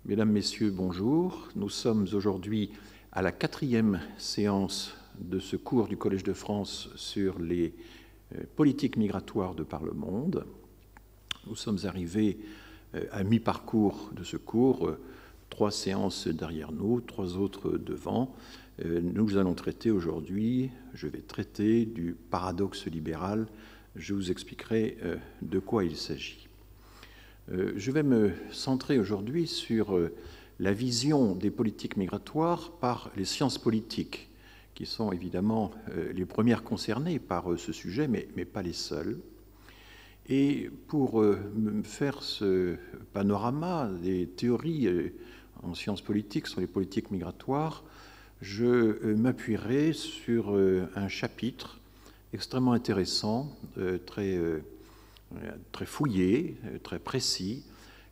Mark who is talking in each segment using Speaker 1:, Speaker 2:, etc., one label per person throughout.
Speaker 1: Mesdames, Messieurs, bonjour. Nous sommes aujourd'hui à la 4e séance de ce cours du Collège de France sur les politiques migratoires de par le monde. Nous sommes arrivés à mi-parcours de ce cours, 3 séances derrière nous, 3 autres devant. Nous allons traiter aujourd'hui, je vais traiter du paradoxe libéral. Je vous expliquerai de quoi il s'agit. Je vais me centrer aujourd'hui sur la vision des politiques migratoires par les sciences politiques, qui sont évidemment les premières concernées par ce sujet, mais pas les seules. Et pour me faire ce panorama des théories en sciences politiques sur les politiques migratoires, je m'appuierai sur un chapitre extrêmement intéressant, très fouillé, très précis,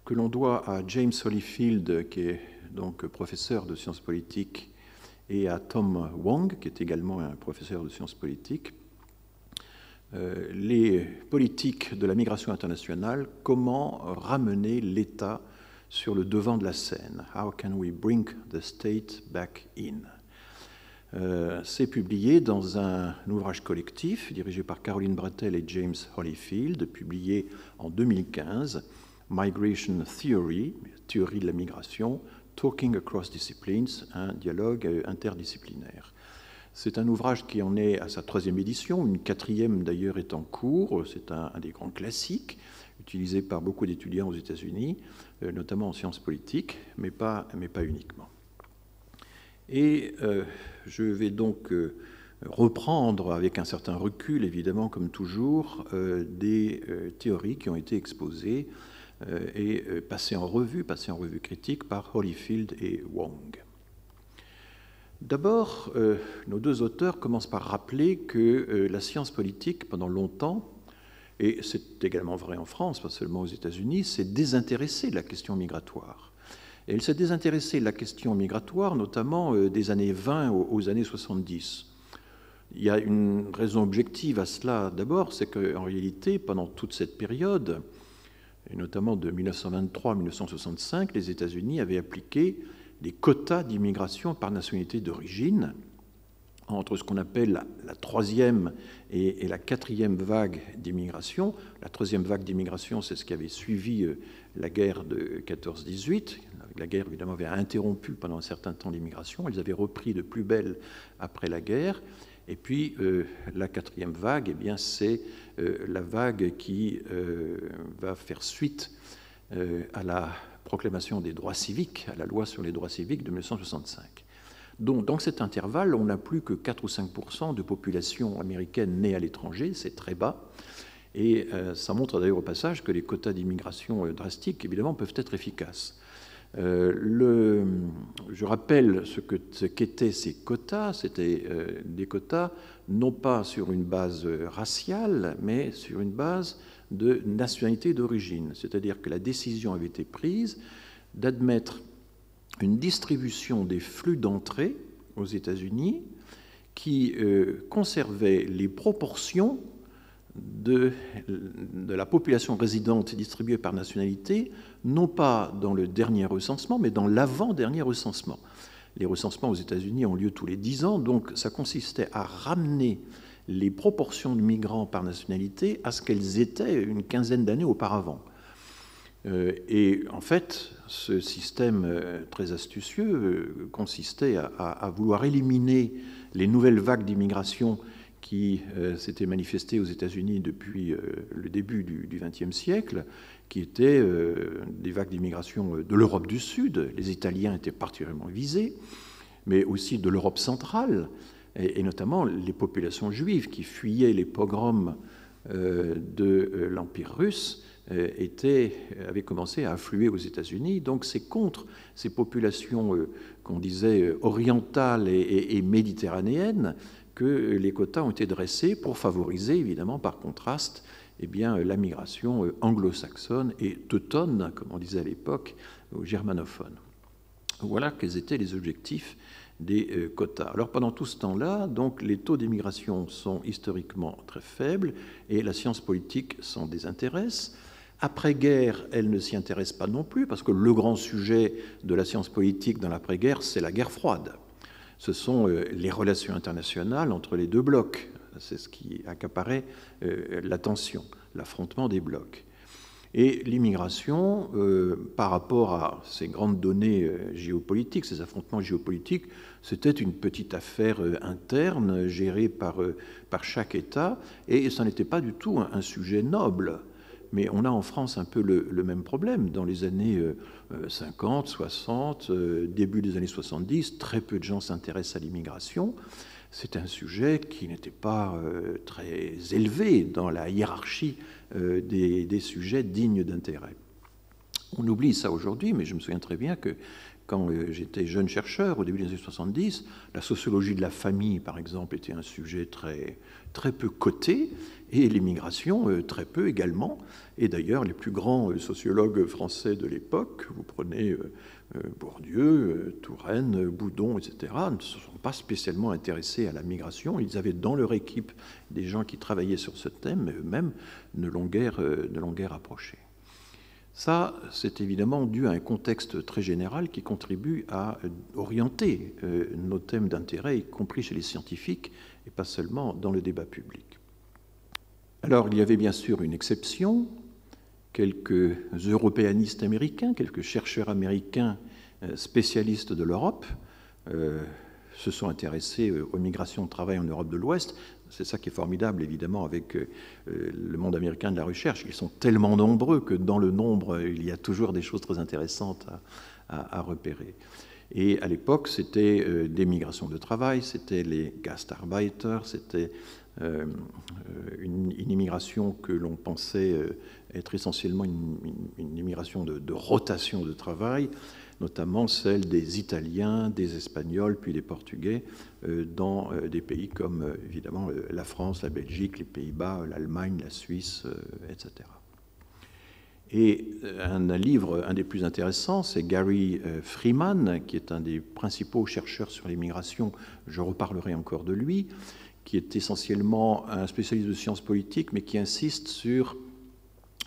Speaker 1: que l'on doit à James Holyfield, qui est donc professeur de sciences politiques, et à Tom Wong, qui est également un professeur de sciences politiques. Les politiques de la migration internationale, comment ramener l'État sur le devant de la scène. How can we bring the state back in? C'est publié dans un ouvrage collectif dirigé par Caroline Brettel et James Holyfield, publié en 2015, Migration Theory, théorie de la migration, Talking Across Disciplines, un dialogue interdisciplinaire. C'est un ouvrage qui en est à sa 3e édition, une 4e d'ailleurs est en cours, c'est un des grands classiques, utilisé par beaucoup d'étudiants aux États-Unis, notamment en sciences politiques, mais pas uniquement. Et je vais donc reprendre avec un certain recul, évidemment, comme toujours, des théories qui ont été exposées et passées en revue critique par Holyfield et Wong. D'abord, nos 2 auteurs commencent par rappeler que la science politique, pendant longtemps, et c'est également vrai en France, pas seulement aux États-Unis, s'est désintéressée de la question migratoire. Et elle s'est désintéressée de la question migratoire, notamment des années 20 aux années 70. Il y a une raison objective à cela. D'abord, c'est qu'en réalité, pendant toute cette période, et notamment de 1923 à 1965, les États-Unis avaient appliqué des quotas d'immigration par nationalité d'origine entre ce qu'on appelle la 3e et la 4e vague d'immigration. La 3e vague d'immigration, c'est ce qui avait suivi la guerre de 14-18. La guerre, évidemment, avait interrompu pendant un certain temps l'immigration. Elles avaient repris de plus belle après la guerre. Et puis, la 4e vague, eh bien, c'est la vague qui va faire suite à la proclamation des droits civiques, à la loi sur les droits civiques de 1965. Donc, dans cet intervalle, on n'a plus que 4 ou 5% de population américaine née à l'étranger, c'est très bas. Et ça montre d'ailleurs au passage que les quotas d'immigration drastiques, évidemment, peuvent être efficaces. Je rappelle ce qu'étaient ces quotas. C'était des quotas non pas sur une base raciale, mais sur une base de nationalité d'origine. C'est-à-dire que la décision avait été prise d'admettre une distribution des flux d'entrée aux États-Unis qui conservait les proportions de la population résidente distribuée par nationalité, non pas dans le dernier recensement, mais dans l'avant-dernier recensement. Les recensements aux États-Unis ont lieu tous les 10 ans, donc ça consistait à ramener les proportions de migrants par nationalité à ce qu'elles étaient une quinzaine d'années auparavant. Et en fait, ce système très astucieux consistait à vouloir éliminer les nouvelles vagues d'immigration qui s'étaient manifestées aux États-Unis depuis le début du XXe siècle, qui étaient des vagues d'immigration de l'Europe du Sud. Les Italiens étaient particulièrement visés, mais aussi de l'Europe centrale, et notamment les populations juives qui fuyaient les pogroms de l'Empire russe avaient commencé à affluer aux États-Unis. Donc c'est contre ces populations qu'on disait orientales et méditerranéennes que les quotas ont été dressés pour favoriser, évidemment, par contraste, eh bien, la migration anglo-saxonne et teutonne, comme on disait à l'époque, aux germanophones. Voilà quels étaient les objectifs des quotas. Alors pendant tout ce temps-là, donc, les taux d'immigration sont historiquement très faibles et la science politique s'en désintéresse, Après-guerre, elle ne s'y intéresse pas non plus, parce que le grand sujet de la science politique dans l'après-guerre, c'est la guerre froide. Ce sont les relations internationales entre les deux blocs. C'est ce qui accaparait l'attention, l'affrontement des blocs. Et l'immigration, par rapport à ces grandes données géopolitiques, ces affrontements géopolitiques, c'était une petite affaire interne gérée par chaque État, et ça n'était pas du tout un sujet noble. Mais on a en France un peu le même problème. Dans les années 50, 60, début des années 70, très peu de gens s'intéressent à l'immigration. C'est un sujet qui n'était pas très élevé dans la hiérarchie des sujets dignes d'intérêt. On oublie ça aujourd'hui, mais je me souviens très bien que quand j'étais jeune chercheur, au début des années 70, la sociologie de la famille, par exemple, était un sujet très peu coté, et l'immigration très peu également. Et d'ailleurs, les plus grands sociologues français de l'époque, vous prenez Bourdieu, Touraine, Boudon, etc., ne se sont pas spécialement intéressés à la migration. Ils avaient dans leur équipe des gens qui travaillaient sur ce thème, mais eux-mêmes ne l'ont guère approché. Ça, c'est évidemment dû à un contexte très général qui contribue à orienter nos thèmes d'intérêt, y compris chez les scientifiques, et pas seulement dans le débat public. Alors, il y avait bien sûr une exception. Quelques européanistes américains, quelques chercheurs américains spécialistes de l'Europe se sont intéressés aux migrations de travail en Europe de l'Ouest. C'est ça qui est formidable, évidemment, avec le monde américain de la recherche. Ils sont tellement nombreux que dans le nombre, il y a toujours des choses très intéressantes à repérer. Et à l'époque, c'était des migrations de travail, c'était les Gastarbeiter, c'était une immigration que l'on pensait être essentiellement une immigration de rotation de travail, notamment celle des Italiens, des Espagnols, puis des Portugais, dans des pays comme, évidemment, la France, la Belgique, les Pays-Bas, l'Allemagne, la Suisse, etc. Et un livre, un des plus intéressants, c'est Gary Freeman, qui est un des principaux chercheurs sur l'immigration, je reparlerai encore de lui, qui est essentiellement un spécialiste de sciences politiques, mais qui insiste sur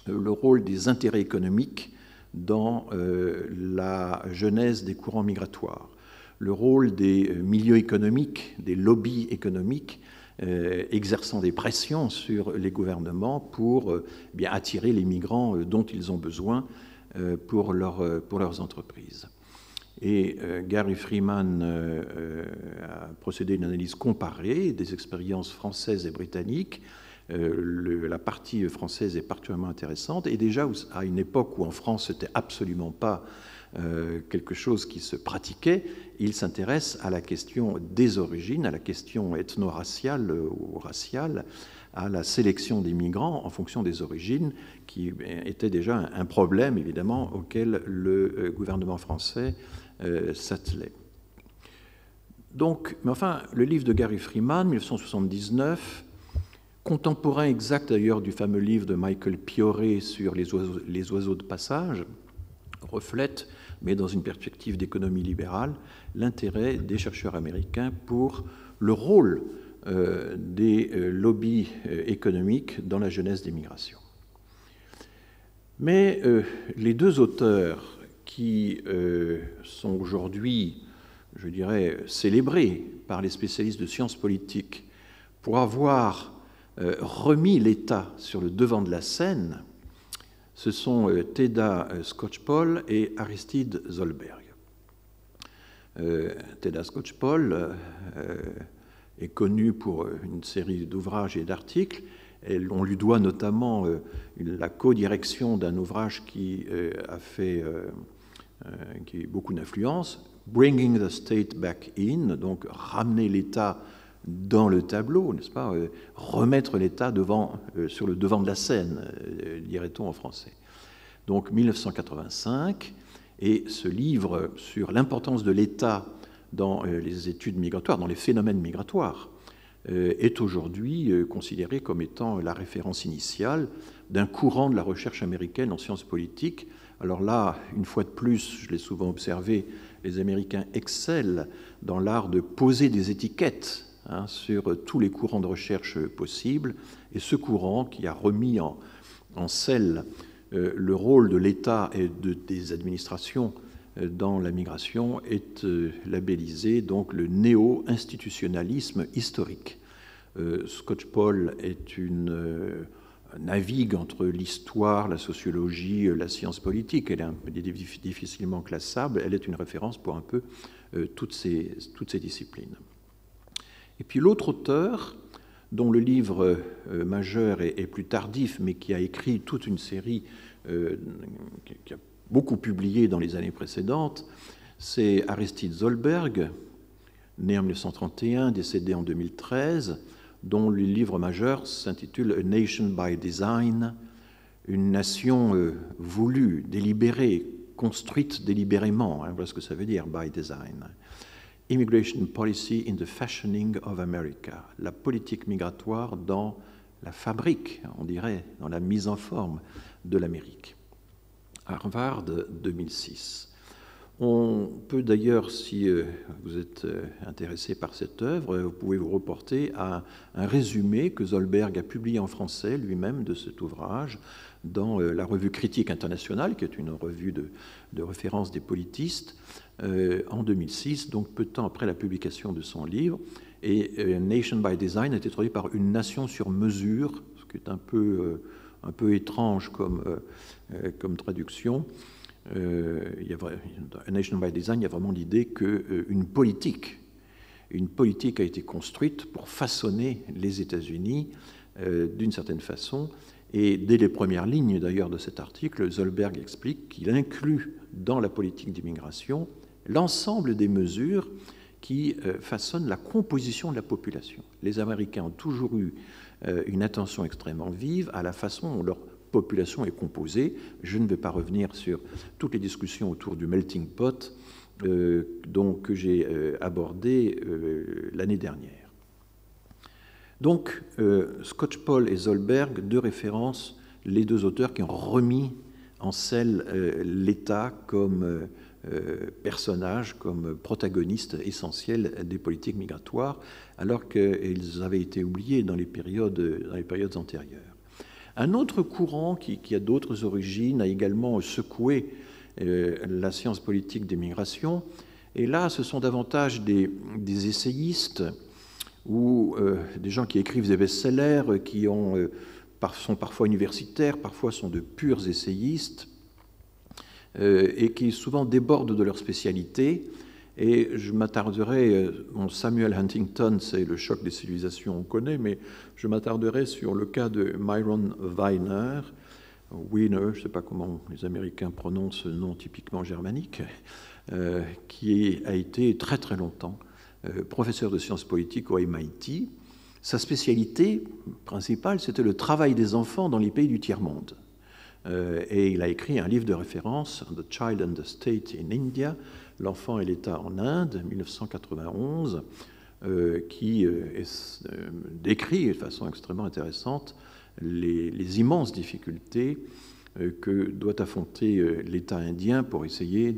Speaker 1: le rôle des intérêts économiques dans la genèse des courants migratoires, le rôle des milieux économiques, des lobbies économiques, exerçant des pressions sur les gouvernements pour bien attirer les migrants dont ils ont besoin pour leurs entreprises. Et Gary Freeman a procédé à une analyse comparée des expériences françaises et britanniques. La partie française est particulièrement intéressante, et déjà à une époque où en France c'était absolument pas quelque chose qui se pratiquait, il s'intéresse à la question des origines, à la question ethno-raciale ou raciale, à la sélection des migrants en fonction des origines, qui était déjà un problème évidemment auquel le gouvernement français s'attelait. Donc, mais enfin, le livre de Gary Freeman, 1979, contemporain exact d'ailleurs du fameux livre de Michael Pioré sur les oiseaux de passage, reflète, mais dans une perspective d'économie libérale, l'intérêt des chercheurs américains pour le rôle des lobbies économiques dans la genèse des migrations. Mais les deux auteurs qui sont aujourd'hui, je dirais, célébrés par les spécialistes de sciences politiques pour avoir remis l'État sur le devant de la scène, ce sont Theda Skocpol et Aristide Zolberg. Theda Skocpol est connu pour une série d'ouvrages et d'articles. On lui doit notamment la co-direction d'un ouvrage qui a beaucoup d'influence, Bringing the State Back In, donc ramener l'État dans le tableau, n'est-ce pas, remettre l'État sur le devant de la scène, dirait-on en français. Donc 1985, et ce livre sur l'importance de l'État dans les études migratoires, dans les phénomènes migratoires, est aujourd'hui considéré comme étant la référence initiale d'un courant de la recherche américaine en sciences politiques. Alors là, une fois de plus, je l'ai souvent observé, les Américains excellent dans l'art de poser des étiquettes sur tous les courants de recherche possibles, et ce courant qui a remis en selle le rôle de l'État et des administrations dans la migration est labellisé donc le néo-institutionnalisme historique. Skocpol navigue entre l'histoire, la sociologie, la science politique. Elle est difficilement classable. Elle est une référence pour un peu toutes ces disciplines. Et puis l'autre auteur, dont le livre majeur est plus tardif, mais qui a écrit toute une série, qui a beaucoup publié dans les années précédentes, c'est Aristide Zolberg, né en 1931, décédé en 2013, dont le livre majeur s'intitule « A Nation by Design », une nation voulue, délibérée, construite délibérément, voilà ce que ça veut dire, by design. Immigration Policy in the Fashioning of America, la politique migratoire dans la fabrique, on dirait, dans la mise en forme de l'Amérique. Harvard, 2006. On peut d'ailleurs, si vous êtes intéressé par cette œuvre, vous pouvez vous reporter à un résumé que Zolberg a publié en français lui-même de cet ouvrage dans la revue Critique internationale, qui est une revue de référence des politistes, en 2006, donc peu de temps après la publication de son livre. Et Nation by Design a été traduit par Une nation sur mesure, ce qui est un peu étrange comme traduction. Nation by Design, il y a vraiment l'idée qu'une politique a été construite pour façonner les États-Unis d'une certaine façon. Et dès les premières lignes d'ailleurs de cet article, Zolberg explique qu'il inclut dans la politique d'immigration l'ensemble des mesures qui façonnent la composition de la population. Les Américains ont toujours eu une attention extrêmement vive à la façon dont leur population est composée. Je ne vais pas revenir sur toutes les discussions autour du melting pot que j'ai abordé l'année dernière. Donc, Skocpol et Zolberg, deux références, les deux auteurs qui ont remis en selle l'État comme personnage, comme protagoniste essentiel des politiques migratoires, alors qu'ils avaient été oubliés dans les périodes antérieures. Un autre courant qui a d'autres origines a également secoué la science politique des migrations, et là, ce sont davantage des essayistes ou des gens qui écrivent des best-sellers, qui sont parfois universitaires, parfois sont de purs essayistes, et qui souvent débordent de leur spécialité. Et je m'attarderai, Samuel Huntington, c'est le choc des civilisations, on connaît, mais je m'attarderai sur le cas de Myron Weiner, je ne sais pas comment les Américains prononcent ce nom typiquement germanique, qui a été très très longtemps professeur de sciences politiques au MIT. Sa spécialité principale, c'était le travail des enfants dans les pays du tiers-monde. Et il a écrit un livre de référence, The Child and the State in India, L'enfant et l'État en Inde, 1991, qui décrit de façon extrêmement intéressante les immenses difficultés que doit affronter l'État indien pour essayer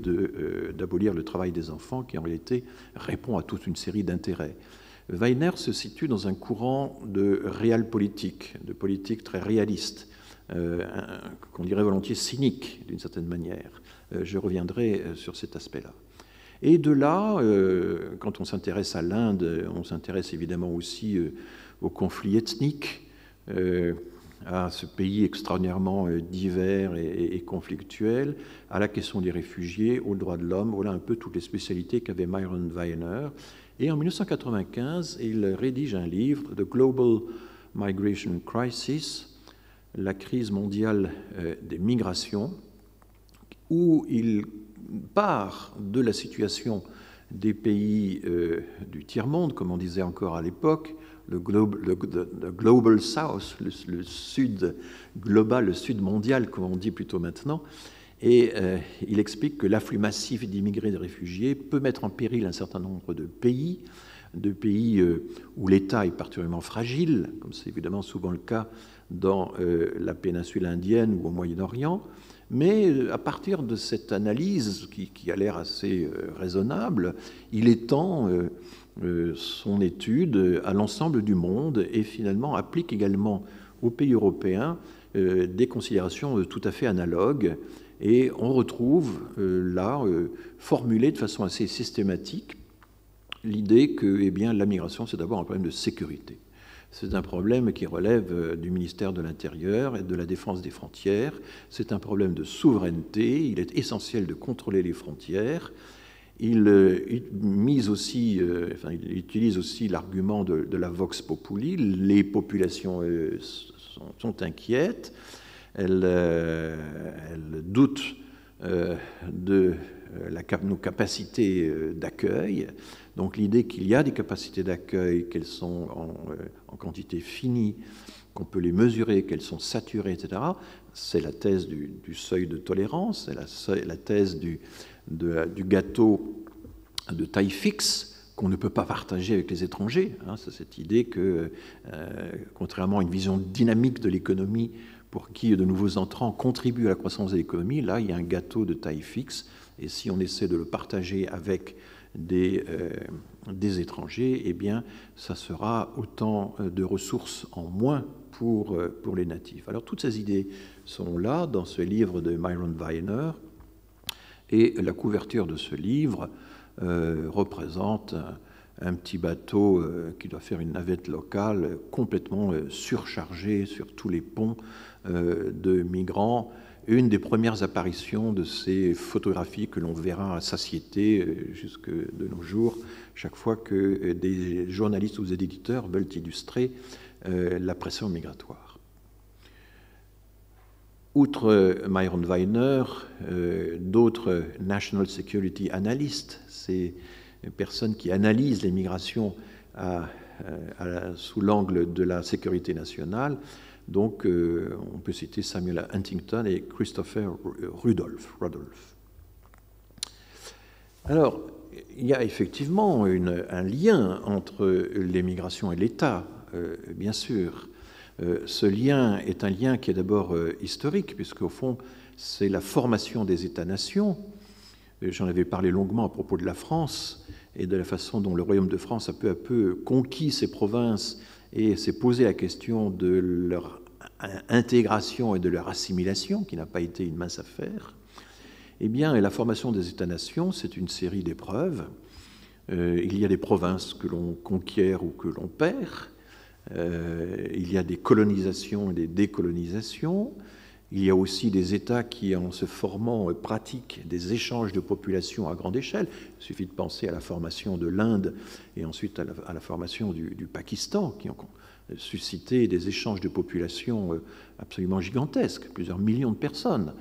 Speaker 1: d'abolir le travail des enfants, qui en réalité répond à toute une série d'intérêts. Weiner se situe dans un courant de realpolitik, de politique très réaliste, qu'on dirait volontiers cynique d'une certaine manière. Je reviendrai sur cet aspect-là. Et de là, quand on s'intéresse à l'Inde, on s'intéresse évidemment aussi aux conflits ethniques, à ce pays extraordinairement divers et conflictuel, à la question des réfugiés, aux droits de l'homme. Voilà un peu toutes les spécialités qu'avait Myron Weiner. Et en 1995, il rédige un livre, The Global Migration Crisis, la crise mondiale des migrations, où il part de la situation des pays du tiers-monde, comme on disait encore à l'époque, le Global South, le sud global, le sud mondial, comme on dit plutôt maintenant, et il explique que l'afflux massif d'immigrés et de réfugiés peut mettre en péril un certain nombre de pays où l'État est particulièrement fragile, comme c'est évidemment souvent le cas dans la péninsule indienne ou au Moyen-Orient. Mais à partir de cette analyse qui a l'air assez raisonnable, il étend son étude à l'ensemble du monde et finalement applique également aux pays européens des considérations tout à fait analogues. Et on retrouve là, formulée de façon assez systématique, l'idée que eh bien, la migration, c'est d'abord un problème de sécurité. C'est un problème qui relève du ministère de l'Intérieur et de la défense des frontières. C'est un problème de souveraineté. Il est essentiel de contrôler les frontières. Il utilise aussi l'argument de la vox populi. Les populations sont inquiètes. Elles doutent de nos capacités d'accueil. Donc l'idée qu'il y a des capacités d'accueil, qu'elles sont en quantité finie, qu'on peut les mesurer, qu'elles sont saturées, etc., c'est la thèse du seuil de tolérance, c'est la thèse du gâteau de taille fixe qu'on ne peut pas partager avec les étrangers. C'est cette idée que, contrairement à une vision dynamique de l'économie pour qui de nouveaux entrants contribuent à la croissance de l'économie, là, il y a un gâteau de taille fixe, et si on essaie de le partager avec des étrangers, eh bien, ça sera autant de ressources en moins pour les natifs. Alors, toutes ces idées sont là dans ce livre de Myron Weiner, et la couverture de ce livre représente un petit bateau qui doit faire une navette locale complètement surchargé sur tous les ponts de migrants. Une des premières apparitions de ces photographies que l'on verra à satiété jusque de nos jours, chaque fois que des journalistes ou des éditeurs veulent illustrer la pression migratoire. Outre Myron Weiner, d'autres National Security Analysts, ces personnes qui analysent les migrations sous l'angle de la sécurité nationale. Donc, on peut citer Samuel Huntington et Christopher Rudolph. Alors, il y a effectivement un lien entre les migrations et l'État, bien sûr. Ce lien est un lien qui est d'abord historique, puisqu'au fond, c'est la formation des États-nations. J'en avais parlé longuement à propos de la France et de la façon dont le Royaume de France a peu à peu conquis ces provinces et s'est posé la question de leur intégration et de leur assimilation, qui n'a pas été une mince affaire. Eh bien, la formation des États-nations, c'est une série d'épreuves. Il y a des provinces que l'on conquiert ou que l'on perd. Il y a des colonisations et des décolonisations. Il y a aussi des États qui, en se formant, pratiquent des échanges de population à grande échelle. Il suffit de penser à la formation de l'Inde et ensuite à la formation du Pakistan, qui ont suscité des échanges de population absolument gigantesques, plusieurs millions de personnes.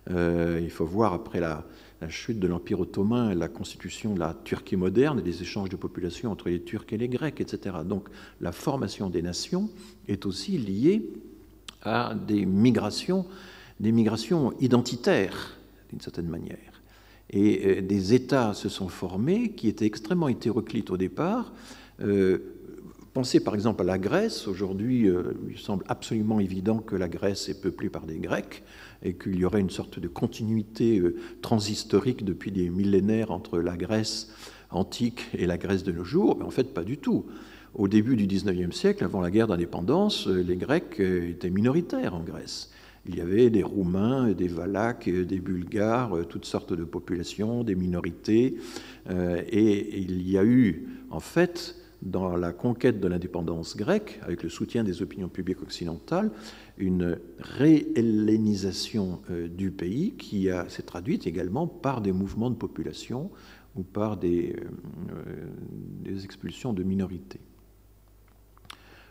Speaker 1: Il faut voir, après la chute de l'Empire ottoman, la constitution de la Turquie moderne et des échanges de population entre les Turcs et les Grecs, etc. Donc la formation des nations est aussi liée à des migrations identitaires, d'une certaine manière. Et des États se sont formés qui étaient extrêmement hétéroclites au départ. Pensez par exemple à la Grèce. Aujourd'hui, il semble absolument évident que la Grèce est peuplée par des Grecs et qu'il y aurait une sorte de continuité transhistorique depuis des millénaires entre la Grèce antique et la Grèce de nos jours. Mais en fait, pas du tout. Au début du XIXe siècle, avant la guerre d'indépendance, les Grecs étaient minoritaires en Grèce. Il y avait des Roumains, des Valaques, des Bulgares, toutes sortes de populations, des minorités. Et il y a eu, en fait, dans la conquête de l'indépendance grecque, avec le soutien des opinions publiques occidentales, une réhellénisation du pays qui s'est traduite également par des mouvements de population ou par des expulsions de minorités.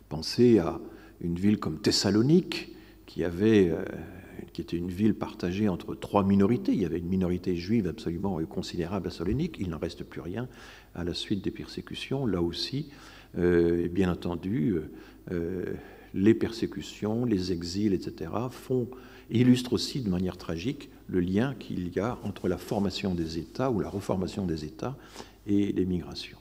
Speaker 1: Pensez à une ville comme Thessalonique, qui était une ville partagée entre trois minorités. Il y avait une minorité juive absolument considérable à Thessalonique. Il n'en reste plus rien à la suite des persécutions. Là aussi, bien entendu, les persécutions, les exils, etc., illustrent aussi de manière tragique le lien qu'il y a entre la formation des États ou la reformation des États et les migrations.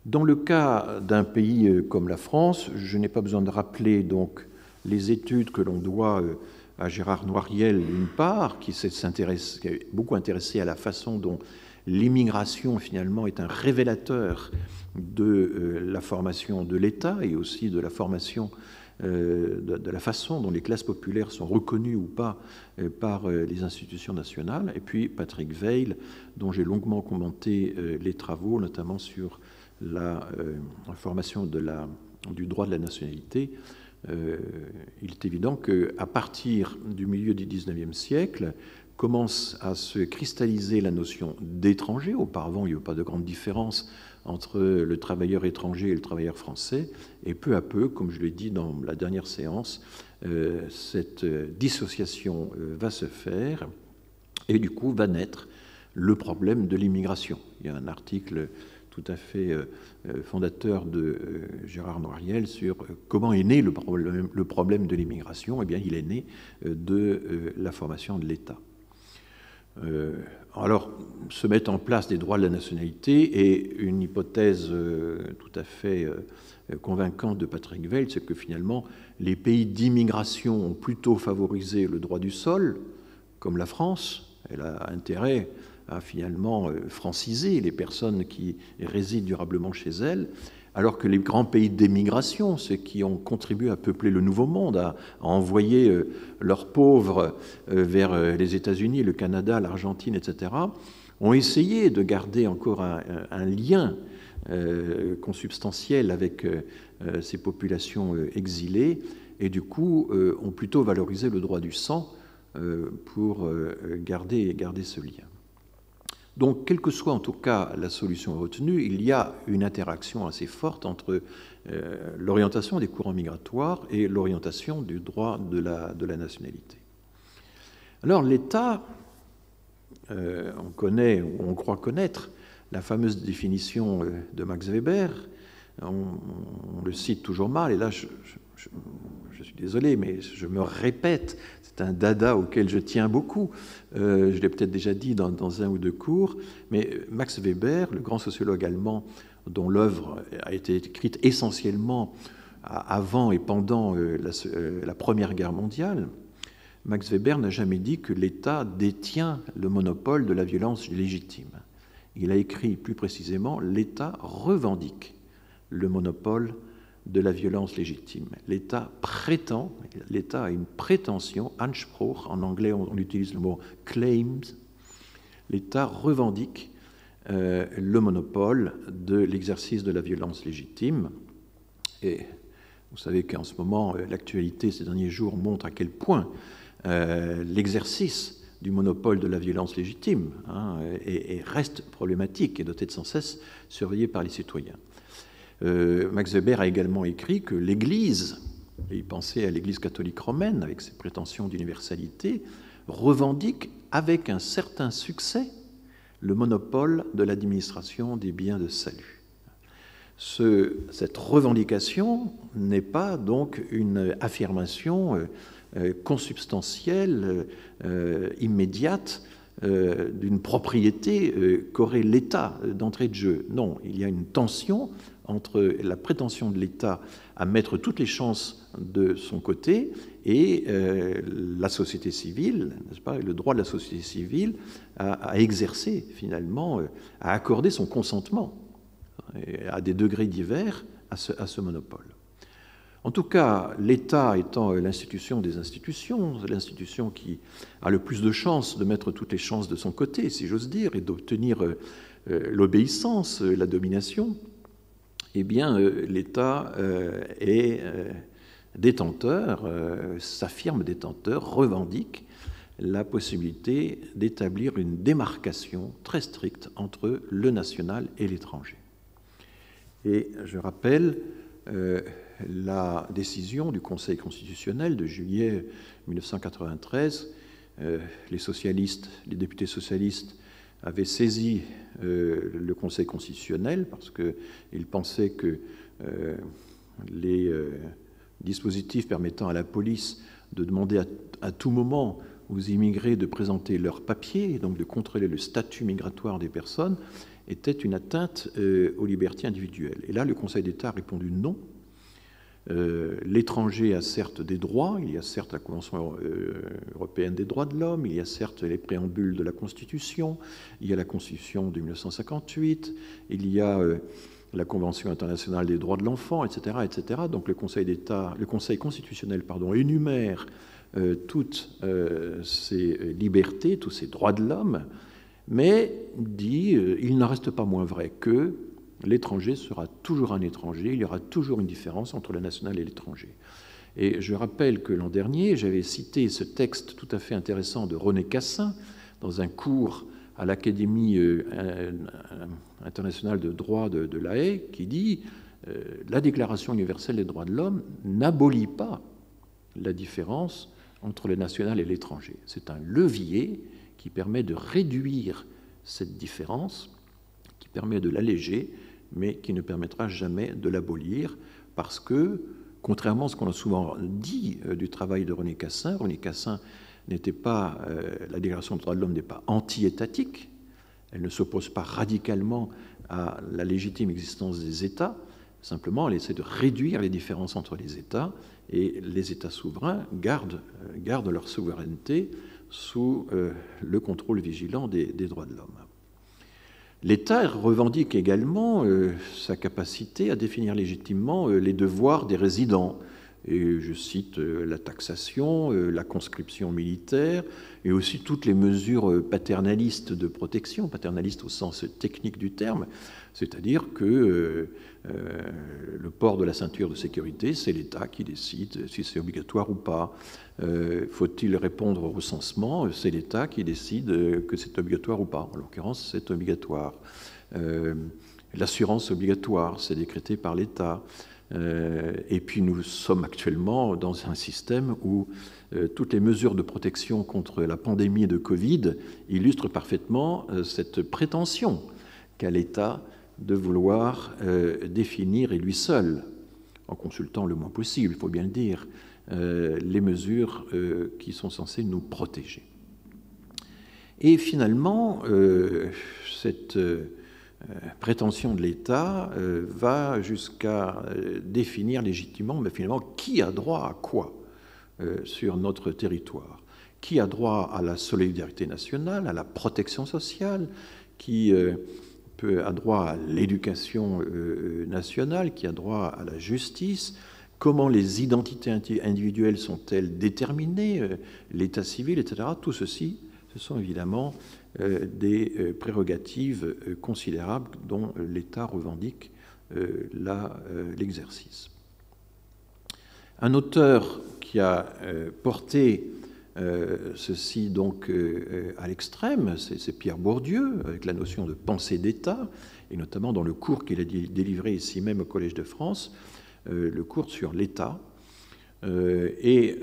Speaker 1: Dans le cas d'un pays comme la France, je n'ai pas besoin de rappeler donc les études que l'on doit à Gérard Noiriel, d'une part, qui s'est beaucoup intéressé à la façon dont l'immigration, finalement, est un révélateur de la formation de l'État et aussi de la formation de la façon dont les classes populaires sont reconnues ou pas par les institutions nationales, et puis Patrick Weil, dont j'ai longuement commenté les travaux, notamment sur la formation du droit de la nationalité. Il est évident qu'à partir du milieu du XIXe siècle, commence à se cristalliser la notion d'étranger. Auparavant, il n'y avait pas de grande différence entre le travailleur étranger et le travailleur français. Et peu à peu, comme je l'ai dit dans la dernière séance, cette dissociation va se faire et du coup va naître le problème de l'immigration. Il y a un article tout à fait fondateur de Gérard Noiriel sur comment est né le problème de l'immigration. Eh bien, il est né de la formation de l'État. Alors, se mettent en place des droits de la nationalité, et une hypothèse tout à fait convaincante de Patrick Weil, c'est que finalement, les pays d'immigration ont plutôt favorisé le droit du sol, comme la France. Elle a intérêt à finalement franciser les personnes qui résident durablement chez elle, alors que les grands pays d'émigration, ceux qui ont contribué à peupler le Nouveau Monde, à envoyer leurs pauvres vers les États-Unis, le Canada, l'Argentine, etc., ont essayé de garder encore un lien consubstantiel avec ces populations exilées, et du coup ont plutôt valorisé le droit du sang pour garder ce lien. Donc, quelle que soit en tout cas la solution retenue, il y a une interaction assez forte entre l'orientation des courants migratoires et l'orientation du droit de la nationalité. Alors, l'État, on connaît, ou on croit connaître, la fameuse définition de Max Weber. On le cite toujours mal, et là, je suis désolé, mais je me répète, c'est un dada auquel je tiens beaucoup. Je l'ai peut-être déjà dit dans un ou deux cours, mais Max Weber, le grand sociologue allemand dont l'œuvre a été écrite essentiellement avant et pendant la Première Guerre mondiale, Max Weber n'a jamais dit que l'État détient le monopole de la violence légitime. Il a écrit plus précisément « l'État revendique le monopole de la violence légitime ». L'État prétend, l'État a une prétention, Anspruch, en anglais on utilise le mot claims, l'État revendique le monopole de l'exercice de la violence légitime. Et vous savez qu'en ce moment, l'actualité ces derniers jours montre à quel point l'exercice du monopole de la violence légitime et reste problématique et doit être sans cesse surveillé par les citoyens. Max Weber a également écrit que l'Église, et il pensait à l'Église catholique romaine avec ses prétentions d'universalité, revendique avec un certain succès le monopole de l'administration des biens de salut. Cette revendication n'est pas donc une affirmation consubstantielle, immédiate, d'une propriété qu'aurait l'État d'entrée de jeu. Non, il y a une tension entre la prétention de l'État à mettre toutes les chances de son côté et la société civile, n'est-ce pas, le droit de la société civile à exercer finalement, à accorder son consentement à des degrés divers à ce monopole. En tout cas, l'État étant l'institution des institutions, l'institution qui a le plus de chances de mettre toutes les chances de son côté, si j'ose dire, et d'obtenir l'obéissance, la domination, eh bien, l'État est détenteur, s'affirme détenteur, revendique la possibilité d'établir une démarcation très stricte entre le national et l'étranger. Et je rappelle la décision du Conseil constitutionnel de juillet 1993. Les socialistes, les députés socialistes avaient saisi le Conseil constitutionnel parce qu'ils pensaient que les dispositifs permettant à la police de demander à tout moment aux immigrés de présenter leurs papiers et donc de contrôler le statut migratoire des personnes était une atteinte aux libertés individuelles. Et là, le Conseil d'État a répondu non. L'étranger a certes des droits, il y a certes la Convention européenne des droits de l'homme, il y a certes les préambules de la Constitution, il y a la Constitution de 1958, il y a la Convention internationale des droits de l'enfant, etc., etc. Donc le Conseil constitutionnel, énumère toutes ces libertés, tous ces droits de l'homme, mais dit il n'en reste pas moins vrai que l'étranger sera toujours un étranger, il y aura toujours une différence entre le national et l'étranger. Et je rappelle que l'an dernier, j'avais cité ce texte tout à fait intéressant de René Cassin dans un cours à l'Académie internationale de droit de La Haye, qui dit la Déclaration universelle des droits de l'homme n'abolit pas la différence entre le national et l'étranger. C'est un levier qui permet de réduire cette différence, qui permet de l'alléger, mais qui ne permettra jamais de l'abolir, parce que, contrairement à ce qu'on a souvent dit du travail de René Cassin n'était pas, la Déclaration des droits de l'homme n'est pas anti-étatique, elle ne s'oppose pas radicalement à la légitime existence des États, simplement elle essaie de réduire les différences entre les États, et les États souverains gardent leur souveraineté sous le contrôle vigilant des droits de l'homme. L'État revendique également sa capacité à définir légitimement les devoirs des résidents. Et je cite la taxation, la conscription militaire, et aussi toutes les mesures paternalistes de protection, paternalistes au sens technique du terme, c'est-à-dire que le port de la ceinture de sécurité, c'est l'État qui décide si c'est obligatoire ou pas. Faut-il répondre au recensement? C'est l'État qui décide que c'est obligatoire ou pas. En l'occurrence, c'est obligatoire. L'assurance obligatoire, c'est décrété par l'État. Et puis nous sommes actuellement dans un système où toutes les mesures de protection contre la pandémie de Covid illustrent parfaitement cette prétention qu'a l'État de vouloir définir, et lui seul, en consultant le moins possible, il faut bien le dire, les mesures qui sont censées nous protéger. Et finalement, cette prétention de l'État va jusqu'à définir légitimement, mais finalement, qui a droit à quoi sur notre territoire? Qui a droit à la solidarité nationale, à la protection sociale? Qui a droit à l'éducation nationale? Qui a droit à la justice? Comment les identités individuelles sont-elles déterminées? L'état civil, etc. Tout ceci, ce sont évidemment des prérogatives considérables dont l'État revendique l'exercice. Un auteur qui a porté ceci donc à l'extrême, c'est Pierre Bourdieu, avec la notion de pensée d'État, et notamment dans le cours qu'il a délivré ici même au Collège de France, le cours sur l'État. Et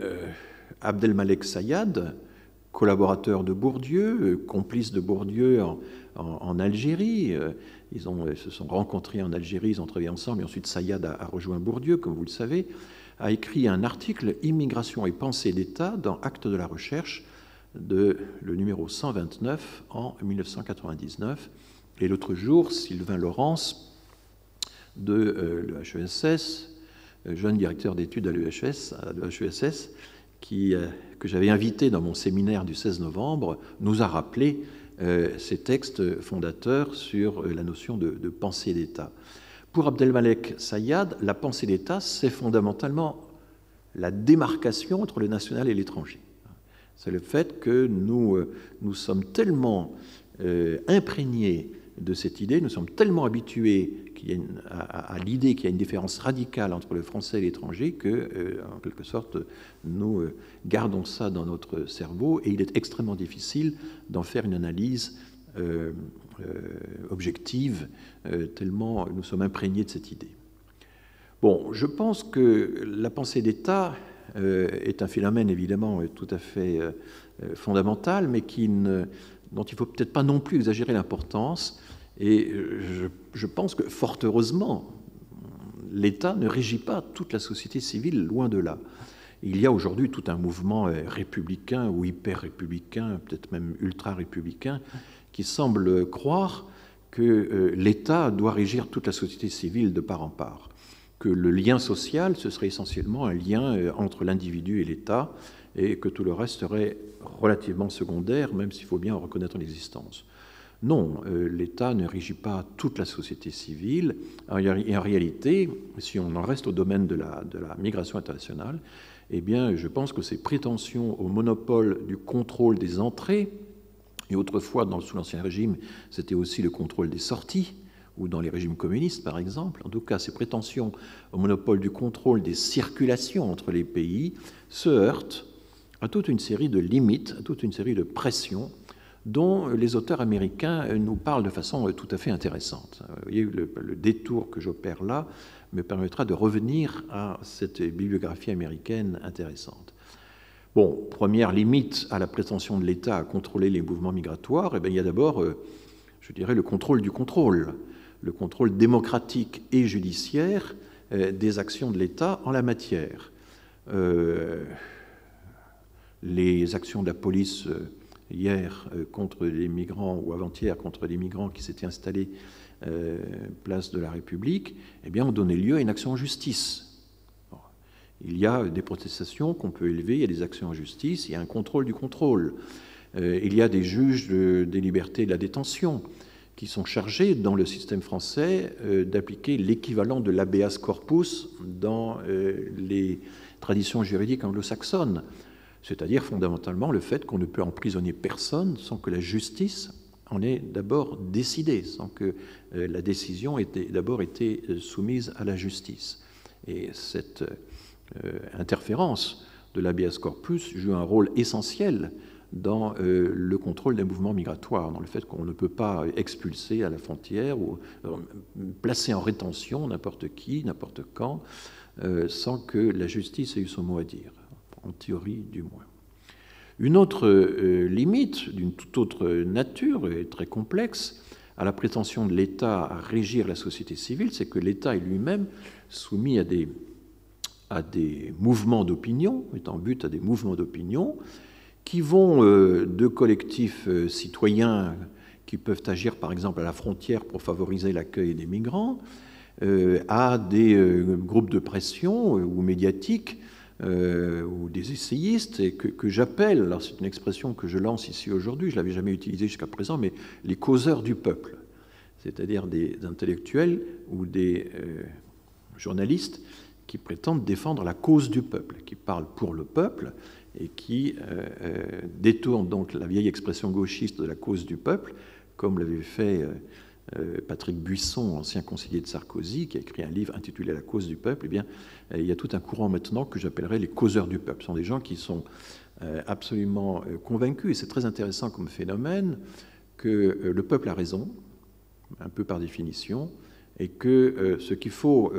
Speaker 1: Abdelmalek Sayad, collaborateur de Bourdieu, complice de Bourdieu en Algérie. Ils se sont rencontrés en Algérie, ils ont travaillé ensemble, et ensuite Sayad a rejoint Bourdieu, comme vous le savez, a écrit un article « Immigration et pensée d'État » dans Actes de la recherche, le numéro 129 en 1999. Et l'autre jour, Sylvain Laurence de l'EHESS, jeune directeur d'études à l'EHESS, que j'avais invité dans mon séminaire du 16 novembre, nous a rappelé ces textes fondateurs sur la notion de pensée d'État. Pour Abdelmalek Sayad, la pensée d'État, c'est fondamentalement la démarcation entre le national et l'étranger. C'est le fait que nous sommes tellement imprégnés de cette idée, nous sommes tellement habitués à l'idée qu'il y a une différence radicale entre le français et l'étranger que, en quelque sorte, nous gardons ça dans notre cerveau, et il est extrêmement difficile d'en faire une analyse objective, tellement nous sommes imprégnés de cette idée. Bon, je pense que la pensée d'État est un phénomène évidemment tout à fait fondamental, mais dont il ne faut peut-être pas non plus exagérer l'importance. Et je pense que, fort heureusement, l'État ne régit pas toute la société civile, loin de là. Il y a aujourd'hui tout un mouvement républicain ou hyper-républicain, peut-être même ultra-républicain, qui semble croire que l'État doit régir toute la société civile de part en part, que le lien social, ce serait essentiellement un lien entre l'individu et l'État, et que tout le reste serait relativement secondaire, même s'il faut bien en reconnaître l'existence. Non, l'État ne régit pas toute la société civile. En réalité, si on en reste au domaine de la migration internationale, eh bien, je pense que ces prétentions au monopole du contrôle des entrées, et autrefois, sous l'Ancien Régime, c'était aussi le contrôle des sorties, ou dans les régimes communistes, par exemple, en tout cas, ces prétentions au monopole du contrôle des circulations entre les pays se heurtent à toute une série de limites, à toute une série de pressions dont les auteurs américains nous parlent de façon tout à fait intéressante. Vous voyez, le détour que j'opère là me permettra de revenir à cette bibliographie américaine intéressante. Bon, première limite à la prétention de l'État à contrôler les mouvements migratoires, eh bien, il y a d'abord, je dirais, le contrôle démocratique et judiciaire des actions de l'État en la matière. Les actions de la police hier contre les migrants, ou avant-hier contre les migrants qui s'étaient installés place de la République, eh bien, ont donné lieu à une action en justice. Il y a des protestations qu'on peut élever, il y a des actions en justice, il y a un contrôle du contrôle. Il y a des juges des libertés et de la détention qui sont chargés, dans le système français, d'appliquer l'équivalent de l'habeas corpus dans les traditions juridiques anglo-saxonnes, c'est-à-dire fondamentalement le fait qu'on ne peut emprisonner personne sans que la justice en ait d'abord décidé, sans que la décision ait d'abord été soumise à la justice. Et cette interférence de l'habeas corpus joue un rôle essentiel dans le contrôle des mouvements migratoires, dans le fait qu'on ne peut pas expulser à la frontière ou placer en rétention n'importe qui, n'importe quand, sans que la justice ait eu son mot à dire, en théorie du moins. Une autre limite, d'une toute autre nature et très complexe, à la prétention de l'État à régir la société civile, c'est que l'État est lui-même soumis à des mouvements d'opinion, est en but à des mouvements d'opinion, qui vont de collectifs citoyens qui peuvent agir par exemple à la frontière pour favoriser l'accueil des migrants, à des groupes de pression ou médiatiques ou des essayistes, et que j'appelle, alors c'est une expression que je lance ici aujourd'hui, je ne l'avais jamais utilisée jusqu'à présent, mais les causeurs du peuple, c'est-à-dire des intellectuels ou des journalistes qui prétendent défendre la cause du peuple, qui parlent pour le peuple, et qui détourne donc la vieille expression gauchiste de la cause du peuple, comme l'avait fait Patrick Buisson, ancien conseiller de Sarkozy, qui a écrit un livre intitulé « La cause du peuple ». Eh bien, il y a tout un courant maintenant que j'appellerais les causeurs du peuple. Ce sont des gens qui sont absolument convaincus, et c'est très intéressant comme phénomène, que le peuple a raison, un peu par définition, et que ce qu'il faut,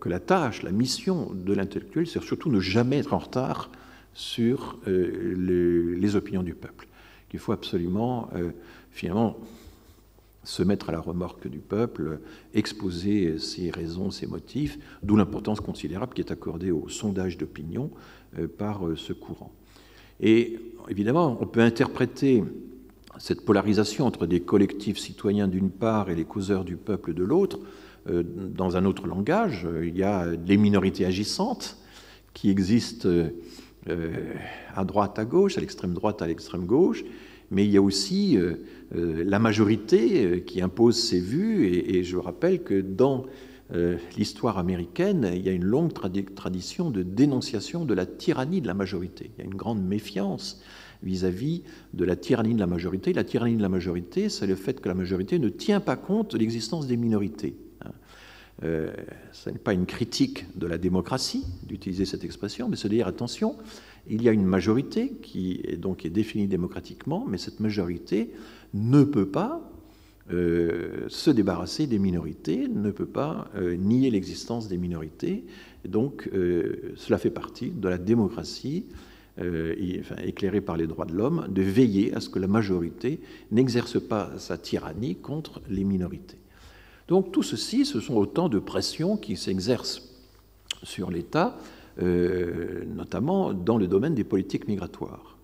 Speaker 1: que la tâche, la mission de l'intellectuel, c'est surtout ne jamais être en retard sur les opinions du peuple. Il faut absolument, finalement, se mettre à la remorque du peuple, exposer ses raisons, ses motifs, d'où l'importance considérable qui est accordée au sondage d'opinion par ce courant. Et évidemment, on peut interpréter cette polarisation entre des collectifs citoyens d'une part et les causeurs du peuple de l'autre dans un autre langage. Il y a les minorités agissantes qui existent à droite, à gauche, à l'extrême droite, à l'extrême gauche, mais il y a aussi la majorité qui impose ses vues, et je rappelle que dans l'histoire américaine, il y a une longue tradition de dénonciation de la tyrannie de la majorité. Il y a une grande méfiance vis-à-vis de la tyrannie de la majorité. La tyrannie de la majorité, c'est le fait que la majorité ne tient pas compte de l'existence des minorités. Ce n'est pas une critique de la démocratie d'utiliser cette expression, mais se dire, attention, il y a une majorité qui est définie démocratiquement, mais cette majorité ne peut pas se débarrasser des minorités, ne peut pas nier l'existence des minorités. Et donc, cela fait partie de la démocratie éclairée par les droits de l'homme, de veiller à ce que la majorité n'exerce pas sa tyrannie contre les minorités. Donc tout ceci, ce sont autant de pressions qui s'exercent sur l'État, notamment dans le domaine des politiques migratoires.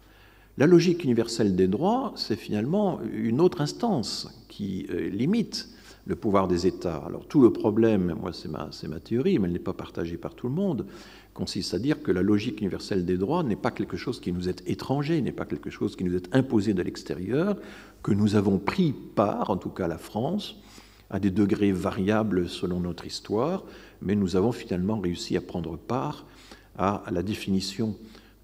Speaker 1: La logique universelle des droits, c'est finalement une autre instance qui limite le pouvoir des États. Alors tout le problème, moi c'est ma théorie, mais elle n'est pas partagée par tout le monde, consiste à dire que la logique universelle des droits n'est pas quelque chose qui nous est étranger, n'est pas quelque chose qui nous est imposé de l'extérieur, que nous avons pris part, en tout cas la France, à des degrés variables selon notre histoire, mais nous avons finalement réussi à prendre part à la définition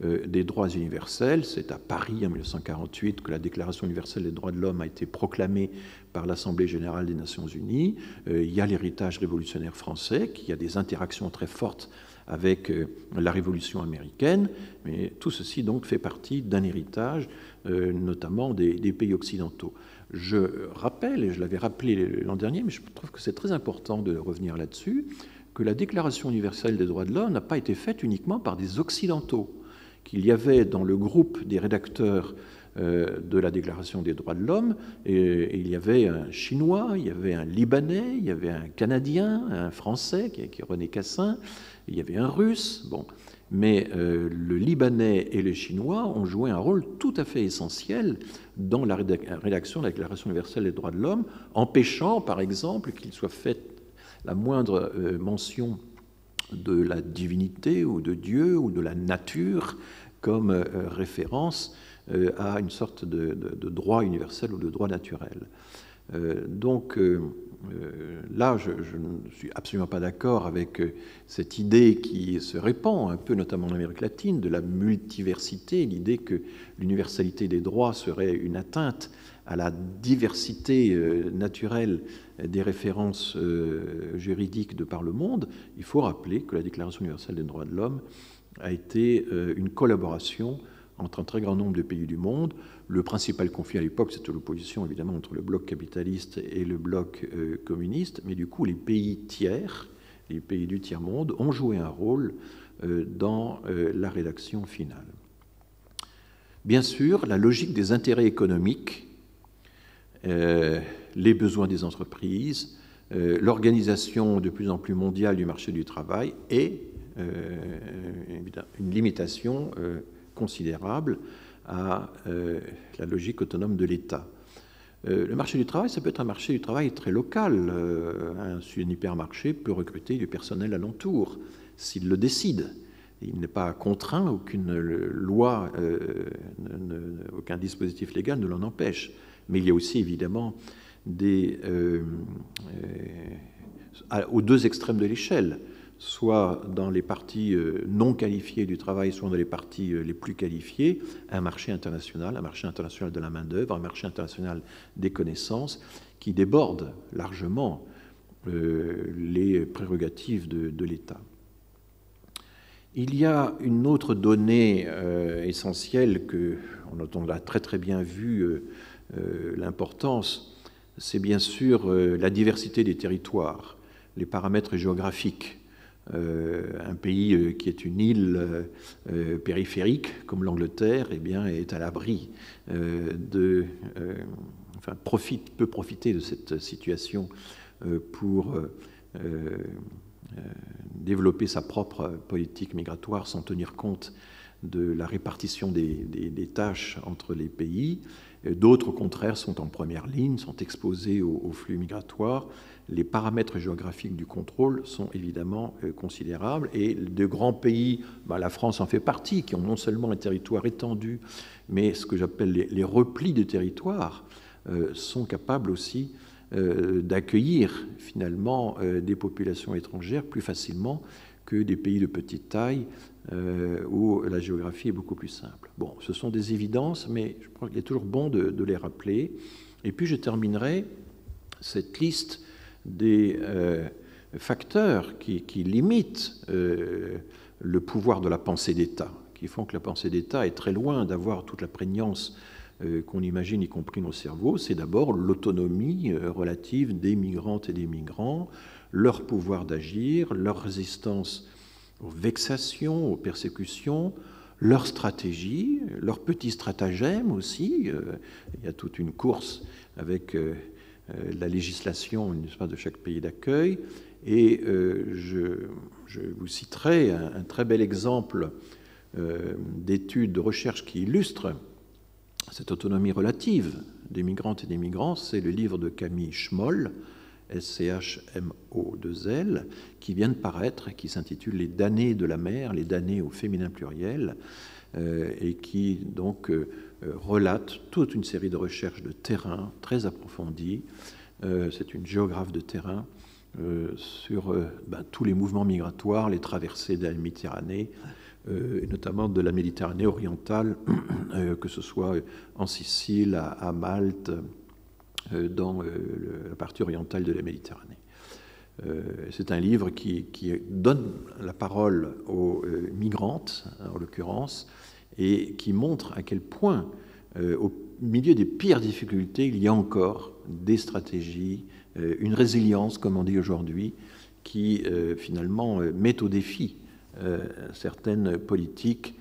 Speaker 1: des droits universels. C'est à Paris en 1948 que la Déclaration universelle des droits de l'homme a été proclamée par l'Assemblée générale des Nations unies. Il y a l'héritage révolutionnaire français, qui a des interactions très fortes avec la Révolution américaine, mais tout ceci donc fait partie d'un héritage, notamment des pays occidentaux. Je rappelle, et je l'avais rappelé l'an dernier, mais je trouve que c'est très important de revenir là-dessus, que la Déclaration universelle des droits de l'homme n'a pas été faite uniquement par des Occidentaux, qu'il y avait dans le groupe des rédacteurs de la Déclaration des droits de l'homme, et il y avait un Chinois, il y avait un Libanais, il y avait un Canadien, un Français, qui est René Cassin, il y avait un Russe, bon. Mais le Libanais et le Chinois ont joué un rôle tout à fait essentiel dans la rédaction de la Déclaration universelle des droits de l'homme, empêchant, par exemple, qu'il soit fait la moindre mention de la divinité ou de Dieu ou de la nature comme référence à une sorte de droit universel ou de droit naturel. Donc là, je ne suis absolument pas d'accord avec cette idée qui se répand un peu, notamment en Amérique latine, de la multiversité, l'idée que l'universalité des droits serait une atteinte à la diversité naturelle des références juridiques de par le monde. Il faut rappeler que la Déclaration universelle des droits de l'homme a été une collaboration entre un très grand nombre de pays du monde. Le principal conflit à l'époque, c'était l'opposition évidemment entre le bloc capitaliste et le bloc communiste, mais du coup les pays tiers, les pays du tiers-monde, ont joué un rôle dans la rédaction finale. Bien sûr, la logique des intérêts économiques, les besoins des entreprises, l'organisation de plus en plus mondiale du marché du travail et une limitation considérable à la logique autonome de l'État. Le marché du travail, ça peut être un marché du travail très local. Un hypermarché peut recruter du personnel alentour s'il le décide. Il n'est pas contraint, aucune loi, aucun dispositif légal ne l'en empêche. Mais il y a aussi évidemment aux deux extrêmes de l'échelle, soit dans les parties non qualifiées du travail, soit dans les parties les plus qualifiées, un marché international de la main-d'œuvre, un marché international des connaissances qui déborde largement les prérogatives de l'État. Il y a une autre donnée essentielle dont on a très très bien vu l'importance, c'est bien sûr la diversité des territoires, les paramètres géographiques. Un pays qui est une île périphérique, comme l'Angleterre, eh bien, est à l'abri peut profiter de cette situation pour développer sa propre politique migratoire sans tenir compte de la répartition des tâches entre les pays. D'autres, au contraire, sont en première ligne, sont exposés aux flux migratoires. Les paramètres géographiques du contrôle sont évidemment considérables. Et de grands pays, la France en fait partie, qui ont non seulement un territoire étendu, mais ce que j'appelle les replis de territoire, sont capables aussi d'accueillir finalement des populations étrangères plus facilement que des pays de petite taille où la géographie est beaucoup plus simple. Bon, ce sont des évidences, mais je crois qu'il est toujours bon de les rappeler. Et puis je terminerai cette liste des facteurs qui limitent le pouvoir de la pensée d'État, qui font que la pensée d'État est très loin d'avoir toute la prégnance qu'on imagine, y compris nos cerveaux. C'est d'abord l'autonomie relative des migrantes et des migrants, leur pouvoir d'agir, leur résistance aux vexations, aux persécutions, leur stratégie, leurs petits stratagèmes aussi. Il y a toute une course avec la législation, n'est-ce pas, de chaque pays d'accueil. Et je vous citerai un très bel exemple d'étude de recherche qui illustre cette autonomie relative des migrantes et des migrants. C'est le livre de Camille Schmoll, SCHMO2L, qui vient de paraître et qui s'intitule « Les damnés de la mer », les damnés au féminin pluriel, et qui donc relate toute une série de recherches de terrain très approfondies. C'est une géographe de terrain sur tous les mouvements migratoires, les traversées de la Méditerranée, et notamment de la Méditerranée orientale, que ce soit en Sicile, à Malte, dans la partie orientale de la Méditerranée. C'est un livre qui donne la parole aux migrantes, en l'occurrence, et qui montre à quel point, au milieu des pires difficultés, il y a encore des stratégies, une résilience, comme on dit aujourd'hui, qui finalement met au défi certaines politiques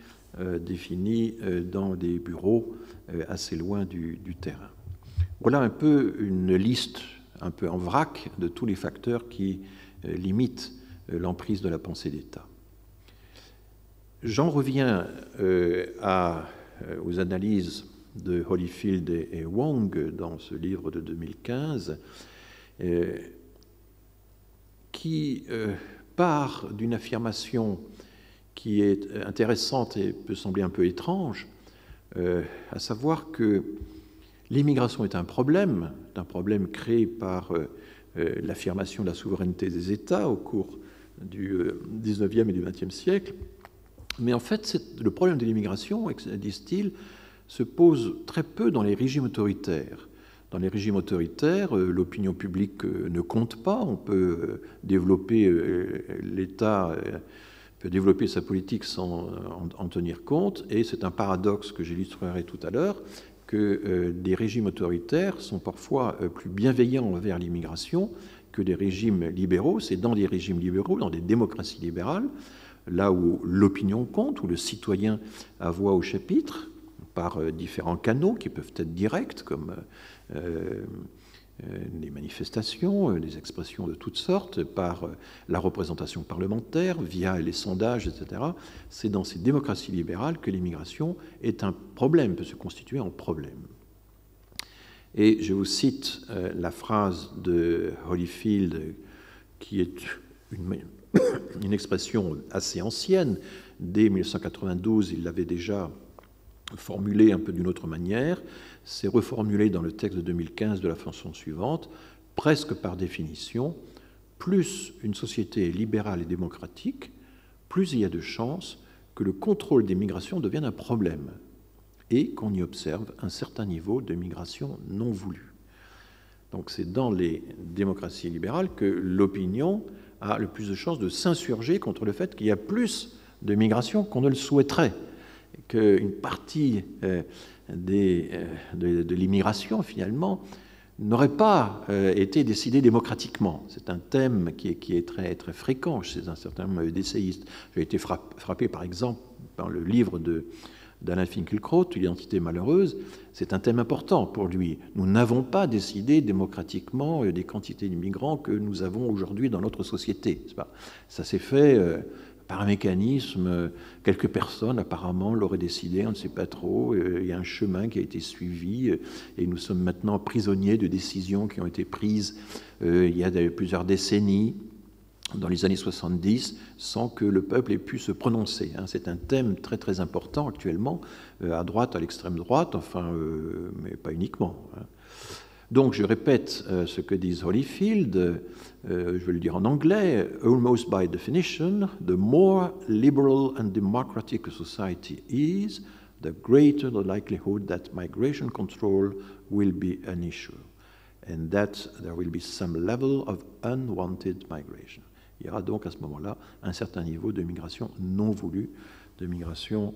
Speaker 1: définies dans des bureaux assez loin du terrain. Voilà un peu une liste, un peu en vrac, de tous les facteurs qui limitent l'emprise de la pensée d'État. J'en reviens aux analyses de Holyfield et Wong dans ce livre de 2015, qui part d'une affirmation qui est intéressante et peut sembler un peu étrange, à savoir que l'immigration est un problème créé par l'affirmation de la souveraineté des États au cours du XIXe et du XXe siècle. Mais en fait, le problème de l'immigration, disent-ils, se pose très peu dans les régimes autoritaires. Dans les régimes autoritaires, l'opinion publique ne compte pas. On peut développer l'État peut développer sa politique sans en tenir compte. Et c'est un paradoxe que j'illustrerai tout à l'heure, que des régimes autoritaires sont parfois plus bienveillants envers l'immigration que des régimes libéraux. C'est dans des régimes libéraux, dans des démocraties libérales, là où l'opinion compte, où le citoyen a voix au chapitre, par différents canaux qui peuvent être directs, comme des manifestations, des expressions de toutes sortes, par la représentation parlementaire, via les sondages, etc. C'est dans ces démocraties libérales que l'immigration est un problème, peut se constituer en problème. Et je vous cite la phrase de Holyfield, qui est une expression assez ancienne. Dès 1992, il l'avait déjà formulée un peu d'une autre manière. C'est reformulé dans le texte de 2015 de la façon suivante: presque par définition, plus une société est libérale et démocratique, plus il y a de chances que le contrôle des migrations devienne un problème et qu'on y observe un certain niveau de migration non voulue. Donc c'est dans les démocraties libérales que l'opinion a le plus de chances de s'insurger contre le fait qu'il y a plus de migration qu'on ne le souhaiterait, qu'une partie de l'immigration, finalement, n'aurait pas été décidée démocratiquement. C'est un thème qui est très, très fréquent chez un certain nombre d'essayistes. J'ai été frappé, par exemple, par le livre d'Alain Finkielkraut, « L'identité malheureuse ». C'est un thème important pour lui. Nous n'avons pas décidé démocratiquement des quantités d'immigrants que nous avons aujourd'hui dans notre société. Ça s'est fait par un mécanisme. Quelques personnes, apparemment, l'auraient décidé, on ne sait pas trop. Il y a un chemin qui a été suivi et nous sommes maintenant prisonniers de décisions qui ont été prises il y a plusieurs décennies, dans les années 70, sans que le peuple ait pu se prononcer. C'est un thème très très important actuellement, à droite, à l'extrême droite, enfin, mais pas uniquement. Donc je répète ce que dit Holyfield, je vais le dire en anglais: almost by definition, the more liberal and democratic a society is, the greater the likelihood that migration control will be an issue, and that there will be some level of unwanted migration. Il y aura donc à ce moment-là un certain niveau de migration non voulue, de migration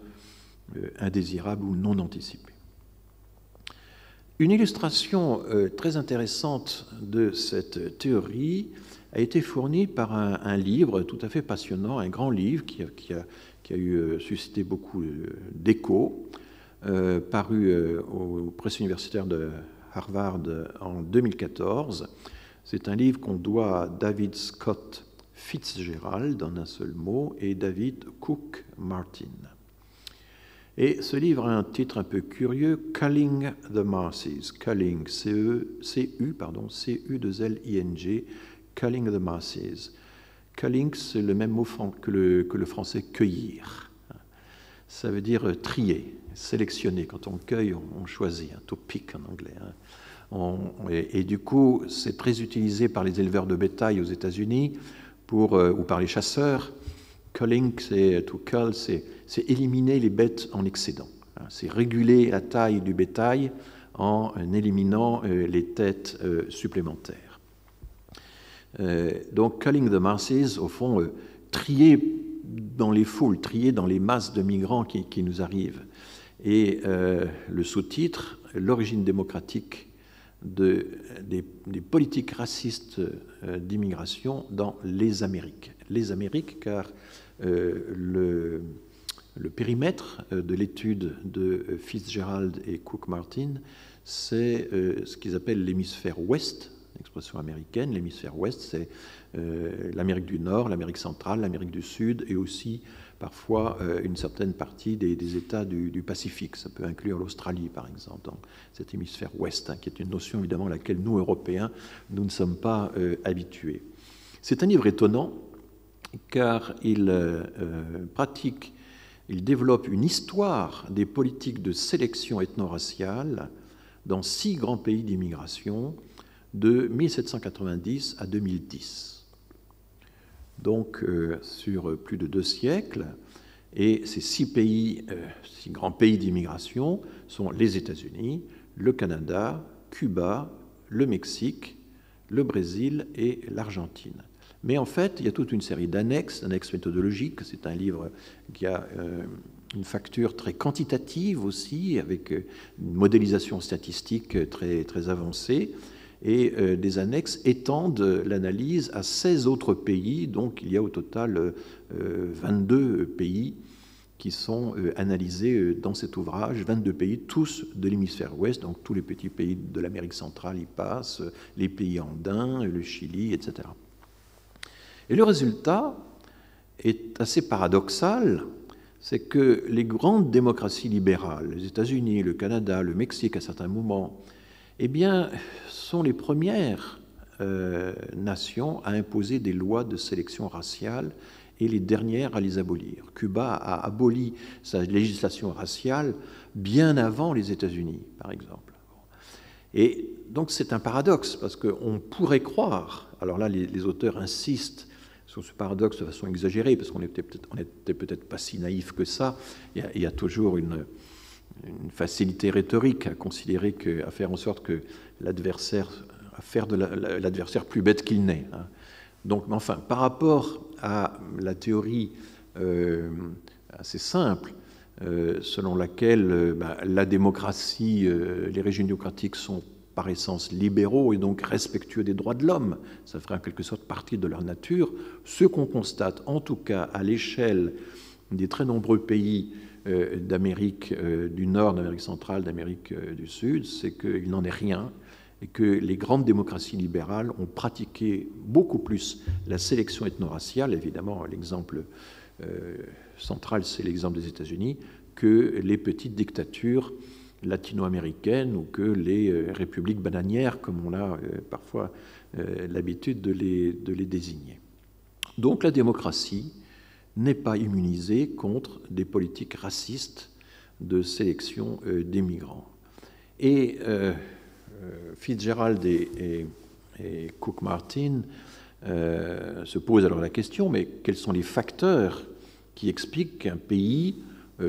Speaker 1: indésirable ou non anticipée. Une illustration très intéressante de cette théorie a été fournie par un livre tout à fait passionnant, un grand livre qui a suscité beaucoup d'écho, paru aux presses universitaires de Harvard en 2014. C'est un livre qu'on doit à David Scott Fitzgerald, en un seul mot, et David Cook Martin. Et ce livre a un titre un peu curieux, Culling the Masses. Culling, C-U, pardon, C-U-2-L-I-N-G, Culling the Masses. Culling, c'est le même mot que le français cueillir. Ça veut dire trier, sélectionner. Quand on cueille, on choisit, to pick en anglais. Et du coup, c'est très utilisé par les éleveurs de bétail aux États-Unis ou par les chasseurs. Culling, to cull, c'est éliminer les bêtes en excédent. C'est réguler la taille du bétail en éliminant les têtes supplémentaires. Donc, culling the masses, au fond, trier dans les foules, trier dans les masses de migrants qui nous arrivent. Et le sous-titre, l'origine démocratique des politiques racistes d'immigration dans les Amériques. Les Amériques, car le périmètre de l'étude de Fitzgerald et Cook-Martin, c'est ce qu'ils appellent l'hémisphère ouest, l'expression américaine. L'hémisphère ouest, c'est l'Amérique du Nord, l'Amérique centrale, l'Amérique du Sud et aussi parfois une certaine partie des États du Pacifique. Ça peut inclure l'Australie, par exemple, dans cet hémisphère ouest, qui est une notion évidemment à laquelle nous, Européens, nous ne sommes pas habitués. C'est un livre étonnant car il développe une histoire des politiques de sélection ethno-raciale dans 6 grands pays d'immigration de 1790 à 2010. Donc, sur plus de 2 siècles, et ces 6 grands pays d'immigration sont les États-Unis, le Canada, Cuba, le Mexique, le Brésil et l'Argentine. Mais en fait, il y a toute une série d'annexes méthodologiques. C'est un livre qui a une facture très quantitative aussi, avec une modélisation statistique très, très avancée. Et des annexes étendent l'analyse à 16 autres pays. Donc il y a au total 22 pays qui sont analysés dans cet ouvrage, 22 pays, tous de l'hémisphère ouest, donc tous les petits pays de l'Amérique centrale y passent, les pays andins, le Chili, etc. Et le résultat est assez paradoxal, c'est que les grandes démocraties libérales, les États-Unis, le Canada, le Mexique à certains moments, eh bien, sont les premières nations à imposer des lois de sélection raciale et les dernières à les abolir. Cuba a aboli sa législation raciale bien avant les États-Unis, par exemple. Et donc c'est un paradoxe, parce qu'on pourrait croire, alors là les auteurs insistent sur ce paradoxe de façon exagérée, parce qu'on n'était peut-être pas si naïf que ça. Il y a toujours une facilité rhétorique à considérer à faire en sorte que à faire de l'adversaire plus bête qu'il n'est. Donc, enfin, par rapport à la théorie assez simple, selon laquelle la démocratie, les régimes démocratiques sont par essence libéraux et donc respectueux des droits de l'homme, ça ferait en quelque sorte partie de leur nature. Ce qu'on constate, en tout cas à l'échelle des très nombreux pays d'Amérique du Nord, d'Amérique centrale, d'Amérique du Sud, c'est qu'il n'en est rien et que les grandes démocraties libérales ont pratiqué beaucoup plus la sélection ethno-raciale, évidemment l'exemple central c'est l'exemple des États-Unis, que les petites dictatures latino-américaines ou que les républiques bananières, comme on a parfois l'habitude de les désigner. Donc la démocratie n'est pas immunisée contre des politiques racistes de sélection des migrants. Et Fitzgerald et Cook-Martin se posent alors la question, mais quels sont les facteurs qui expliquent qu'un pays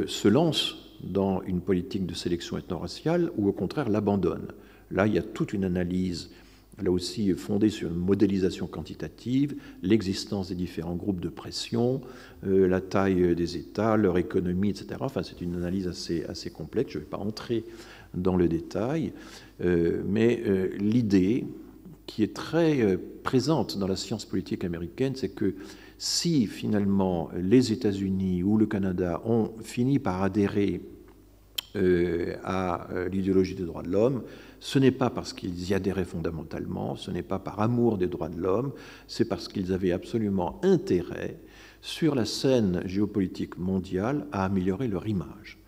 Speaker 1: se lance dans une politique de sélection ethno-raciale ou au contraire l'abandonne? Là, il y a toute une analyse, là aussi fondée sur une modélisation quantitative, l'existence des différents groupes de pression, la taille des États, leur économie, etc. Enfin, c'est une analyse assez complexe, je ne vais pas entrer dans le détail, mais l'idée qui est très présente dans la science politique américaine, c'est que si finalement les États-Unis ou le Canada ont fini par adhérer à l'idéologie des droits de l'homme, ce n'est pas parce qu'ils y adhéraient fondamentalement, ce n'est pas par amour des droits de l'homme, c'est parce qu'ils avaient absolument intérêt sur la scène géopolitique mondiale à améliorer leur image.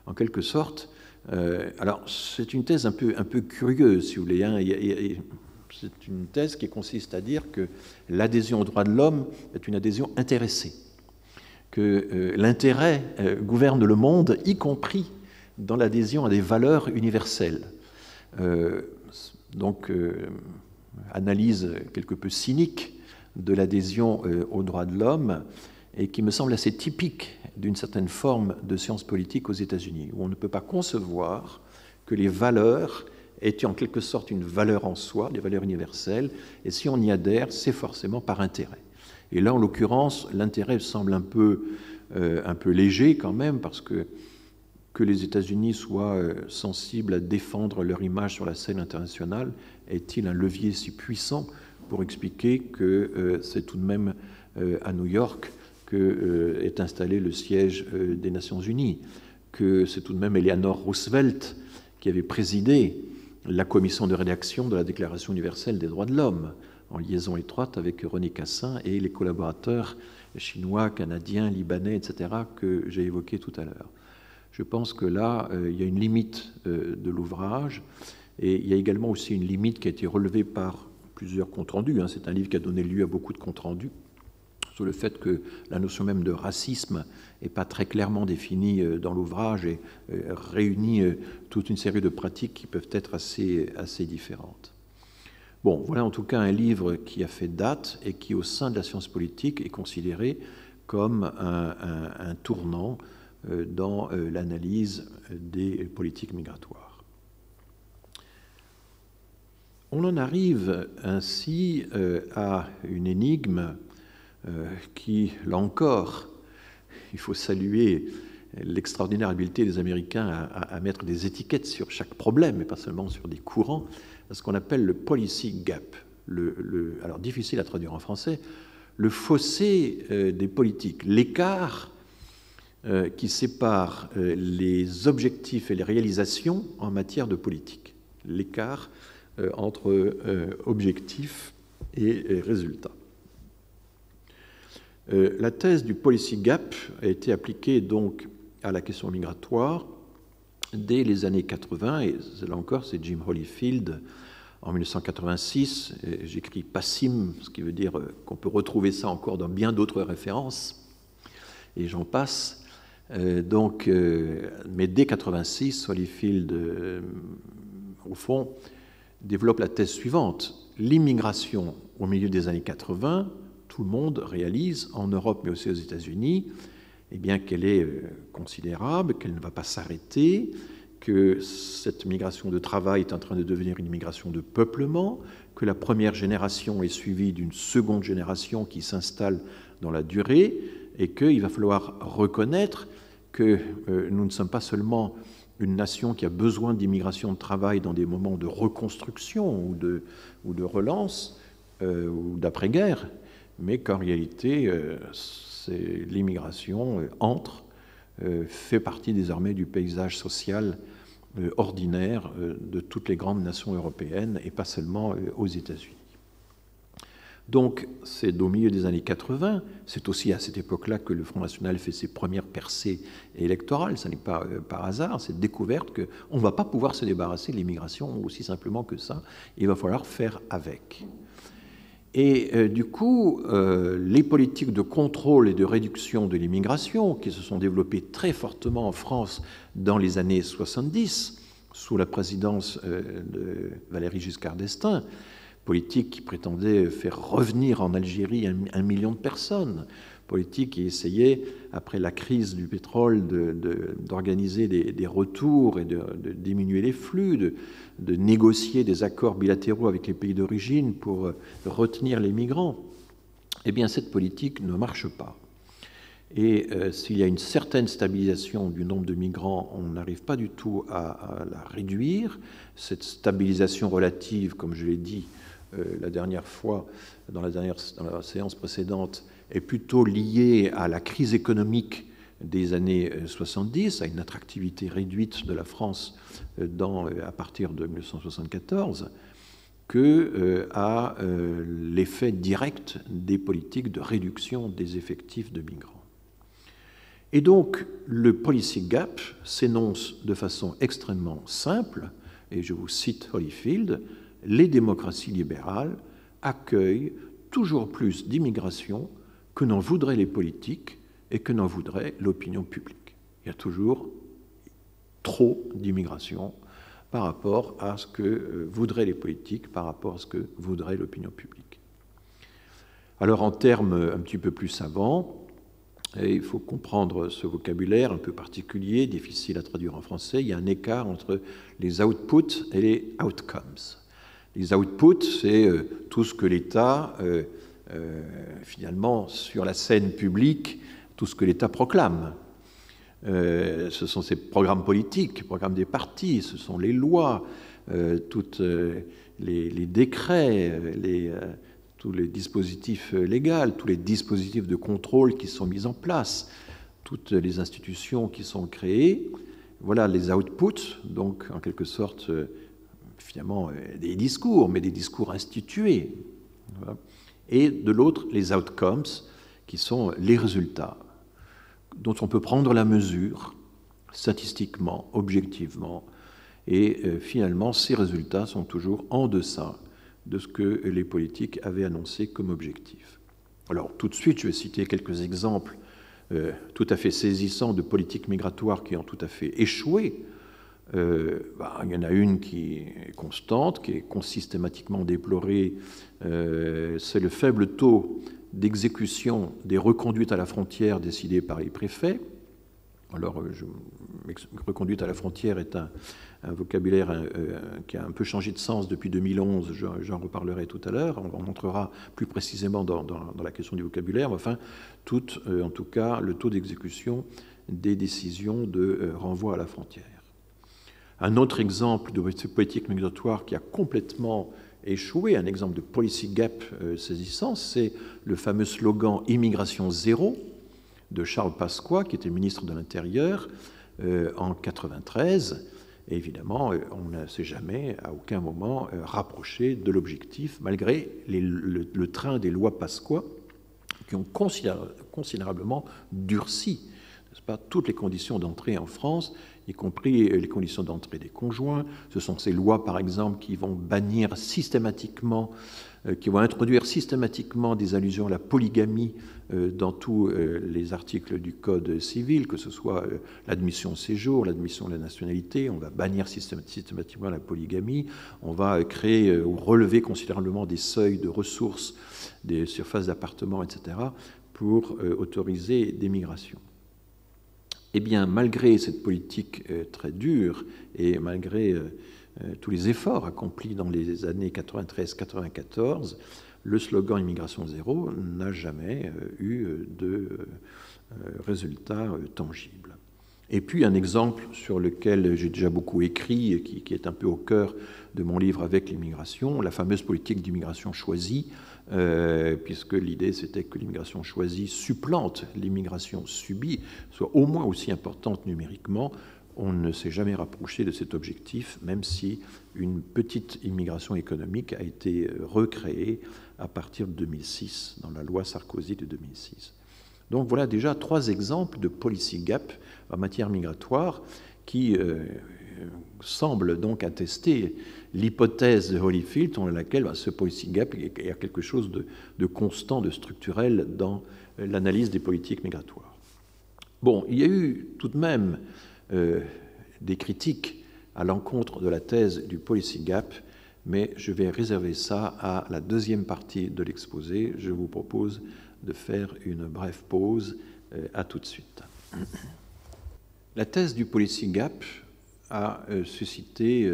Speaker 1: en quelque sorte. Alors, c'est une thèse un peu curieuse, si vous voulez. Hein. C'est une thèse qui consiste à dire que l'adhésion aux droits de l'homme est une adhésion intéressée, que l'intérêt gouverne le monde, y compris dans l'adhésion à des valeurs universelles. Donc, analyse quelque peu cynique de l'adhésion aux droits de l'homme, et qui me semble assez typique d'une certaine forme de science politique aux États-Unis, où on ne peut pas concevoir que les valeurs aient en quelque sorte une valeur en soi, des valeurs universelles, et si on y adhère, c'est forcément par intérêt. Et là, en l'occurrence, l'intérêt semble un peu léger quand même, parce que les États-Unis soient sensibles à défendre leur image sur la scène internationale est-il un levier si puissant pour expliquer que c'est tout de même à New York est installé le siège des Nations Unies, que c'est tout de même Eleanor Roosevelt qui avait présidé la commission de rédaction de la Déclaration universelle des droits de l'homme, en liaison étroite avec René Cassin et les collaborateurs chinois, canadiens, libanais, etc., que j'ai évoqués tout à l'heure. Je pense que là, il y a une limite de l'ouvrage, et il y a également aussi une limite qui a été relevée par plusieurs comptes rendus. C'est un livre qui a donné lieu à beaucoup de comptes rendus, sur le fait que la notion même de racisme n'est pas très clairement définie dans l'ouvrage et réunit toute une série de pratiques qui peuvent être assez différentes. Bon, voilà en tout cas un livre qui a fait date et qui, au sein de la science politique, est considéré comme un tournant dans l'analyse des politiques migratoires. On en arrive ainsi à une énigme qui, là encore, il faut saluer l'extraordinaire habileté des Américains à mettre des étiquettes sur chaque problème, et pas seulement sur des courants, ce qu'on appelle le policy gap. Alors, difficile à traduire en français, le fossé des politiques, l'écart qui sépare les objectifs et les réalisations en matière de politique, l'écart entre objectifs et résultats. La thèse du policy gap a été appliquée donc à la question migratoire dès les années 80, et là encore c'est Jim Holyfield en 1986, j'écris PASSIM, ce qui veut dire qu'on peut retrouver ça encore dans bien d'autres références, et j'en passe. Mais dès 86, Holyfield, au fond, développe la thèse suivante. L'immigration au milieu des années 80, tout le monde réalise, en Europe mais aussi aux États-Unis, eh bien, qu'elle est considérable, qu'elle ne va pas s'arrêter, que cette migration de travail est en train de devenir une migration de peuplement, que la première génération est suivie d'une seconde génération qui s'installe dans la durée, et qu'il va falloir reconnaître que nous ne sommes pas seulement une nation qui a besoin d'immigration de travail dans des moments de reconstruction ou de relance ou d'après-guerre, mais qu'en réalité, l'immigration fait partie désormais du paysage social ordinaire de toutes les grandes nations européennes et pas seulement aux États-Unis. Donc, c'est au milieu des années 80, c'est aussi à cette époque-là que le Front National fait ses premières percées électorales, ce n'est pas par hasard, cette découverte qu'on ne va pas pouvoir se débarrasser de l'immigration aussi simplement que ça, il va falloir faire avec. Et du coup, les politiques de contrôle et de réduction de l'immigration, qui se sont développées très fortement en France dans les années 70, sous la présidence de Valéry Giscard d'Estaing, politique qui prétendait faire revenir en Algérie 1 million de personnes, politique qui essayait, après la crise du pétrole, d'organiser des retours et de diminuer les flux, de négocier des accords bilatéraux avec les pays d'origine pour retenir les migrants. Eh bien, cette politique ne marche pas. Et s'il y a une certaine stabilisation du nombre de migrants, on n'arrive pas du tout à la réduire. Cette stabilisation relative, comme je l'ai dit la dernière fois, dans la séance précédente, est plutôt liée à la crise économique des années 70, à une attractivité réduite de la France à partir de 1974, qu'à l'effet direct des politiques de réduction des effectifs de migrants. Et donc, le policy gap s'énonce de façon extrêmement simple, et je vous cite Holyfield, « Les démocraties libérales accueillent toujours plus d'immigration que n'en voudraient les politiques et que n'en voudrait l'opinion publique. » Il y a toujours trop d'immigration par rapport à ce que voudraient les politiques, par rapport à ce que voudrait l'opinion publique. Alors, en termes un petit peu plus savants, et il faut comprendre ce vocabulaire un peu particulier, difficile à traduire en français. Il y a un écart entre les outputs et les outcomes. Les outputs, c'est tout ce que l'État, finalement, sur la scène publique, tout ce que l'État proclame. Ce sont ces programmes politiques, programmes des partis, ce sont les lois, tous les décrets, tous les dispositifs légaux, tous les dispositifs de contrôle qui sont mis en place, toutes les institutions qui sont créées. Voilà les outputs, donc en quelque sorte, finalement, des discours, mais des discours institués. Voilà. Et de l'autre, les outcomes, qui sont les résultats, dont on peut prendre la mesure statistiquement, objectivement, et finalement, ces résultats sont toujours en deçà de ce que les politiques avaient annoncé comme objectif. Alors, tout de suite, je vais citer quelques exemples tout à fait saisissants de politiques migratoires qui ont tout à fait échoué. Il y en a une qui est constante, qui est systématiquement déplorée, c'est le faible taux d'exécution des reconduites à la frontière décidées par les préfets. Alors, reconduite à la frontière est un vocabulaire qui a un peu changé de sens depuis 2011, j'en reparlerai tout à l'heure, on entrera plus précisément dans la question du vocabulaire, enfin, en tout cas, le taux d'exécution des décisions de renvoi à la frontière. Un autre exemple de politique migratoire qui a complètement échoué, un exemple de policy gap saisissant, c'est le fameux slogan « Immigration zéro » de Charles Pasqua, qui était ministre de l'Intérieur en 1993. Et évidemment, on ne s'est jamais, à aucun moment, rapproché de l'objectif, malgré le train des lois Pasqua, qui ont considérablement durci, n'est-ce pas, toutes les conditions d'entrée en France, y compris les conditions d'entrée des conjoints. Ce sont ces lois, par exemple, qui vont bannir systématiquement, qui vont introduire systématiquement des allusions à la polygamie dans tous les articles du Code civil, que ce soit l'admission au séjour, l'admission à la nationalité. On va bannir systématiquement la polygamie. On va créer ou relever considérablement des seuils de ressources, des surfaces d'appartements, etc., pour autoriser des migrations. Eh bien, malgré cette politique très dure et malgré tous les efforts accomplis dans les années 93-94, le slogan « Immigration zéro » n'a jamais eu de résultats tangibles. Et puis, un exemple sur lequel j'ai déjà beaucoup écrit, et qui est un peu au cœur de mon livre avec l'immigration, la fameuse politique d'immigration choisie, puisque l'idée c'était que l'immigration choisie supplante l'immigration subie, soit au moins aussi importante numériquement. On ne s'est jamais rapproché de cet objectif, même si une petite immigration économique a été recréée à partir de 2006, dans la loi Sarkozy de 2006. Donc voilà déjà 3 exemples de policy gap en matière migratoire qui semblent donc attester l'hypothèse de Holyfield, dans laquelle ce policy gap est quelque chose de constant, de structurel dans l'analyse des politiques migratoires. Bon, il y a eu tout de même des critiques à l'encontre de la thèse du policy gap, mais je vais réserver ça à la deuxième partie de l'exposé. Je vous propose de faire une brève pause. À tout de suite. La thèse du policy gap a suscité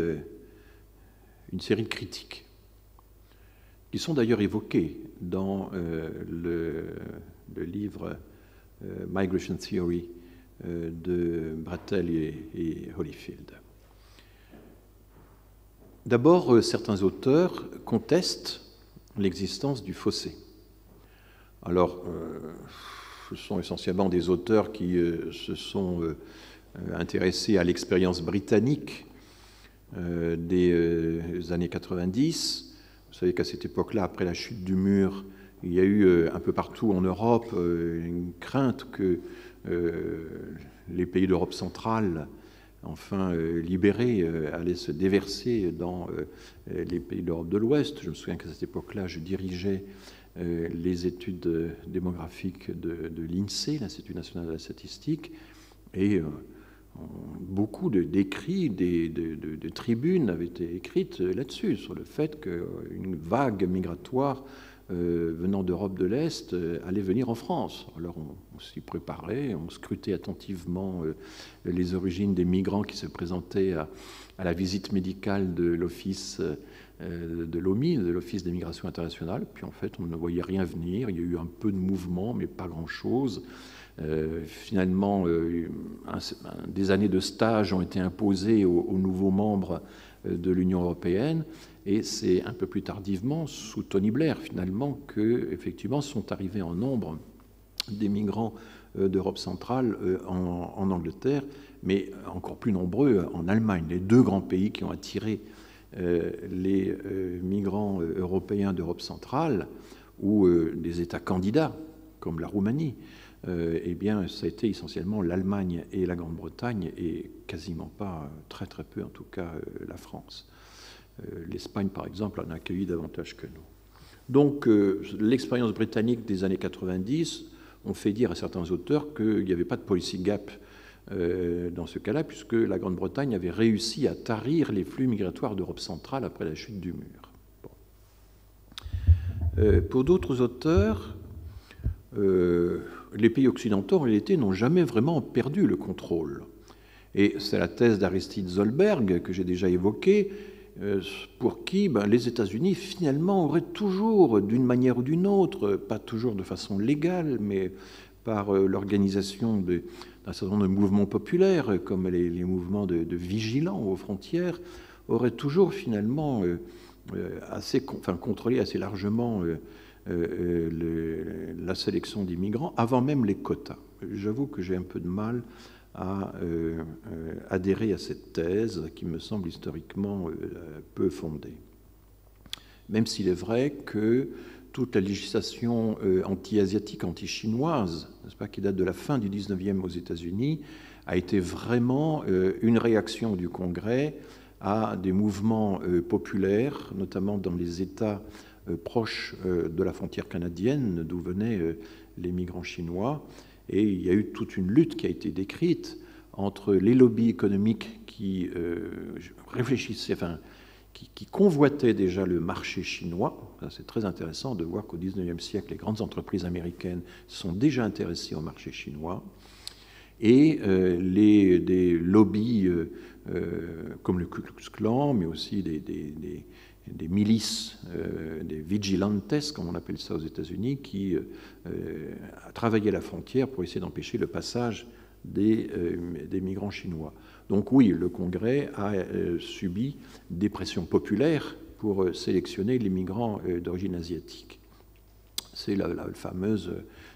Speaker 1: une série de critiques qui sont d'ailleurs évoquées dans le livre Migration Theory de Brattel et Holyfield. D'abord, certains auteurs contestent l'existence du fossé. Alors, ce sont essentiellement des auteurs qui se sont intéressés à l'expérience britannique des années 90. Vous savez qu'à cette époque-là, après la chute du mur, il y a eu un peu partout en Europe une crainte que les pays d'Europe centrale, enfin libérés, allaient se déverser dans les pays d'Europe de l'Ouest. Je me souviens qu'à cette époque-là, je dirigeais les études démographiques de l'INSEE, l'Institut national de la statistique, et beaucoup d'écrits, de tribunes avaient été écrites là-dessus, sur le fait qu'une vague migratoire venant d'Europe de l'Est allait venir en France. Alors on s'y préparait, on scrutait attentivement les origines des migrants qui se présentaient à la visite médicale de l'office de l'OMI, de l'Office des migrations internationales. Puis en fait, on ne voyait rien venir. Il y a eu un peu de mouvement, mais pas grand-chose. Finalement, des années de stage ont été imposées aux nouveaux membres de l'Union européenne, et c'est un peu plus tardivement, sous Tony Blair, finalement, que effectivement sont arrivés en nombre des migrants d'Europe centrale en Angleterre, mais encore plus nombreux en Allemagne. Les deux grands pays qui ont attiré les migrants européens d'Europe centrale, ou des États candidats, comme la Roumanie, eh bien, ça a été essentiellement l'Allemagne et la Grande-Bretagne, et quasiment pas, très très peu en tout cas, la France. L'Espagne, par exemple, en a accueilli davantage que nous. Donc, l'expérience britannique des années 90 ont fait dire à certains auteurs qu'il n'y avait pas de policy gap dans ce cas-là, puisque la Grande-Bretagne avait réussi à tarir les flux migratoires d'Europe centrale après la chute du mur. Bon. Pour d'autres auteurs, les pays occidentaux, en réalité, n'ont jamais vraiment perdu le contrôle. Et c'est la thèse d'Aristide Zolberg, que j'ai déjà évoquée, pour qui les États-Unis, finalement, auraient toujours, d'une manière ou d'une autre, pas toujours de façon légale, mais par l'organisation d'un certain nombre de mouvements populaires, comme les mouvements de vigilants aux frontières, auraient toujours, finalement, contrôlé assez largement la sélection des migrants, avant même les quotas. J'avoue que j'ai un peu de mal à adhérer à cette thèse qui me semble historiquement peu fondée. Même s'il est vrai que toute la législation anti-asiatique, anti-chinoise, n'est-ce pas, qui date de la fin du 19e aux États-Unis, a été vraiment une réaction du Congrès à des mouvements populaires, notamment dans les États proches de la frontière canadienne, d'où venaient les migrants chinois. Et il y a eu toute une lutte qui a été décrite entre les lobbies économiques qui réfléchissaient, qui convoitaient déjà le marché chinois. C'est très intéressant de voir qu'au XIXe siècle, les grandes entreprises américaines sont déjà intéressées au marché chinois. Et des lobbies comme le Ku Klux Klan, mais aussi des milices, des vigilantes, comme on appelle ça aux États-Unis, qui travaillaient à la frontière pour essayer d'empêcher le passage des migrants chinois. Donc oui, le Congrès a subi des pressions populaires pour sélectionner les migrants d'origine asiatique. C'est la fameuse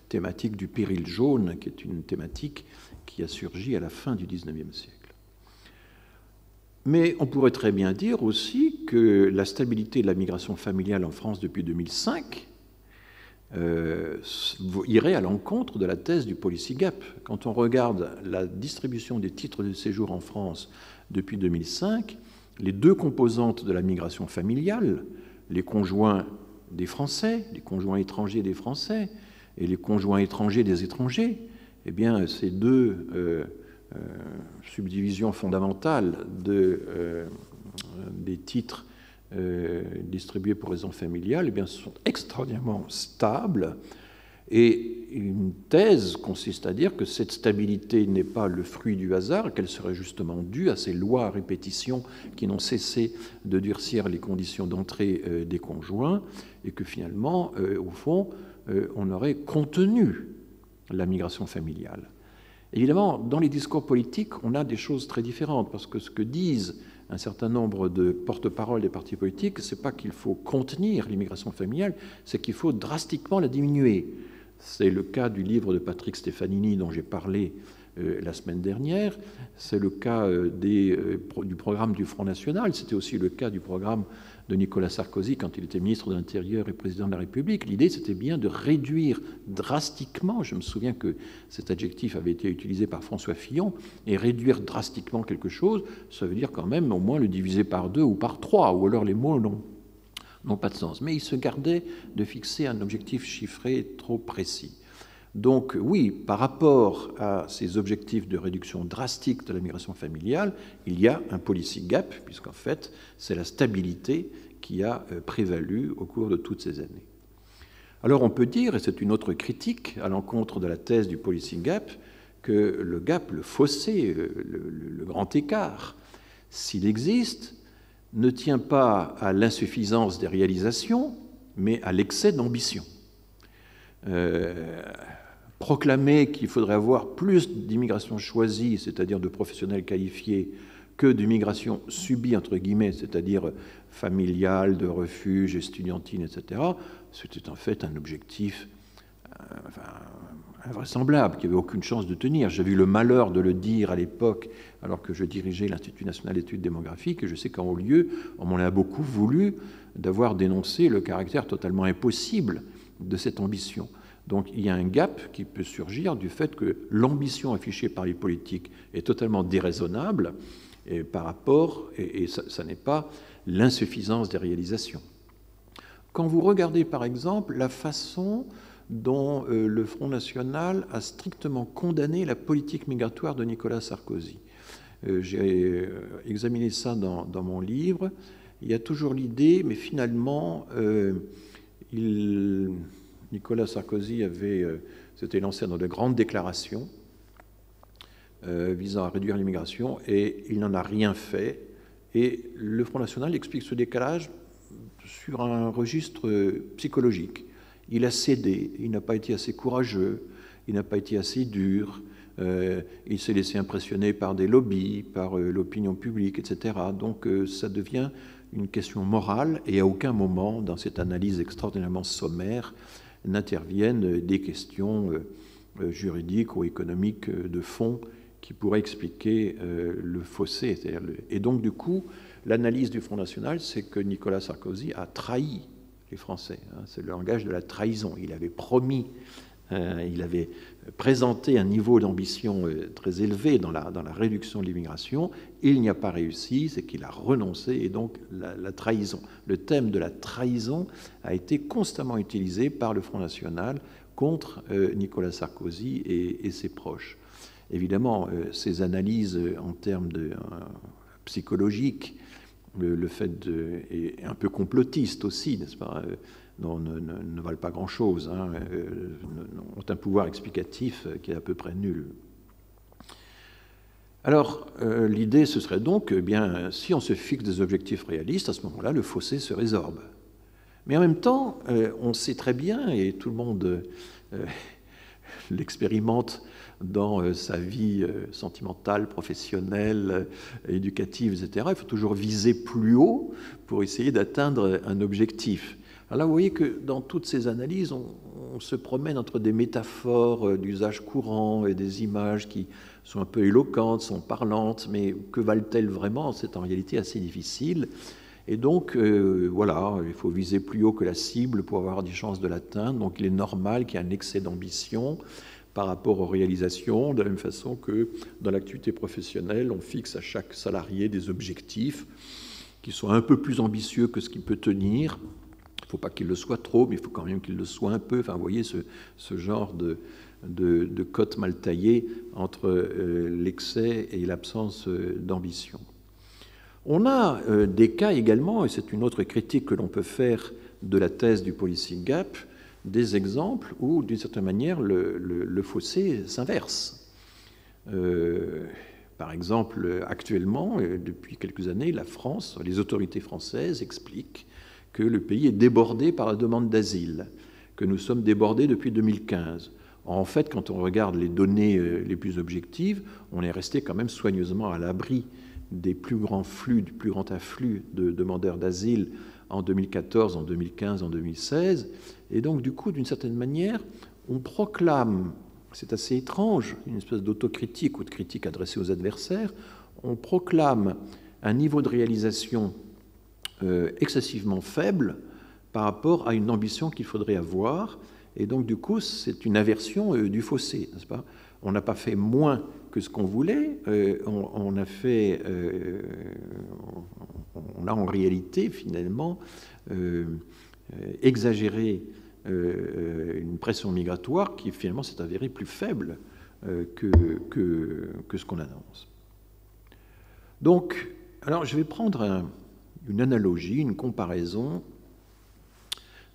Speaker 1: thématique du péril jaune, qui est une thématique qui a surgi à la fin du XIXe siècle. Mais on pourrait très bien dire aussi que la stabilité de la migration familiale en France depuis 2005 irait à l'encontre de la thèse du policy gap. Quand on regarde la distribution des titres de séjour en France depuis 2005, les deux composantes de la migration familiale, les conjoints des Français, les conjoints étrangers des Français et les conjoints étrangers des étrangers, eh bien, ces deux subdivisions fondamentales des titres distribués pour raisons familiales, eh bien, sont extraordinairement stables. Et une thèse consiste à dire que cette stabilité n'est pas le fruit du hasard, qu'elle serait justement due à ces lois à répétition qui n'ont cessé de durcir les conditions d'entrée des conjoints, et que finalement, au fond, on aurait contenu la migration familiale. Évidemment, dans les discours politiques, on a des choses très différentes, parce que ce que disent un certain nombre de porte-parole des partis politiques, ce n'est pas qu'il faut contenir l'immigration familiale, c'est qu'il faut drastiquement la diminuer. C'est le cas du livre de Patrick Stefanini dont j'ai parlé la semaine dernière. C'est le cas du programme du Front National. C'était aussi le cas du programme de Nicolas Sarkozy quand il était ministre de l'Intérieur et président de la République. L'idée, c'était bien de réduire drastiquement, je me souviens que cet adjectif avait été utilisé par François Fillon, et réduire drastiquement quelque chose, ça veut dire quand même au moins le diviser par 2 ou par 3, ou alors les mots n'ont pas de sens. Mais il se gardait de fixer un objectif chiffré trop précis. Donc oui, par rapport à ces objectifs de réduction drastique de la migration familiale, il y a un policy gap, puisqu'en fait, c'est la stabilité qui a prévalu au cours de toutes ces années. Alors on peut dire, et c'est une autre critique à l'encontre de la thèse du policy gap, que le gap, le fossé, le grand écart, s'il existe, ne tient pas à l'insuffisance des réalisations, mais à l'excès d'ambition. Proclamer qu'il faudrait avoir plus d'immigration choisie, c'est-à-dire de professionnels qualifiés, que d'immigration subie, entre guillemets, c'est-à-dire familiale, de refuge, estudiantine, etc., c'était en fait un objectif invraisemblable, qui n'avait aucune chance de tenir. J'ai eu le malheur de le dire à l'époque, alors que je dirigeais l'Institut national d'études démographiques, et je sais qu'en haut lieu, on m'en a beaucoup voulu d'avoir dénoncé le caractère totalement impossible de cette ambition. Donc il y a un gap qui peut surgir du fait que l'ambition affichée par les politiques est totalement déraisonnable par rapport, et ça n'est pas l'insuffisance des réalisations. Quand vous regardez par exemple la façon dont le Front National a strictement condamné la politique migratoire de Nicolas Sarkozy, j'ai examiné ça dans mon livre, il y a toujours l'idée, mais finalement, Nicolas Sarkozy s'était lancé dans de grandes déclarations visant à réduire l'immigration, et il n'en a rien fait. Et le Front National explique ce décalage sur un registre psychologique. Il a cédé, il n'a pas été assez courageux, il n'a pas été assez dur, il s'est laissé impressionner par des lobbies, par l'opinion publique, etc. Donc ça devient une question morale, et à aucun moment, dans cette analyse extraordinairement sommaire, n'interviennent des questions juridiques ou économiques de fond qui pourraient expliquer le fossé. Et donc, du coup, l'analyse du Front National, c'est que Nicolas Sarkozy a trahi les Français. C'est le langage de la trahison. Il avait promis, il avait présenté un niveau d'ambition très élevé dans la réduction de l'immigration. Il n'y a pas réussi, c'est qu'il a renoncé, et donc la trahison. Le thème de la trahison a été constamment utilisé par le Front National contre Nicolas Sarkozy et ses proches. Évidemment, ces analyses en termes psychologiques, le fait est un peu complotiste aussi, n'est-ce pas, ne valent pas grand-chose, ont un pouvoir explicatif qui est à peu près nul. Alors, l'idée, ce serait donc, bien, si on se fixe des objectifs réalistes, à ce moment-là, le fossé se résorbe. Mais en même temps, on sait très bien, et tout le monde l'expérimente dans sa vie sentimentale, professionnelle, éducative, etc. Il faut toujours viser plus haut pour essayer d'atteindre un objectif. Alors là, vous voyez que dans toutes ces analyses, on se promène entre des métaphores d'usage courant et des images qui sont un peu éloquentes, sont parlantes, mais que valent-elles vraiment? C'est en réalité assez difficile. Et donc, voilà, il faut viser plus haut que la cible pour avoir des chances de l'atteindre. Donc, il est normal qu'il y ait un excès d'ambition par rapport aux réalisations, de la même façon que dans l'activité professionnelle, on fixe à chaque salarié des objectifs qui sont un peu plus ambitieux que ce qu'il peut tenir. Il ne faut pas qu'il le soit trop, mais il faut quand même qu'il le soit un peu. Enfin, vous voyez ce genre de cote mal taillée entre l'excès et l'absence d'ambition. On a des cas également, et c'est une autre critique que l'on peut faire de la thèse du policy gap, des exemples où, d'une certaine manière, le fossé s'inverse. Par exemple, actuellement, depuis quelques années, la France, les autorités françaises expliquent que le pays est débordé par la demande d'asile, que nous sommes débordés depuis 2015. En fait, quand on regarde les données les plus objectives, on est resté quand même soigneusement à l'abri des plus grands flux, du plus grand afflux de demandeurs d'asile en 2014, en 2015, en 2016. Et donc, du coup, d'une certaine manière, on proclame, c'est assez étrange, une espèce d'autocritique ou de critique adressée aux adversaires, on proclame un niveau de réalisation excessivement faible par rapport à une ambition qu'il faudrait avoir. Et donc, du coup, c'est une aversion du fossé, n'est-ce pas? On n'a pas fait moins que ce qu'on voulait, on a en réalité, finalement, exagéré une pression migratoire qui, finalement, s'est avérée plus faible que ce qu'on annonce. Donc, alors, je vais prendre une analogie, une comparaison,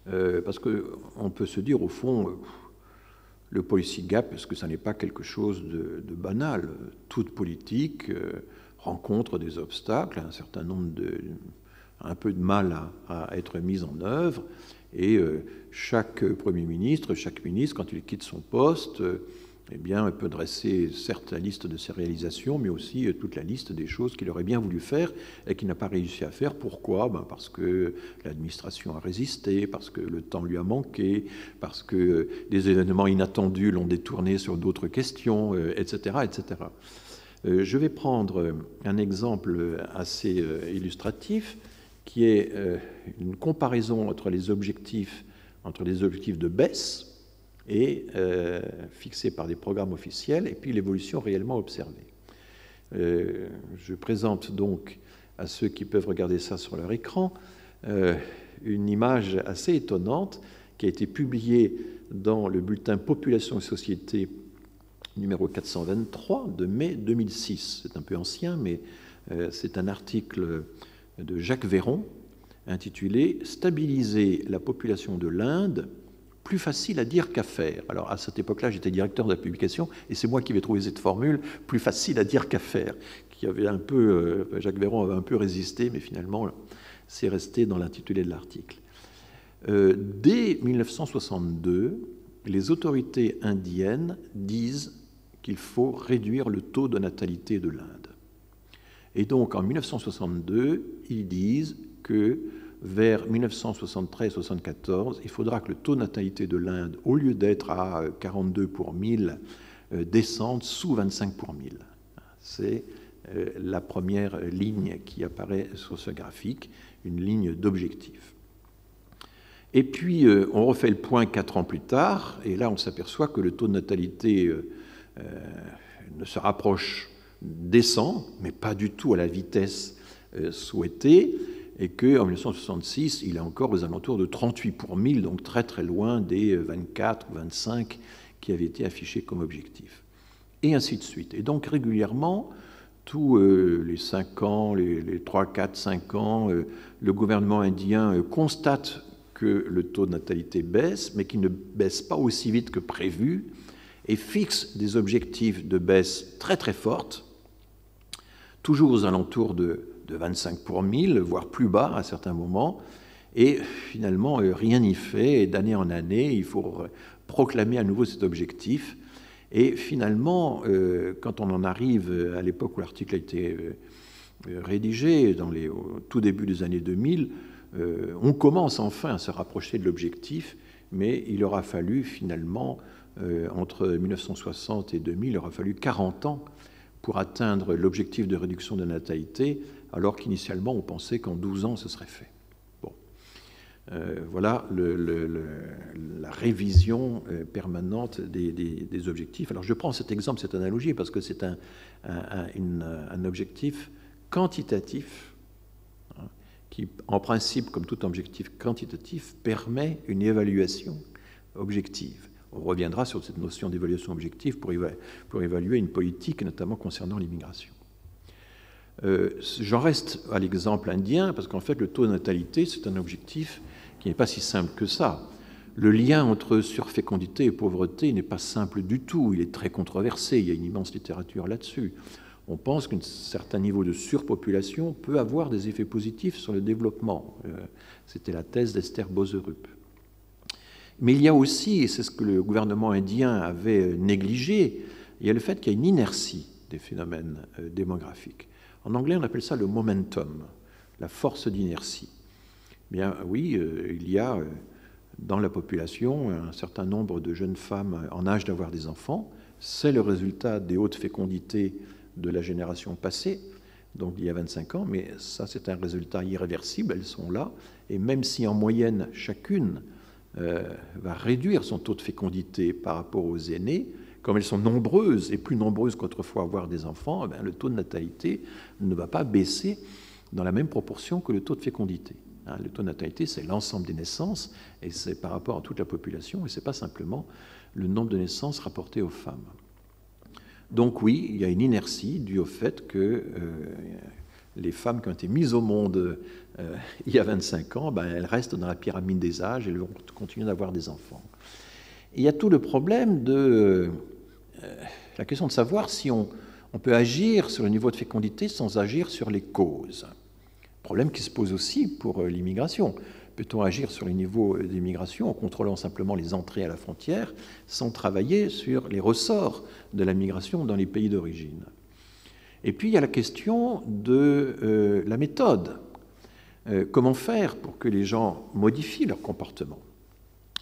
Speaker 1: parce qu'on peut se dire, au fond, le policy gap, est-ce que ça n'est pas quelque chose de banal? Toute politique rencontre des obstacles, un certain nombre un peu de mal à être mise en œuvre, et chaque Premier ministre, chaque ministre, quand il quitte son poste, eh bien, peut dresser certes la liste de ses réalisations, mais aussi toute la liste des choses qu'il aurait bien voulu faire et qu'il n'a pas réussi à faire. Pourquoi? Parce que l'administration a résisté, parce que le temps lui a manqué, parce que des événements inattendus l'ont détourné sur d'autres questions, etc., etc. Je vais prendre un exemple assez illustratif, qui est une comparaison entre les objectifs de baisse et fixés par des programmes officiels, et puis l'évolution réellement observée. Je présente donc à ceux qui peuvent regarder ça sur leur écran une image assez étonnante qui a été publiée dans le bulletin Population et Société numéro 423 de mai 2006. C'est un peu ancien, mais c'est un article de Jacques Véron intitulé « Stabiliser la population de l'Inde ». Plus facile à dire qu'à faire. Alors, à cette époque-là, j'étais directeur de la publication, et c'est moi qui vais trouver cette formule, plus facile à dire qu'à faire, qui avait un peu, Jacques Véron avait un peu résisté, mais finalement, c'est resté dans l'intitulé de l'article. Dès 1962, les autorités indiennes disent qu'il faut réduire le taux de natalité de l'Inde. Et donc, en 1962, ils disent que vers 1973-74, il faudra que le taux de natalité de l'Inde, au lieu d'être à 42 pour 1000, descende sous 25 pour 1000. C'est la première ligne qui apparaît sur ce graphique, une ligne d'objectif. Et puis, on refait le point 4 ans plus tard, et là, on s'aperçoit que le taux de natalité ne se rapproche, descend, mais pas du tout à la vitesse souhaitée, et qu'en 1966, il est encore aux alentours de 38 pour 1000, donc très très loin des 24 ou 25 qui avaient été affichés comme objectif. Et ainsi de suite. Et donc régulièrement, tous les 5 ans, les 3, 4, 5 ans, le gouvernement indien constate que le taux de natalité baisse, mais qu'il ne baisse pas aussi vite que prévu, et fixe des objectifs de baisse très très fortes, toujours aux alentours de 25 pour 1000, voire plus bas à certains moments, et finalement rien n'y fait, et d'année en année, il faut proclamer à nouveau cet objectif, et finalement, quand on en arrive à l'époque où l'article a été rédigé, au tout début des années 2000, on commence enfin à se rapprocher de l'objectif, mais il aura fallu finalement, entre 1960 et 2000, il aura fallu 40 ans pour atteindre l'objectif de réduction de natalité, alors qu'initialement, on pensait qu'en 12 ans, ce serait fait. Bon. Voilà la révision permanente des objectifs. Alors, je prends cet exemple, cette analogie, parce que c'est un objectif quantitatif, hein, qui, en principe, comme tout objectif quantitatif, permet une évaluation objective. On reviendra sur cette notion d'évaluation objective pour évaluer une politique, notamment concernant l'immigration. J'en reste à l'exemple indien, parce qu'en fait, le taux de natalité, c'est un objectif qui n'est pas si simple que ça. Le lien entre surfécondité et pauvreté n'est pas simple du tout. Il est très controversé. Il y a une immense littérature là-dessus. On pense qu'un certain niveau de surpopulation peut avoir des effets positifs sur le développement. C'était la thèse d'Esther Boserup. Mais il y a aussi, et c'est ce que le gouvernement indien avait négligé, il y a le fait qu'il y a une inertie des phénomènes démographiques. En anglais, on appelle ça le momentum, la force d'inertie. Bien oui, il y a dans la population un certain nombre de jeunes femmes en âge d'avoir des enfants. C'est le résultat des hautes fécondités de la génération passée, donc il y a 25 ans, mais ça c'est un résultat irréversible, elles sont là, et même si en moyenne chacune va réduire son taux de fécondité par rapport aux aînés, comme elles sont nombreuses et plus nombreuses qu'autrefois à avoir des enfants, le taux de natalité ne va pas baisser dans la même proportion que le taux de fécondité. Le taux de natalité, c'est l'ensemble des naissances, et c'est par rapport à toute la population, et ce n'est pas simplement le nombre de naissances rapportées aux femmes. Donc oui, il y a une inertie due au fait que les femmes qui ont été mises au monde il y a 25 ans, elles restent dans la pyramide des âges et elles vont continuer d'avoir des enfants. Et il y a tout le problème de la question de savoir si on peut agir sur le niveau de fécondité sans agir sur les causes. Problème qui se pose aussi pour l'immigration. Peut-on agir sur les niveaux d'immigration en contrôlant simplement les entrées à la frontière sans travailler sur les ressorts de la migration dans les pays d'origine? Et puis il y a la question de la méthode. Comment faire pour que les gens modifient leur comportement?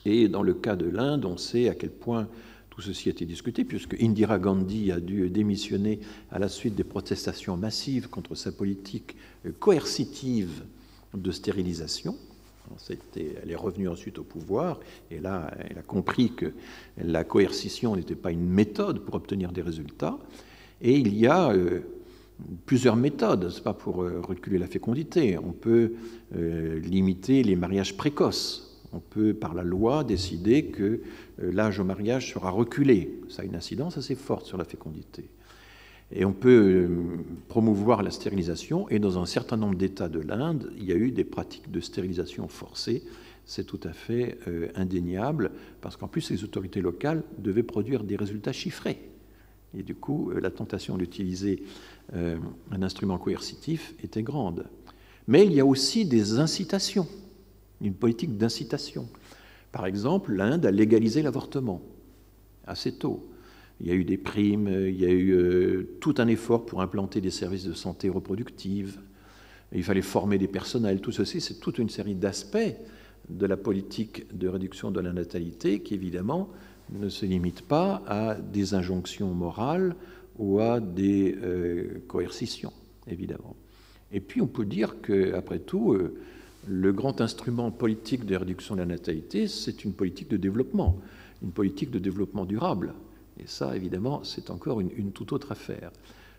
Speaker 1: Et dans le cas de l'Inde, on sait à quel point tout ceci a été discuté, puisque Indira Gandhi a dû démissionner à la suite des protestations massives contre sa politique coercitive de stérilisation. Elle est revenue ensuite au pouvoir, et là, elle a compris que la coercition n'était pas une méthode pour obtenir des résultats. Et il y a plusieurs méthodes, c'est pas pour reculer la fécondité. On peut limiter les mariages précoces. On peut, par la loi, décider que l'âge au mariage sera reculé. Ça a une incidence assez forte sur la fécondité. Et on peut promouvoir la stérilisation, et dans un certain nombre d'États de l'Inde, il y a eu des pratiques de stérilisation forcée. C'est tout à fait indéniable, parce qu'en plus, les autorités locales devaient produire des résultats chiffrés. Et du coup, la tentation d'utiliser un instrument coercitif était grande. Mais il y a aussi des incitations, une politique d'incitation. Par exemple, l'Inde a légalisé l'avortement assez tôt. Il y a eu des primes, il y a eu tout un effort pour implanter des services de santé reproductive. Il fallait former des personnels. Tout ceci, c'est toute une série d'aspects de la politique de réduction de la natalité qui, évidemment, ne se limite pas à des injonctions morales ou à des coercitions, évidemment. Et puis, on peut dire qu'après tout, le grand instrument politique de réduction de la natalité, c'est une politique de développement durable. Et ça, évidemment, c'est encore une toute autre affaire.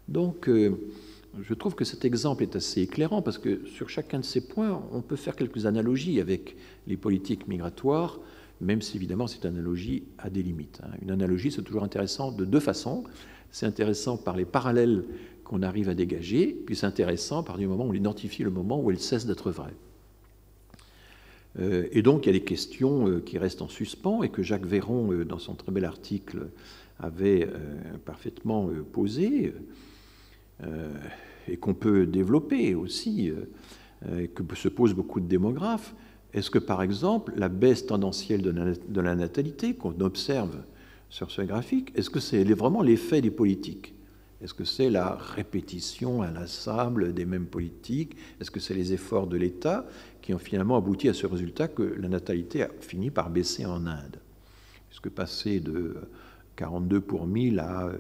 Speaker 1: Donc, je trouve que cet exemple est assez éclairant parce que sur chacun de ces points, on peut faire quelques analogies avec les politiques migratoires, même si, évidemment, cette analogie a des limites. Une analogie, c'est toujours intéressant de deux façons. C'est intéressant par les parallèles qu'on arrive à dégager, puis c'est intéressant par du moment où on identifie le moment où elle cesse d'être vraie. Et donc, il y a des questions qui restent en suspens et que Jacques Véron, dans son très bel article, avait parfaitement posées et qu'on peut développer aussi, et que se posent beaucoup de démographes. Est-ce que, par exemple, la baisse tendancielle de la natalité qu'on observe sur ce graphique, est-ce que c'est vraiment l'effet des politiques? Est-ce que c'est la répétition inlassable des mêmes politiques? Est-ce que c'est les efforts de l'État qui ont finalement abouti à ce résultat que la natalité a fini par baisser en Inde? Puisque passer de 42 pour 1000 à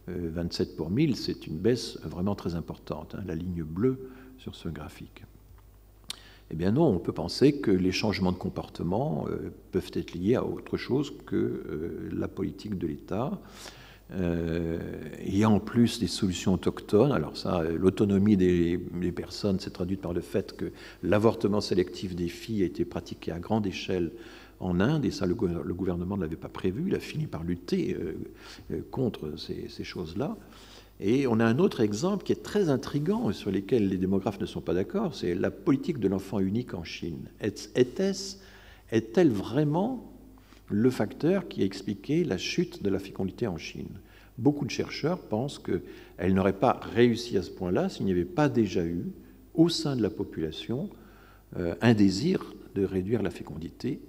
Speaker 1: 27 pour 1000, c'est une baisse vraiment très importante, la ligne bleue sur ce graphique. Eh bien non, on peut penser que les changements de comportement peuvent être liés à autre chose que la politique de l'État. Il y a en plus des solutions autochtones. Alors ça, l'autonomie des personnes s'est traduite par le fait que l'avortement sélectif des filles a été pratiqué à grande échelle en Inde, et ça, le gouvernement ne l'avait pas prévu. Il a fini par lutter contre ces choses-là. Et on a un autre exemple qui est très intriguant, sur lequel les démographes ne sont pas d'accord, c'est la politique de l'enfant unique en Chine. Est-elle vraiment le facteur qui a expliqué la chute de la fécondité en Chine? Beaucoup de chercheurs pensent qu'elle n'aurait pas réussi à ce point-là s'il n'y avait pas déjà eu, au sein de la population, un désir de réduire la fécondité,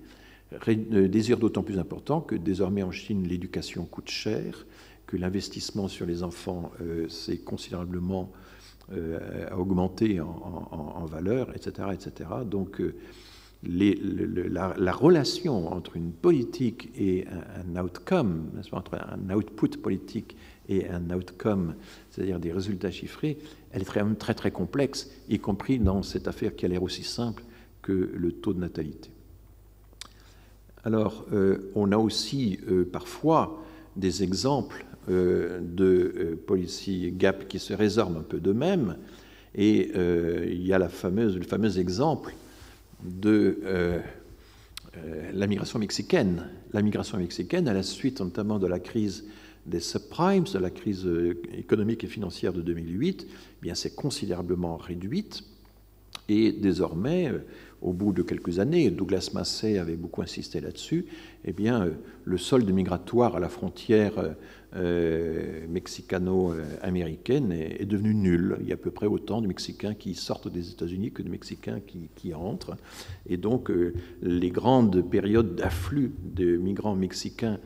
Speaker 1: désir d'autant plus important que désormais en Chine, l'éducation coûte cher, que l'investissement sur les enfants s'est considérablement augmenté en valeur, etc., etc. Donc la relation entre une politique et un outcome, entre un output politique et un outcome, c'est-à-dire des résultats chiffrés, elle est vraiment très très complexe, y compris dans cette affaire qui a l'air aussi simple que le taux de natalité. Alors, on a aussi parfois des exemples de policy gap qui se résorbent un peu d'eux-mêmes, et il y a le fameux exemple de la migration mexicaine. La migration mexicaine, à la suite notamment de la crise des subprimes, de la crise économique et financière de 2008, eh bien, s'est considérablement réduite. Et désormais, au bout de quelques années, Douglas Massey avait beaucoup insisté là-dessus, eh bien, le solde migratoire à la frontière mexicano-américaine est devenu nul. Il y a à peu près autant de Mexicains qui sortent des États-Unis que de Mexicains qui entrent. Et donc, les grandes périodes d'afflux de migrants mexicains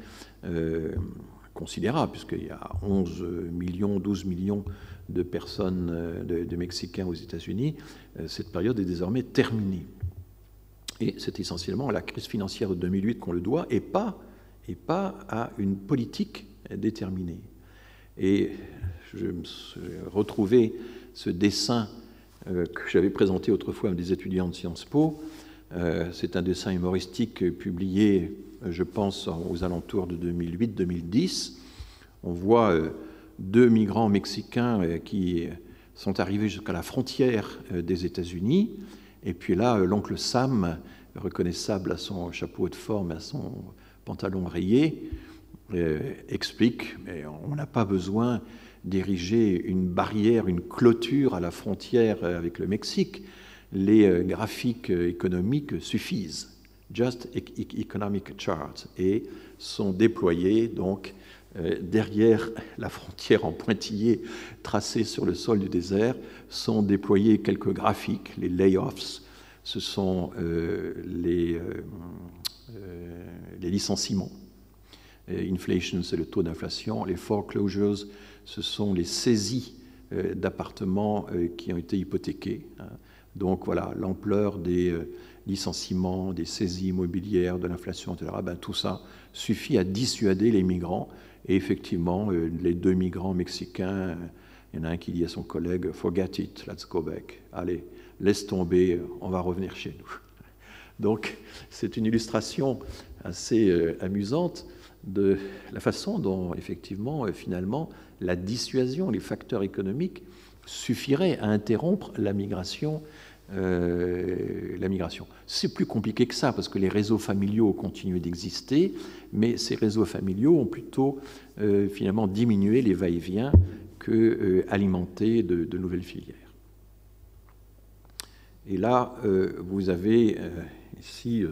Speaker 1: considérables, puisqu'il y a 11 millions, 12 millions de personnes, de Mexicains aux États-Unis, cette période est désormais terminée. Et c'est essentiellement à la crise financière de 2008 qu'on le doit, et pas à une politique déterminée. Et je me suis retrouvé ce dessin que j'avais présenté autrefois à des étudiants de Sciences Po. C'est un dessin humoristique publié, je pense, aux alentours de 2008-2010. On voit deux migrants mexicains qui sont arrivés jusqu'à la frontière des États-Unis. Et puis là, l'oncle Sam, reconnaissable à son chapeau de forme, à son pantalon rayé, explique on n'a pas besoin d'ériger une barrière, une clôture à la frontière avec le Mexique. Les graphiques économiques suffisent. Just economic charts, et sont déployés donc derrière la frontière en pointillé tracée sur le sol du désert, sont déployés quelques graphiques, les layoffs, ce sont les licenciements. Inflation, c'est le taux d'inflation. Les foreclosures, ce sont les saisies d'appartements qui ont été hypothéqués. Donc voilà, l'ampleur des licenciements, des saisies immobilières, de l'inflation, etc. Ben, tout ça suffit à dissuader les migrants. Et effectivement, les deux migrants mexicains, il y en a un qui dit à son collègue « Forget it, let's go back ». Allez, laisse tomber, on va revenir chez nous. Donc, c'est une illustration assez amusante de la façon dont, effectivement, finalement, la dissuasion, les facteurs économiques suffiraient à interrompre la migration. C'est plus compliqué que ça, parce que les réseaux familiaux continuent d'exister, mais ces réseaux familiaux ont plutôt finalement diminué les va-et-vient que alimenté de nouvelles filières. Et là, vous avez ici, il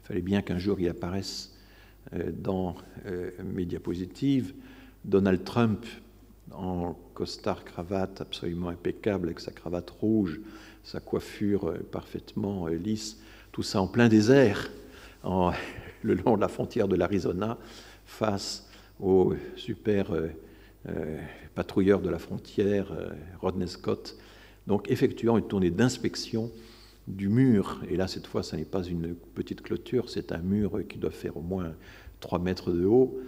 Speaker 1: fallait bien qu'un jour il apparaisse dans mes diapositives, Donald Trump en costard-cravate absolument impeccable, avec sa cravate rouge, sa coiffure parfaitement lisse, tout ça en plein désert, le long de la frontière de l'Arizona, face au super patrouilleur de la frontière, Rodney Scott, donc effectuant une tournée d'inspection du mur. Et là, cette fois, ce n'est pas une petite clôture, c'est un mur qui doit faire au moins 3 mètres de haut,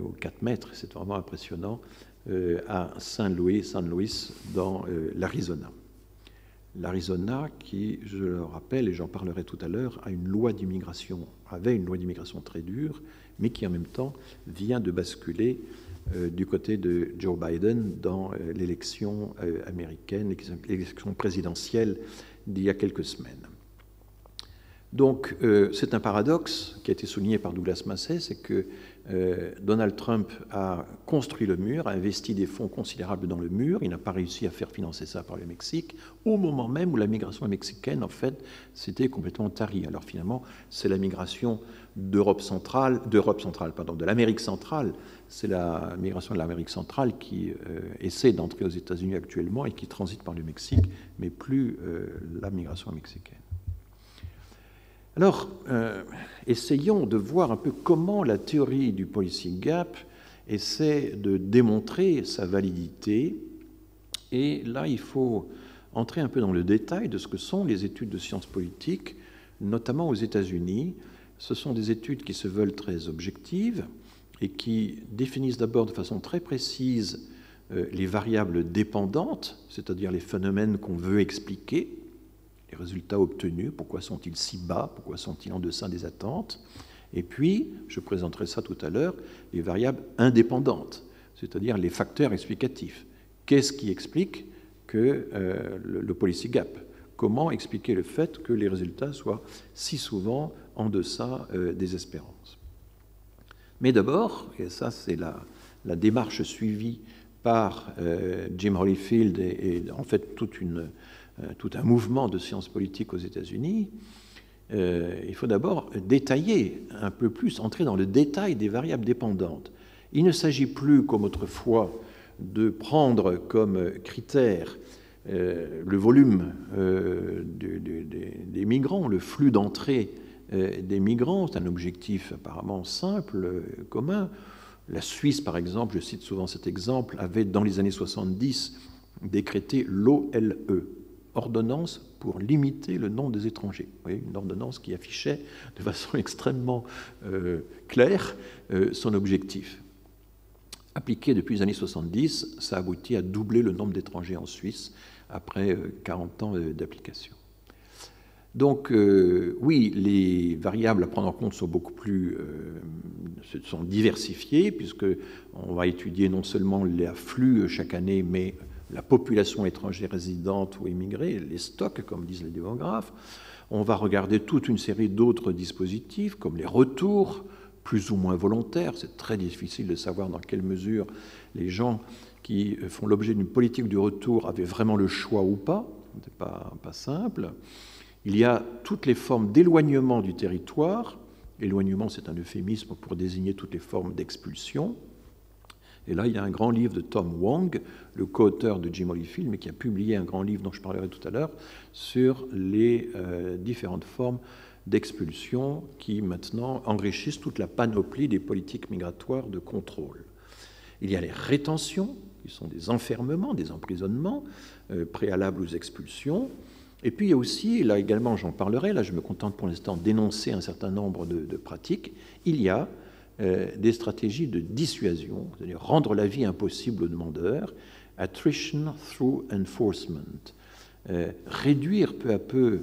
Speaker 1: ou 4 mètres, c'est vraiment impressionnant, à San Luis, dans l'Arizona. L'Arizona qui, je le rappelle, et j'en parlerai tout à l'heure, avait une loi d'immigration très dure, mais qui en même temps vient de basculer du côté de Joe Biden dans l'élection américaine, l'élection présidentielle d'il y a quelques semaines. Donc, c'est un paradoxe qui a été souligné par Douglas Massey, c'est que Donald Trump a construit le mur, a investi des fonds considérables dans le mur, il n'a pas réussi à faire financer ça par le Mexique, au moment même où la migration mexicaine, en fait, s'était complètement tarie. Alors finalement, c'est la migration de l'Amérique centrale, c'est la migration de l'Amérique centrale qui essaie d'entrer aux États-Unis actuellement et qui transite par le Mexique, mais plus la migration mexicaine. Alors, essayons de voir un peu comment la théorie du policy gap essaie de démontrer sa validité. Et là, il faut entrer un peu dans le détail de ce que sont les études de sciences politiques, notamment aux États-Unis. Ce sont des études qui se veulent très objectives et qui définissent d'abord de façon très précise les variables dépendantes, c'est-à-dire les phénomènes qu'on veut expliquer, les résultats obtenus, pourquoi sont-ils si bas, pourquoi sont-ils en deçà des attentes. Et puis, je présenterai ça tout à l'heure, les variables indépendantes, c'est-à-dire les facteurs explicatifs. Qu'est-ce qui explique que le policy gap? Comment expliquer le fait que les résultats soient si souvent en deçà des espérances? Mais d'abord, et ça c'est la démarche suivie par Jim Holyfield et en fait tout un mouvement de sciences politiques aux États-Unis, il faut d'abord détailler un peu plus, entrer dans le détail des variables dépendantes. Il ne s'agit plus, comme autrefois, de prendre comme critère le volume des migrants, le flux d'entrée des migrants. C'est un objectif apparemment simple, commun. La Suisse, par exemple, je cite souvent cet exemple, avait dans les années 70 décrété l'OLE, ordonnance pour limiter le nombre des étrangers. Vous voyez, une ordonnance qui affichait de façon extrêmement claire son objectif. Appliqué depuis les années 70, ça aboutit à doubler le nombre d'étrangers en Suisse après 40 ans d'application. Donc, oui, les variables à prendre en compte sont beaucoup plus sont diversifiées, puisqu'on va étudier non seulement l'afflux chaque année, mais la population étrangère résidente ou émigrée, les stocks, comme disent les démographes. On va regarder toute une série d'autres dispositifs, comme les retours, plus ou moins volontaires. C'est très difficile de savoir dans quelle mesure les gens qui font l'objet d'une politique du retour avaient vraiment le choix ou pas. Ce n'est pas simple. Il y a toutes les formes d'éloignement du territoire. Éloignement, c'est un euphémisme pour désigner toutes les formes d'expulsion. Et là, il y a un grand livre de Tom Wong, le co-auteur de Jim Holyfield, mais qui a publié un grand livre dont je parlerai tout à l'heure, sur les différentes formes d'expulsion qui maintenant enrichissent toute la panoplie des politiques migratoires de contrôle. Il y a les rétentions, qui sont des enfermements, des emprisonnements préalables aux expulsions. Et puis il y a aussi, là également j'en parlerai, là je me contente pour l'instant d'énoncer un certain nombre de pratiques, il y a des stratégies de dissuasion, c'est-à-dire rendre la vie impossible aux demandeurs, attrition through enforcement, réduire peu à peu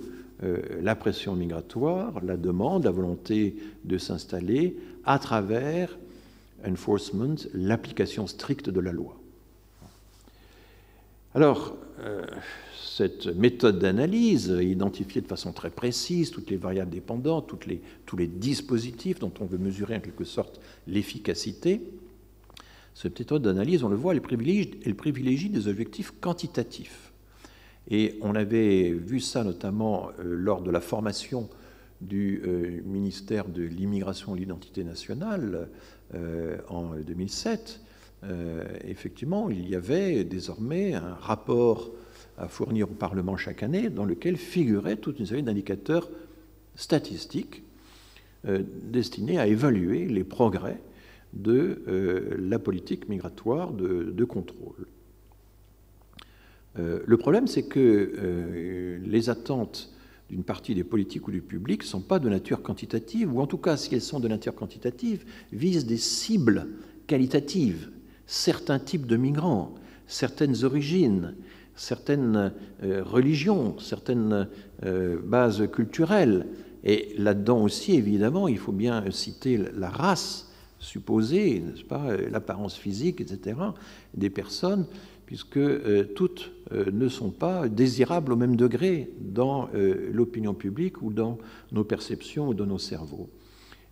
Speaker 1: la pression migratoire, la demande, la volonté de s'installer à travers enforcement, l'application stricte de la loi. Alors, cette méthode d'analyse, identifier de façon très précise toutes les variables dépendantes, tous les dispositifs dont on veut mesurer en quelque sorte l'efficacité, cette méthode d'analyse, on le voit, elle privilégie des objectifs quantitatifs. Et on avait vu ça notamment lors de la formation du ministère de l'Immigration et de l'Identité nationale en 2007. Effectivement, il y avait désormais un rapport à fournir au Parlement chaque année, dans lequel figurait toute une série d'indicateurs statistiques destinés à évaluer les progrès de la politique migratoire de contrôle. Le problème, c'est que les attentes d'une partie des politiques ou du public ne sont pas de nature quantitative, ou en tout cas, si elles sont de nature quantitative, visent des cibles qualitatives, certains types de migrants, certaines origines, certaines religions, certaines bases culturelles. Et là-dedans aussi, évidemment, il faut bien citer la race supposée, n'est-ce pas, l'apparence physique, etc., des personnes, puisque toutes ne sont pas désirables au même degré dans l'opinion publique ou dans nos perceptions ou dans nos cerveaux.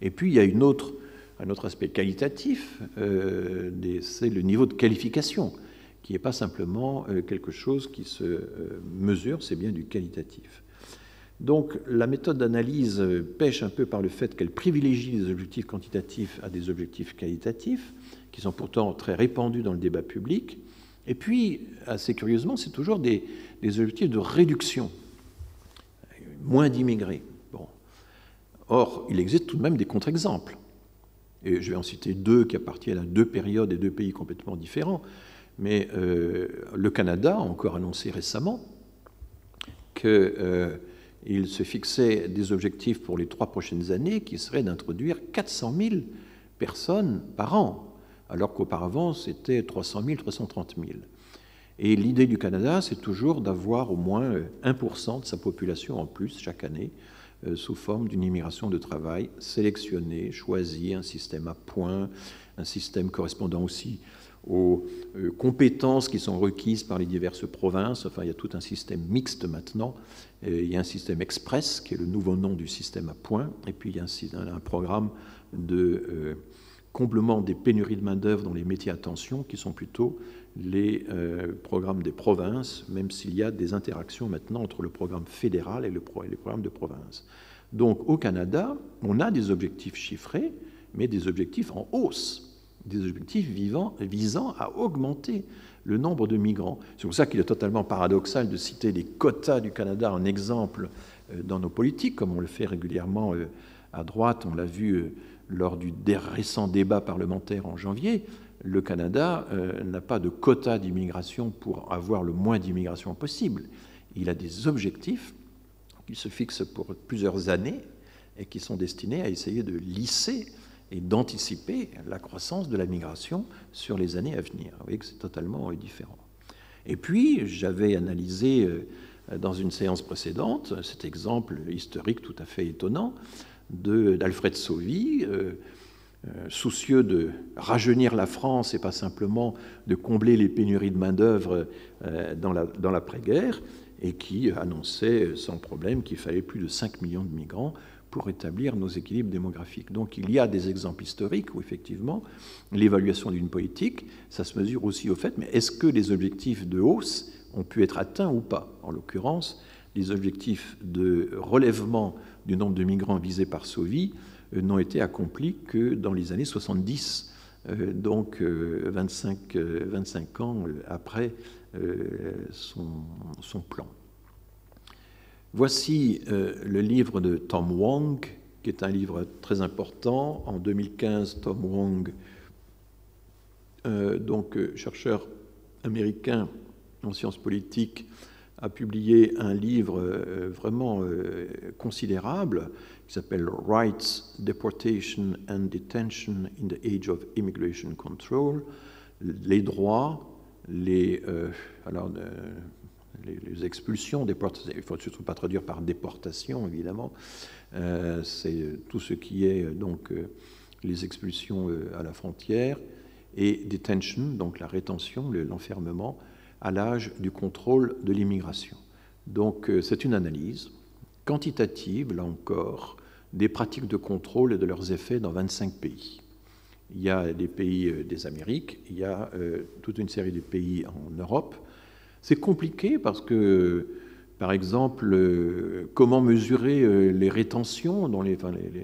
Speaker 1: Et puis, il y a un autre aspect qualitatif, c'est le niveau de qualification, qui n'est pas simplement quelque chose qui se mesure, c'est bien du qualitatif. Donc la méthode d'analyse pêche un peu par le fait qu'elle privilégie des objectifs quantitatifs à des objectifs qualitatifs, qui sont pourtant très répandus dans le débat public. Et puis, assez curieusement, c'est toujours des objectifs de réduction, moins d'immigrés. Bon. Or, il existe tout de même des contre-exemples. Et je vais en citer deux qui appartiennent à deux périodes et deux pays complètement différents. Mais le Canada a encore annoncé récemment qu'il se fixait des objectifs pour les 3 prochaines années qui seraient d'introduire 400 000 personnes par an, alors qu'auparavant c'était 300 000, 330 000. Et l'idée du Canada, c'est toujours d'avoir au moins 1% de sa population en plus chaque année, sous forme d'une immigration de travail sélectionnée, choisie, un système à points, un système correspondant aussi aux compétences qui sont requises par les diverses provinces. Enfin, il y a tout un système mixte maintenant. Il y a un système express, qui est le nouveau nom du système à points, et puis il y a un programme de comblement des pénuries de main-d'œuvre dans les métiers à tension, qui sont plutôt les programmes des provinces, même s'il y a des interactions maintenant entre le programme fédéral et les programmes de province. Donc au Canada, on a des objectifs chiffrés, mais des objectifs en hausse, des objectifs visant à augmenter le nombre de migrants. C'est pour ça qu'il est totalement paradoxal de citer les quotas du Canada en exemple dans nos politiques, comme on le fait régulièrement à droite. On l'a vu lors du récent débat parlementaire en janvier. Le Canada n'a pas de quota d'immigration pour avoir le moins d'immigration possible. Il a des objectifs qui se fixent pour plusieurs années et qui sont destinés à essayer de lisser et d'anticiper la croissance de la migration sur les années à venir. Vous voyez que c'est totalement différent. Et puis, j'avais analysé dans une séance précédente cet exemple historique tout à fait étonnant d'Alfred Sauvy, soucieux de rajeunir la France et pas simplement de combler les pénuries de main-d'œuvre dans l'après-guerre, et qui annonçait sans problème qu'il fallait plus de 5 millions de migrants pour établir nos équilibres démographiques. Donc il y a des exemples historiques où effectivement l'évaluation d'une politique, ça se mesure aussi au fait, mais est-ce que les objectifs de hausse ont pu être atteints ou pas? En l'occurrence, les objectifs de relèvement du nombre de migrants visés par Sauvy n'ont été accomplis que dans les années 70, donc 25 ans après son plan. Voici le livre de Tom Wong, qui est un livre très important. En 2015, Tom Wong, chercheur américain en sciences politiques, a publié un livre vraiment considérable qui s'appelle « Rights, Deportation and Detention in the Age of Immigration Control », les droits, les expulsions, il ne faut surtout pas traduire par déportation, évidemment, c'est tout ce qui est donc les expulsions à la frontière, et detention, donc la rétention, l'enfermement, à l'âge du contrôle de l'immigration. Donc c'est une analyse quantitative, là encore, des pratiques de contrôle et de leurs effets dans 25 pays. Il y a des pays des Amériques, il y a toute une série de pays en Europe. C'est compliqué parce que, par exemple, comment mesurer les rétentions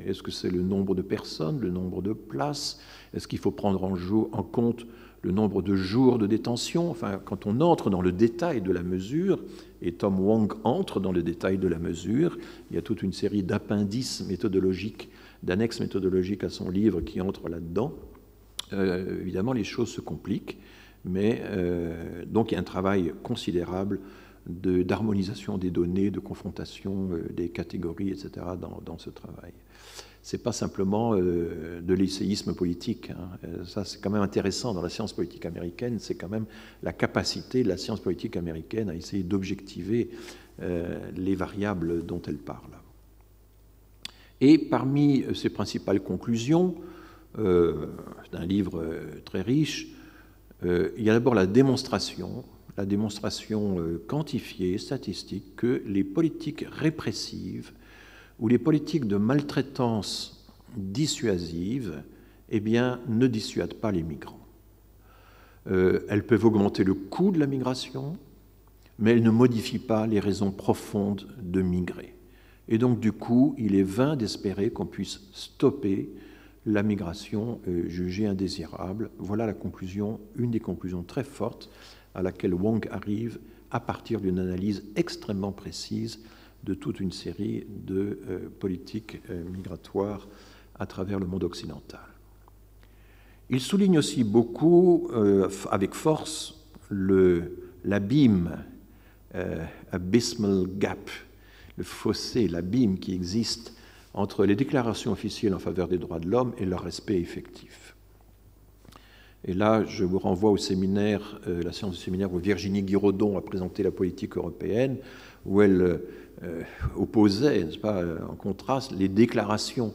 Speaker 1: est-ce que c'est le nombre de personnes, le nombre de places? Est-ce qu'il faut prendre en compte le nombre de jours de détention? Enfin, quand on entre dans le détail de la mesure, et Tom Wong entre dans le détail de la mesure, il y a toute une série d'appendices méthodologiques, d'annexes méthodologiques à son livre qui entrent là-dedans. Évidemment, les choses se compliquent, mais donc il y a un travail considérable d'harmonisation des données, de confrontation des catégories, etc. dans ce travail. Ce n'est pas simplement de l'essayisme politique. Ça, c'est quand même intéressant dans la science politique américaine. C'est quand même la capacité de la science politique américaine à essayer d'objectiver les variables dont elle parle. Et parmi ses principales conclusions, c'est un livre très riche, il y a d'abord la démonstration quantifiée, statistique, que les politiques répressives ou les politiques de maltraitance dissuasive, ne dissuadent pas les migrants. Elles peuvent augmenter le coût de la migration, mais elles ne modifient pas les raisons profondes de migrer. Et donc, du coup, il est vain d'espérer qu'on puisse stopper la migration jugée indésirable. Voilà la conclusion, une des conclusions très fortes à laquelle Wong arrive à partir d'une analyse extrêmement précise de toute une série de politiques migratoires à travers le monde occidental. Il souligne aussi beaucoup, avec force, l'abîme abysmal gap, le fossé, l'abîme qui existe entre les déclarations officielles en faveur des droits de l'homme et leur respect effectif. Et là, je vous renvoie au séminaire, la séance du séminaire où Virginie Guiraudon a présenté la politique européenne, où elle opposait, n'est-ce pas, en contraste, les déclarations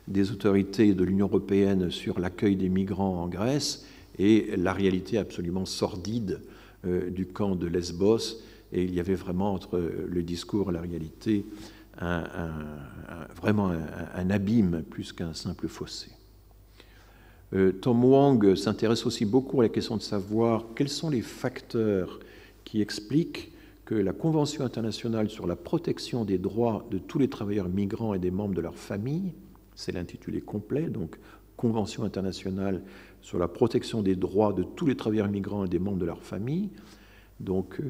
Speaker 1: des autorités de l'Union européenne sur l'accueil des migrants en Grèce et la réalité absolument sordide du camp de Lesbos. Et il y avait vraiment entre le discours et la réalité vraiment un abîme plus qu'un simple fossé. Tom Wang s'intéresse aussi beaucoup à la question de savoir quels sont les facteurs qui expliquent que la Convention internationale sur la protection des droits de tous les travailleurs migrants et des membres de leur famille, c'est l'intitulé complet, donc Convention internationale sur la protection des droits de tous les travailleurs migrants et des membres de leur famille, donc,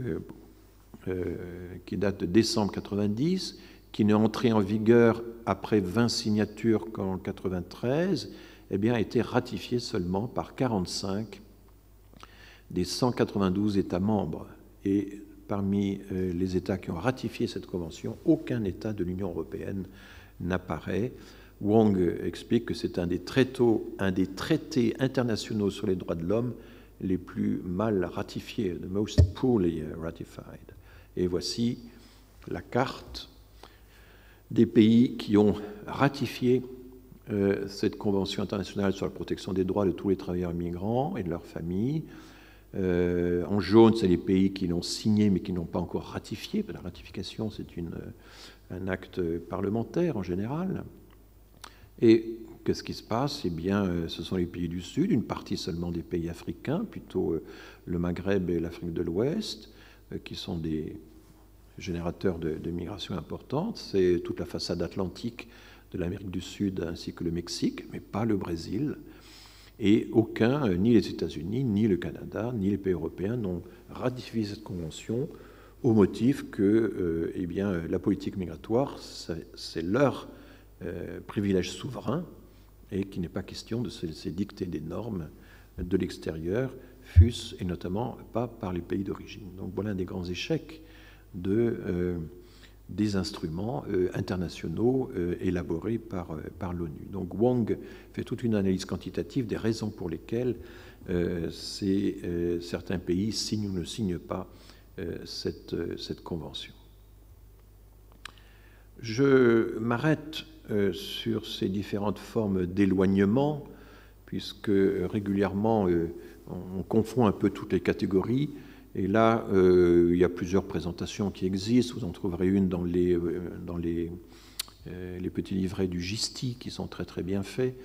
Speaker 1: qui date de décembre 90, qui n'est entrée en vigueur après 20 signatures qu'en 93, eh bien, a été ratifiée seulement par 45 des 192 États membres. Et parmi les États qui ont ratifié cette convention, aucun État de l'Union européenne n'apparaît. Wang explique que c'est un des traités internationaux sur les droits de l'homme les plus mal ratifiés, the most poorly ratified. Et voici la carte des pays qui ont ratifié cette Convention internationale sur la protection des droits de tous les travailleurs migrants et de leurs familles. En jaune, c'est les pays qui l'ont signé mais qui n'ont pas encore ratifié. La ratification, c'est un acte parlementaire en général. Et qu'est-ce qui se passe? Eh bien, ce sont les pays du Sud, une partie seulement des pays africains, plutôt le Maghreb et l'Afrique de l'Ouest, qui sont des générateurs de migration importante. C'est toute la façade atlantique de l'Amérique du Sud ainsi que le Mexique, mais pas le Brésil. Et aucun, ni les États-Unis, ni le Canada, ni les pays européens n'ont ratifié cette convention au motif que eh bien, la politique migratoire, c'est leur privilège souverain et qu'il n'est pas question de se dicter des normes de l'extérieur, fût-ce et notamment pas par les pays d'origine. Donc voilà un des grands échecs des instruments internationaux élaborés par l'ONU. Donc Wang fait toute une analyse quantitative des raisons pour lesquelles certains pays signent ou ne signent pas cette convention. Je m'arrête sur ces différentes formes d'éloignement, puisque régulièrement on confond un peu toutes les catégories. Et là, il y a plusieurs présentations qui existent. Vous en trouverez une dans les petits livrets du GISTI qui sont très très bien faits.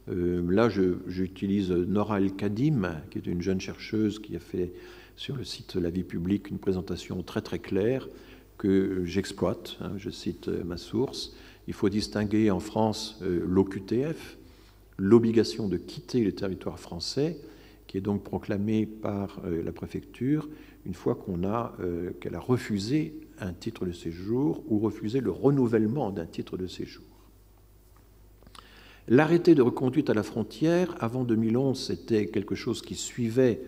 Speaker 1: Là, j'utilise Nora El-Kadim, qui est une jeune chercheuse qui a fait sur le site La Vie publique une présentation très très claire que j'exploite. Je cite ma source. Il faut distinguer en France l'OQTF, l'obligation de quitter le territoire français, qui est donc proclamée par la préfecture une fois qu'elle a refusé un titre de séjour ou refusé le renouvellement d'un titre de séjour. L'arrêté de reconduite à la frontière, avant 2011, c'était quelque chose qui suivait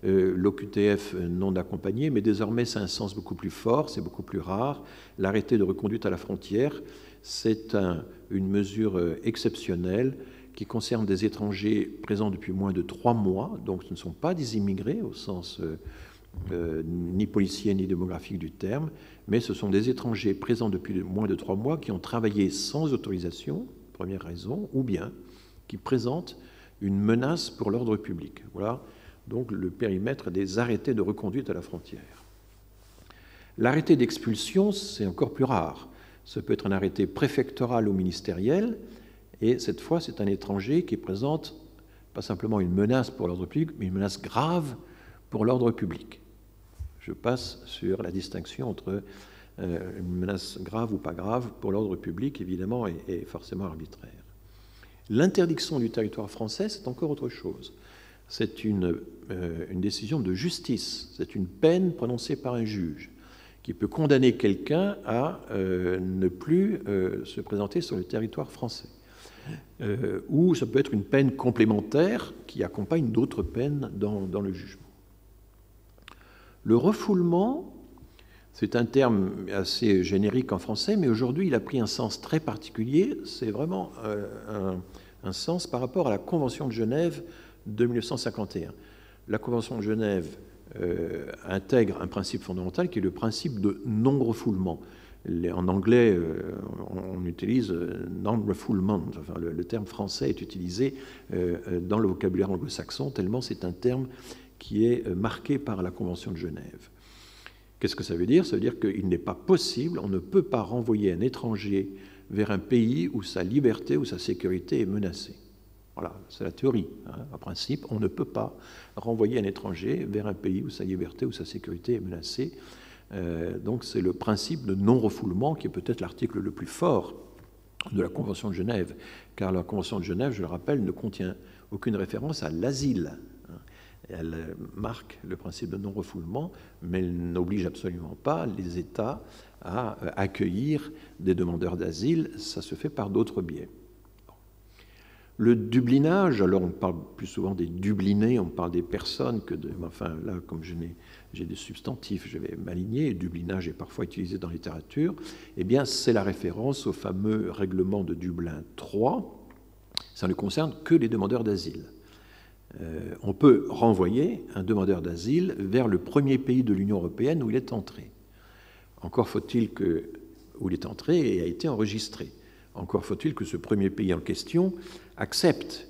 Speaker 1: l'OQTF non accompagné, mais désormais c'est un sens beaucoup plus fort, c'est beaucoup plus rare. L'arrêté de reconduite à la frontière, c'est une mesure exceptionnelle qui concerne des étrangers présents depuis moins de 3 mois, donc ce ne sont pas des immigrés au sens ni policier ni démographique du terme, mais ce sont des étrangers présents depuis moins de 3 mois qui ont travaillé sans autorisation, première raison, ou bien qui présentent une menace pour l'ordre public. Voilà donc le périmètre des arrêtés de reconduite à la frontière. L'arrêté d'expulsion, c'est encore plus rare. Ça peut être un arrêté préfectoral ou ministériel, et cette fois, c'est un étranger qui présente pas simplement une menace pour l'ordre public, mais une menace grave pour l'ordre public. Je passe sur la distinction entre une menace grave ou pas grave pour l'ordre public, évidemment, est forcément arbitraire. L'interdiction du territoire français, c'est encore autre chose. C'est une décision de justice, c'est une peine prononcée par un juge qui peut condamner quelqu'un à ne plus se présenter sur le territoire français. Ou ça peut être une peine complémentaire qui accompagne d'autres peines dans le jugement. Le refoulement, C'est un terme assez générique en français, mais aujourd'hui, il a pris un sens très particulier. C'est vraiment un sens par rapport à la Convention de Genève de 1951. La Convention de Genève intègre un principe fondamental qui est le principe de non-refoulement. En anglais, on utilise non-refoulement. Enfin, le terme français est utilisé dans le vocabulaire anglo-saxon, tellement c'est un terme qui est marqué par la Convention de Genève. Qu'est-ce que ça veut dire? Ça veut dire qu'il n'est pas possible, on ne peut pas renvoyer un étranger vers un pays où sa liberté ou sa sécurité est menacée. Voilà, c'est la théorie. En principe, on ne peut pas renvoyer un étranger vers un pays où sa liberté ou sa sécurité est menacée. Donc c'est le principe de non-refoulement qui est peut-être l'article le plus fort de la Convention de Genève, car la Convention de Genève, je le rappelle, ne contient aucune référence à l'asile. Elle marque le principe de non-refoulement, mais elle n'oblige absolument pas les États à accueillir des demandeurs d'asile. Ça se fait par d'autres biais. Le dublinage, alors on parle plus souvent des dublinés, on parle des personnes que de... Enfin là, comme j'ai des substantifs, je vais m'aligner, dublinage est parfois utilisé dans la littérature, eh bien c'est la référence au fameux règlement de Dublin III. Ça ne concerne que les demandeurs d'asile. On peut renvoyer un demandeur d'asile vers le premier pays de l'Union européenne où il est entré. Encore faut-il que... où il est entré et a été enregistré. Encore faut-il que ce premier pays en question accepte.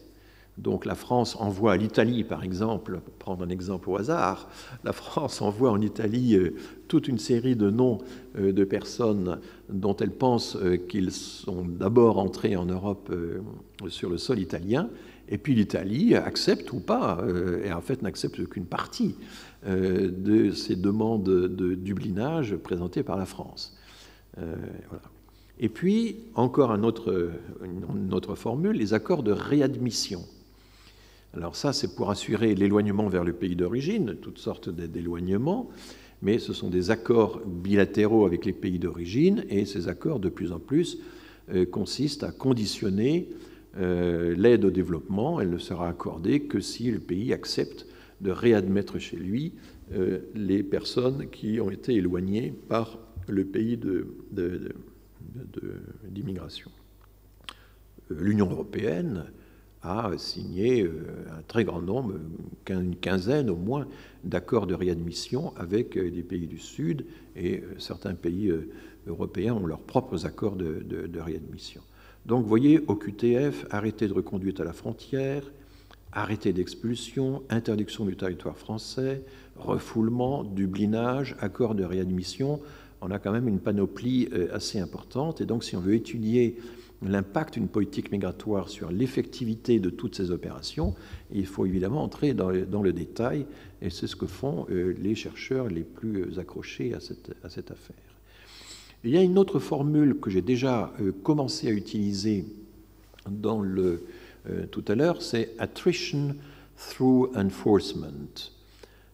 Speaker 1: Donc la France envoie à l'Italie, par exemple, pour prendre un exemple au hasard, la France envoie en Italie toute une série de noms de personnes dont elle pense qu'ils sont d'abord entrés en Europe sur le sol italien, et puis l'Italie accepte ou pas, et en fait n'accepte qu'une partie de ces demandes de dublinage présentées par la France. Voilà. Et puis, encore une autre formule, les accords de réadmission. Alors ça, c'est pour assurer l'éloignement vers le pays d'origine, toutes sortes d'éloignements, mais ce sont des accords bilatéraux avec les pays d'origine, et ces accords, de plus en plus, consistent à conditionner l'aide au développement. Elle ne sera accordée que si le pays accepte de réadmettre chez lui les personnes qui ont été éloignées par le pays d'immigration. L'Union européenne a signé un très grand nombre, une quinzaine au moins, d'accords de réadmission avec des pays du Sud, et certains pays européens ont leurs propres accords de réadmission. Donc, vous voyez, OQTF, arrêté de reconduite à la frontière, arrêté d'expulsion, interdiction du territoire français, refoulement, dublinage, accord de réadmission. On a quand même une panoplie assez importante. Et donc, si on veut étudier l'impact d'une politique migratoire sur l'effectivité de toutes ces opérations, il faut évidemment entrer dans le détail, et c'est ce que font les chercheurs les plus accrochés à cette affaire. Il y a une autre formule que j'ai déjà commencé à utiliser tout à l'heure, c'est « attrition through enforcement ».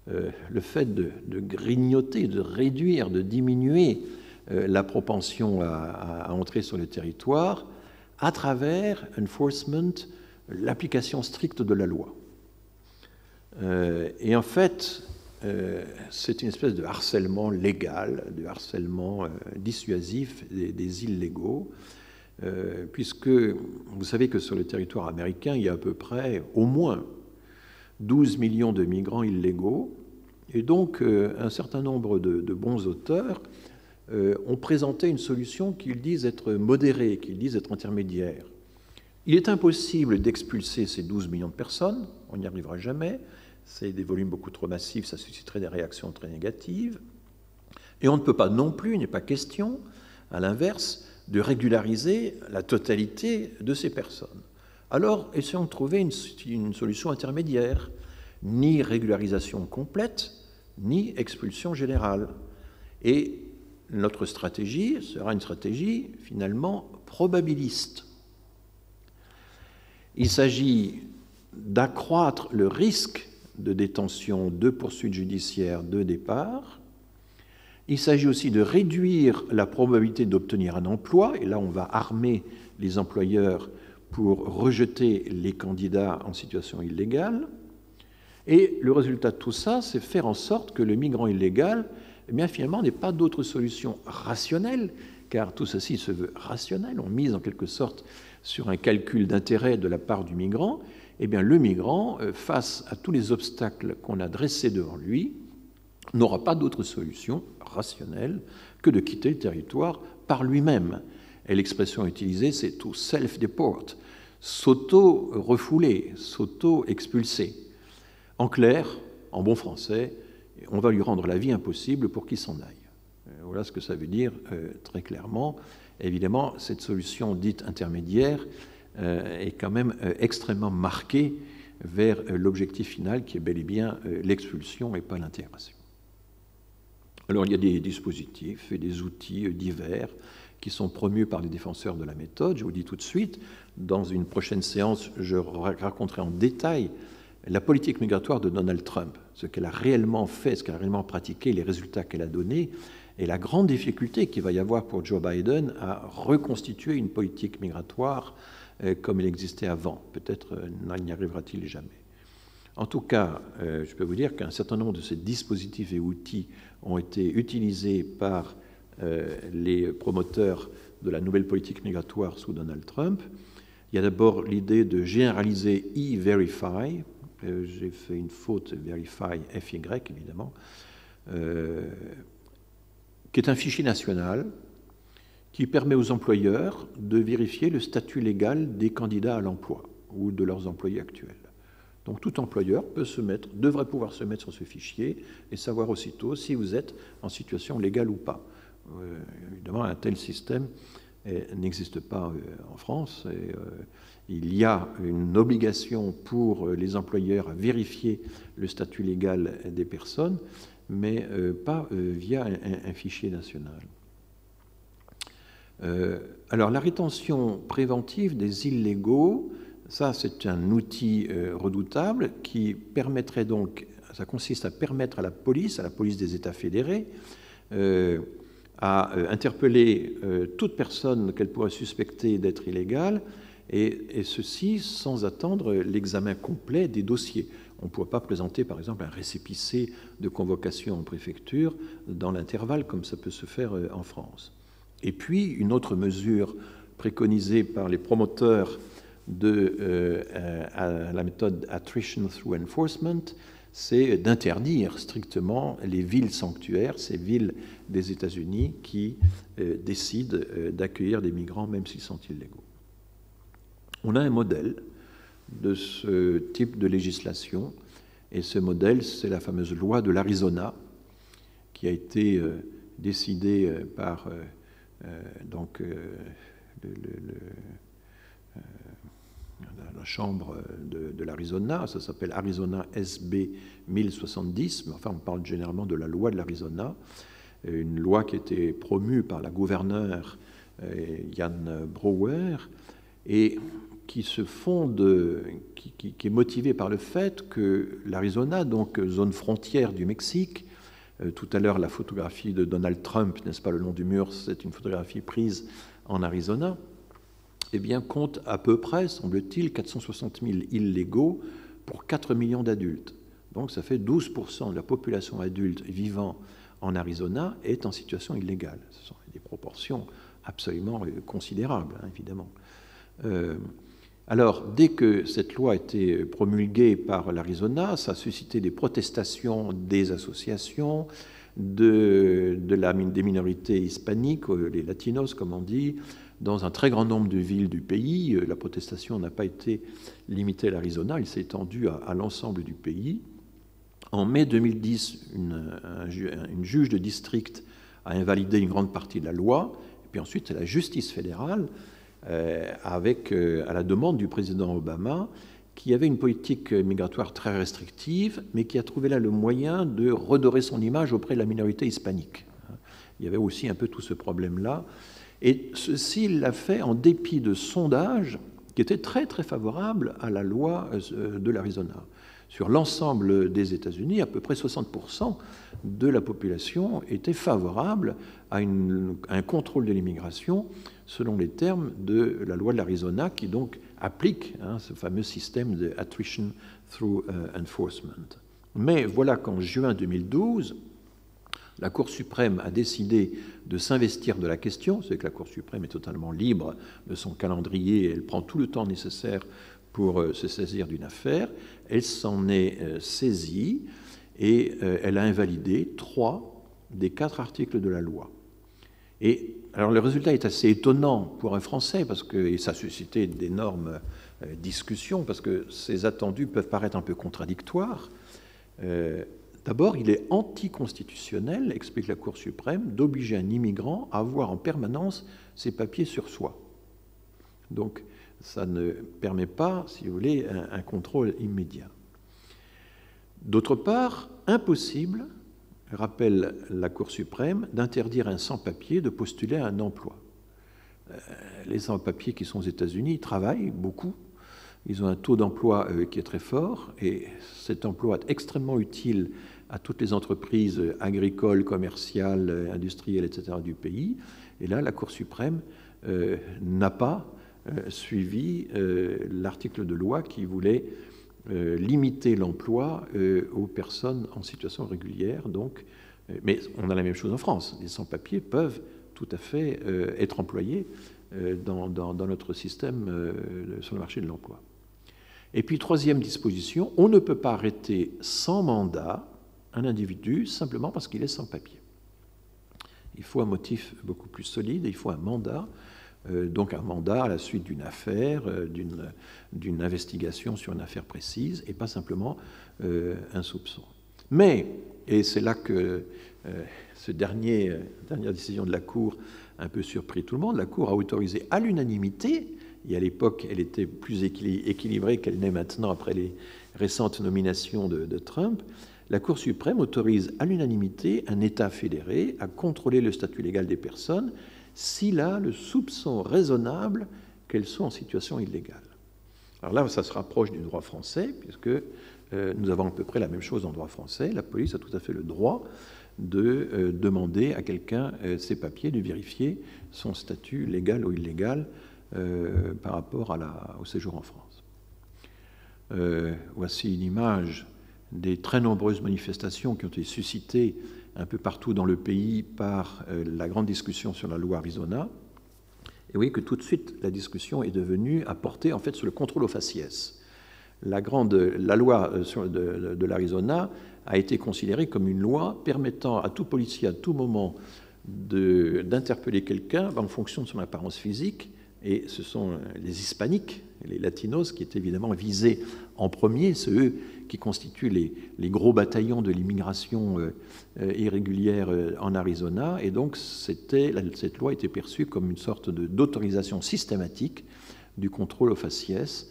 Speaker 1: Le fait de grignoter, de réduire, de diminuer la propension à entrer sur le territoire à travers enforcement, l'application stricte de la loi. Et en fait, c'est une espèce de harcèlement légal, de harcèlement dissuasif des illégaux, puisque vous savez que sur le territoire américain, il y a à peu près, au moins, 12 millions de migrants illégaux, et donc un certain nombre de bons auteurs ont présenté une solution qu'ils disent être modérée, qu'ils disent être intermédiaire. Il est impossible d'expulser ces 12 millions de personnes, on n'y arrivera jamais, c'est des volumes beaucoup trop massifs, ça susciterait des réactions très négatives, et on ne peut pas non plus, il n'est pas question, à l'inverse, de régulariser la totalité de ces personnes. Alors, essayons de trouver une solution intermédiaire, ni régularisation complète, ni expulsion générale. Et notre stratégie sera une stratégie finalement probabiliste. Il s'agit d'accroître le risque de détention, de poursuite judiciaire, de départ. Il s'agit aussi de réduire la probabilité d'obtenir un emploi, et là on va armer les employeurs pour rejeter les candidats en situation illégale. Et le résultat de tout ça, c'est faire en sorte que le migrant illégal eh bien finalement, il n'y a pas d'autre solution rationnelle, car tout ceci se veut rationnel, on mise en quelque sorte sur un calcul d'intérêt de la part du migrant, eh bien le migrant, face à tous les obstacles qu'on a dressés devant lui, n'aura pas d'autre solution rationnelle que de quitter le territoire par lui-même. Et l'expression utilisée, c'est to self-deport, s'auto-refouler, s'auto-expulser. En clair, en bon français, on va lui rendre la vie impossible pour qu'il s'en aille. Voilà ce que ça veut dire très clairement. Évidemment, cette solution dite intermédiaire est quand même extrêmement marquée vers l'objectif final qui est bel et bien l'expulsion et pas l'intégration. Alors il y a des dispositifs et des outils divers qui sont promus par les défenseurs de la méthode. Je vous dis tout de suite, dans une prochaine séance, je raconterai en détail la politique migratoire de Donald Trump, ce qu'elle a réellement fait, ce qu'elle a réellement pratiqué, les résultats qu'elle a donnés, et la grande difficulté qu'il va y avoir pour Joe Biden à reconstituer une politique migratoire comme elle existait avant. Peut-être n'y arrivera-t-il jamais. En tout cas, je peux vous dire qu'un certain nombre de ces dispositifs et outils ont été utilisés par les promoteurs de la nouvelle politique migratoire sous Donald Trump. Il y a d'abord l'idée de généraliser e-Verify. J'ai fait une faute, Verify, FY évidemment, qui est un fichier national qui permet aux employeurs de vérifier le statut légal des candidats à l'emploi ou de leurs employés actuels. Donc tout employeur devrait pouvoir se mettre sur ce fichier et savoir aussitôt si vous êtes en situation légale ou pas. Évidemment, un tel système n'existe pas en France. Et, il y a une obligation pour les employeurs à vérifier le statut légal des personnes, mais pas via un fichier national. Alors la rétention préventive des illégaux, ça c'est un outil redoutable qui permettrait donc, ça consiste à permettre à la police des États fédérés, à interpeller toute personne qu'elle pourrait suspecter d'être illégale, et ceci sans attendre l'examen complet des dossiers. On ne pourrait pas présenter, par exemple, un récépissé de convocation en préfecture dans l'intervalle, comme ça peut se faire en France. Et puis, une autre mesure préconisée par les promoteurs de la méthode Attrition Through Enforcement, c'est d'interdire strictement les villes sanctuaires, ces villes des États-Unis qui décident d'accueillir des migrants même s'ils sont illégaux. On a un modèle de ce type de législation, et ce modèle, c'est la fameuse loi de l'Arizona, qui a été décidée par la Chambre de l'Arizona. Ça s'appelle Arizona SB 1070, mais enfin on parle généralement de la loi de l'Arizona, une loi qui a été promue par la gouverneure Jan Brewer, et qui se fonde, qui est motivée par le fait que l'Arizona, donc zone frontière du Mexique, tout à l'heure la photographie de Donald Trump, n'est-ce pas, le long du mur, c'est une photographie prise en Arizona, eh bien compte à peu près, semble-t-il, 460 000 illégaux pour 4 millions d'adultes. Donc ça fait 12% de la population adulte vivant en Arizona est en situation illégale. Ce sont des proportions absolument considérables, hein, évidemment. Alors, dès que cette loi a été promulguée par l'Arizona, ça a suscité des protestations des associations, des minorités hispaniques, les latinos, comme on dit, dans un très grand nombre de villes du pays. La protestation n'a pas été limitée à l'Arizona, elle s'est étendue à l'ensemble du pays. En mai 2010, une juge de district a invalidé une grande partie de la loi, et puis ensuite la justice fédérale, à la demande du président Obama, qui avait une politique migratoire très restrictive, mais qui a trouvé là le moyen de redorer son image auprès de la minorité hispanique. Il y avait aussi un peu tout ce problème-là. Et ceci, il l'a fait en dépit de sondages qui étaient très, très favorables à la loi de l'Arizona. Sur l'ensemble des États-Unis, à peu près 60% de la population était favorable à un contrôle de l'immigration selon les termes de la loi de l'Arizona, qui donc applique ce fameux système de Attrition Through Enforcement. Mais voilà qu'en juin 2012, La Cour suprême a décidé de s'investir de la question, c'est que la Cour suprême est totalement libre de son calendrier, elle prend tout le temps nécessaire pour se saisir d'une affaire, elle s'en est saisie et elle a invalidé 3 des 4 articles de la loi. Et alors le résultat est assez étonnant pour un Français, parce que, et ça a suscité d'énormes discussions, parce que ces attendus peuvent paraître un peu contradictoires. D'abord, il est anticonstitutionnel, explique la Cour suprême, d'obliger un immigrant à avoir en permanence ses papiers sur soi. Donc, ça ne permet pas, si vous voulez, un contrôle immédiat. D'autre part, impossible, rappelle la Cour suprême, d'interdire à un sans-papier de postuler à un emploi. Les sans-papiers qui sont aux États-Unis travaillent beaucoup, ils ont un taux d'emploi qui est très fort, et cet emploi est extrêmement utile à toutes les entreprises agricoles, commerciales, industrielles, etc. du pays. Et là, la Cour suprême n'a pas suivi l'article de loi qui voulait limiter l'emploi aux personnes en situation régulière. Donc, mais on a la même chose en France. Les sans-papiers peuvent tout à fait être employés dans notre système sur le marché de l'emploi. Et puis, troisième disposition, on ne peut pas arrêter sans mandat un individu simplement parce qu'il est sans papier. Il faut un motif beaucoup plus solide, il faut un mandat, donc un mandat à la suite d'une affaire, d'une investigation sur une affaire précise, et pas simplement un soupçon. Mais, et c'est là que cette dernière décision de la Cour a un peu surpris tout le monde, la Cour a autorisé à l'unanimité, et à l'époque elle était plus équilibrée qu'elle n'est maintenant après les récentes nominations de Trump, la Cour suprême autorise à l'unanimité un État fédéré à contrôler le statut légal des personnes s'il a le soupçon raisonnable qu'elles sont en situation illégale. Alors là, ça se rapproche du droit français, puisque nous avons à peu près la même chose en droit français. La police a tout à fait le droit de demander à quelqu'un ses papiers, de vérifier son statut légal ou illégal par rapport au séjour en France. Voici une image des très nombreuses manifestations qui ont été suscitées un peu partout dans le pays par la grande discussion sur la loi Arizona. Et vous voyez que tout de suite, la discussion est devenue à porter en fait sur le contrôle au faciès. La loi de l'Arizona a été considérée comme une loi permettant à tout policier à tout moment d'interpeller quelqu'un en fonction de son apparence physique, et ce sont les hispaniques, les latinos, qui étaient évidemment visés en premier, c'est eux qui constituent les gros bataillons de l'immigration irrégulière en Arizona, et donc cette loi était perçue comme une sorte d'autorisation systématique du contrôle au faciès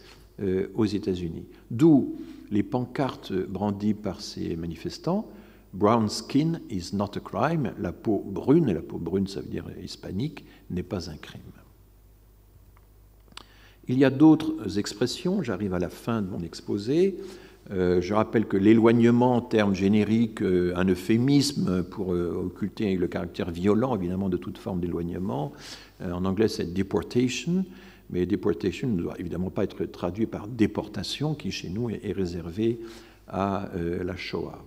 Speaker 1: aux États-Unis. D'où les pancartes brandies par ces manifestants: Brown skin is not a crime, la peau brune, et la peau brune ça veut dire hispanique, n'est pas un crime. Il y a d'autres expressions, j'arrive à la fin de mon exposé. Je rappelle que l'éloignement, en termes génériques, un euphémisme pour occulter le caractère violent, évidemment, de toute forme d'éloignement. En anglais, c'est deportation, mais deportation ne doit évidemment pas être traduit par déportation, qui chez nous est réservé à la Shoah.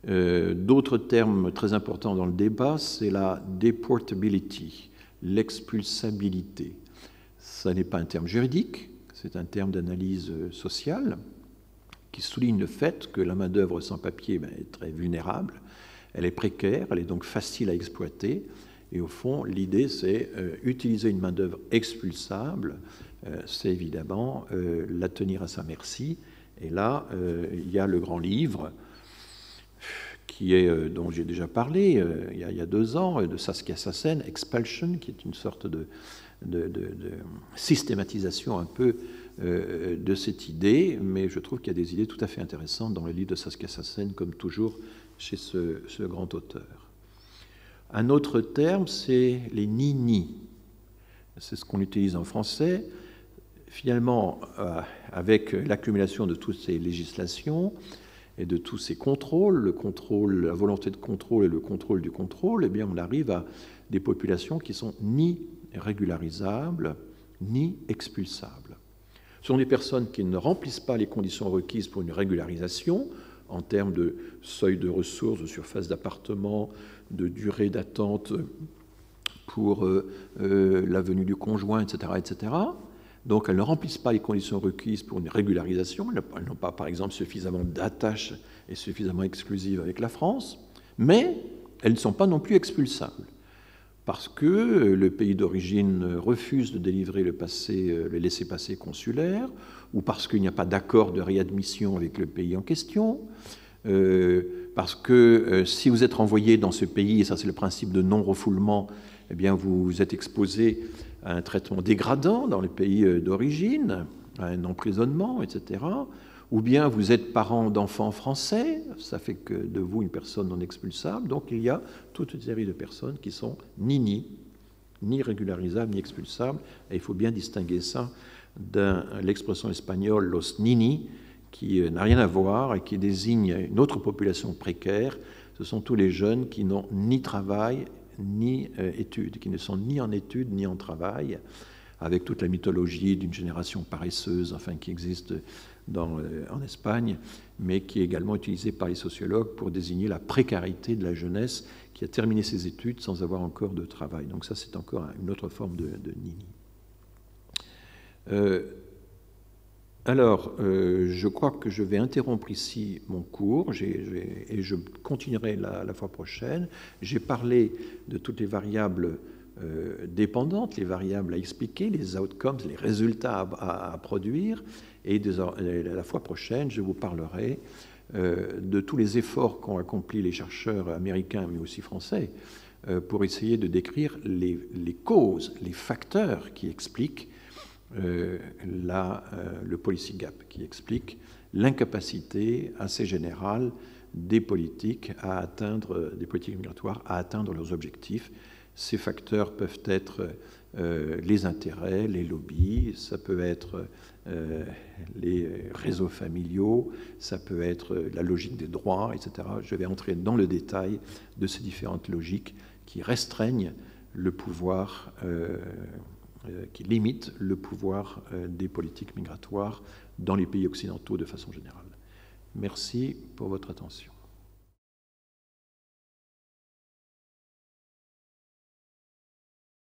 Speaker 1: D'autres termes très importants dans le débat, c'est la deportability, l'expulsabilité. Ce n'est pas un terme juridique, c'est un terme d'analyse sociale qui souligne le fait que la main-d'œuvre sans papier est très vulnérable, elle est précaire, elle est donc facile à exploiter, et au fond, l'idée, c'est utiliser une main-d'œuvre expulsable, c'est évidemment la tenir à sa merci. Et là, il y a le grand livre dont j'ai déjà parlé il y a 2 ans, de Saskia Sassen, Expulsion, qui est une sorte de systématisation un peu de cette idée, mais je trouve qu'il y a des idées tout à fait intéressantes dans le livre de Saskia Sassen, comme toujours chez ce grand auteur. Un autre terme, c'est les ni-ni. C'est ce qu'on utilise en français. Finalement, avec l'accumulation de toutes ces législations et de tous ces contrôles, la volonté de contrôle et le contrôle du contrôle, eh bien, on arrive à des populations qui sont ni régularisables, ni expulsables. Ce sont des personnes qui ne remplissent pas les conditions requises pour une régularisation, en termes de seuil de ressources, de surface d'appartement, de durée d'attente pour la venue du conjoint, etc., etc. Donc elles ne remplissent pas les conditions requises pour une régularisation, elles n'ont pas par exemple suffisamment d'attaches et suffisamment exclusives avec la France, mais elles ne sont pas non plus expulsables, parce que le pays d'origine refuse de délivrer le laissez-passer consulaire, ou parce qu'il n'y a pas d'accord de réadmission avec le pays en question, parce que si vous êtes renvoyé dans ce pays, et ça c'est le principe de non-refoulement, eh bien vous êtes exposé à un traitement dégradant dans le pays d'origine, à un emprisonnement, etc. Ou bien vous êtes parent d'enfants français, ça fait que de vous une personne non expulsable. Donc il y a toute une série de personnes qui sont ni régularisables, ni expulsables. Et il faut bien distinguer ça de l'expression espagnole « los nini », qui n'a rien à voir et qui désigne une autre population précaire. Ce sont tous les jeunes qui n'ont ni travail, ni études, qui ne sont ni en études, ni en travail, avec toute la mythologie d'une génération paresseuse, enfin, qui existe en Espagne, mais qui est également utilisée par les sociologues pour désigner la précarité de la jeunesse qui a terminé ses études sans avoir encore de travail. Donc ça, c'est encore une autre forme de nini. Je crois que je vais interrompre ici mon cours et je continuerai la fois prochaine. J'ai parlé de toutes les variables dépendantes, les variables à expliquer, les outcomes, les résultats à produire. Et la fois prochaine, je vous parlerai de tous les efforts qu'ont accomplis les chercheurs américains, mais aussi français, pour essayer de décrire les causes, les facteurs qui expliquent le policy gap, qui explique l'incapacité assez générale des politiques migratoires à atteindre leurs objectifs. Ces facteurs peuvent être les intérêts, les lobbies, ça peut être les réseaux familiaux, ça peut être la logique des droits, etc. Je vais entrer dans le détail de ces différentes logiques qui restreignent le pouvoir, qui limitent le pouvoir des politiques migratoires dans les pays occidentaux de façon générale. Merci pour votre attention.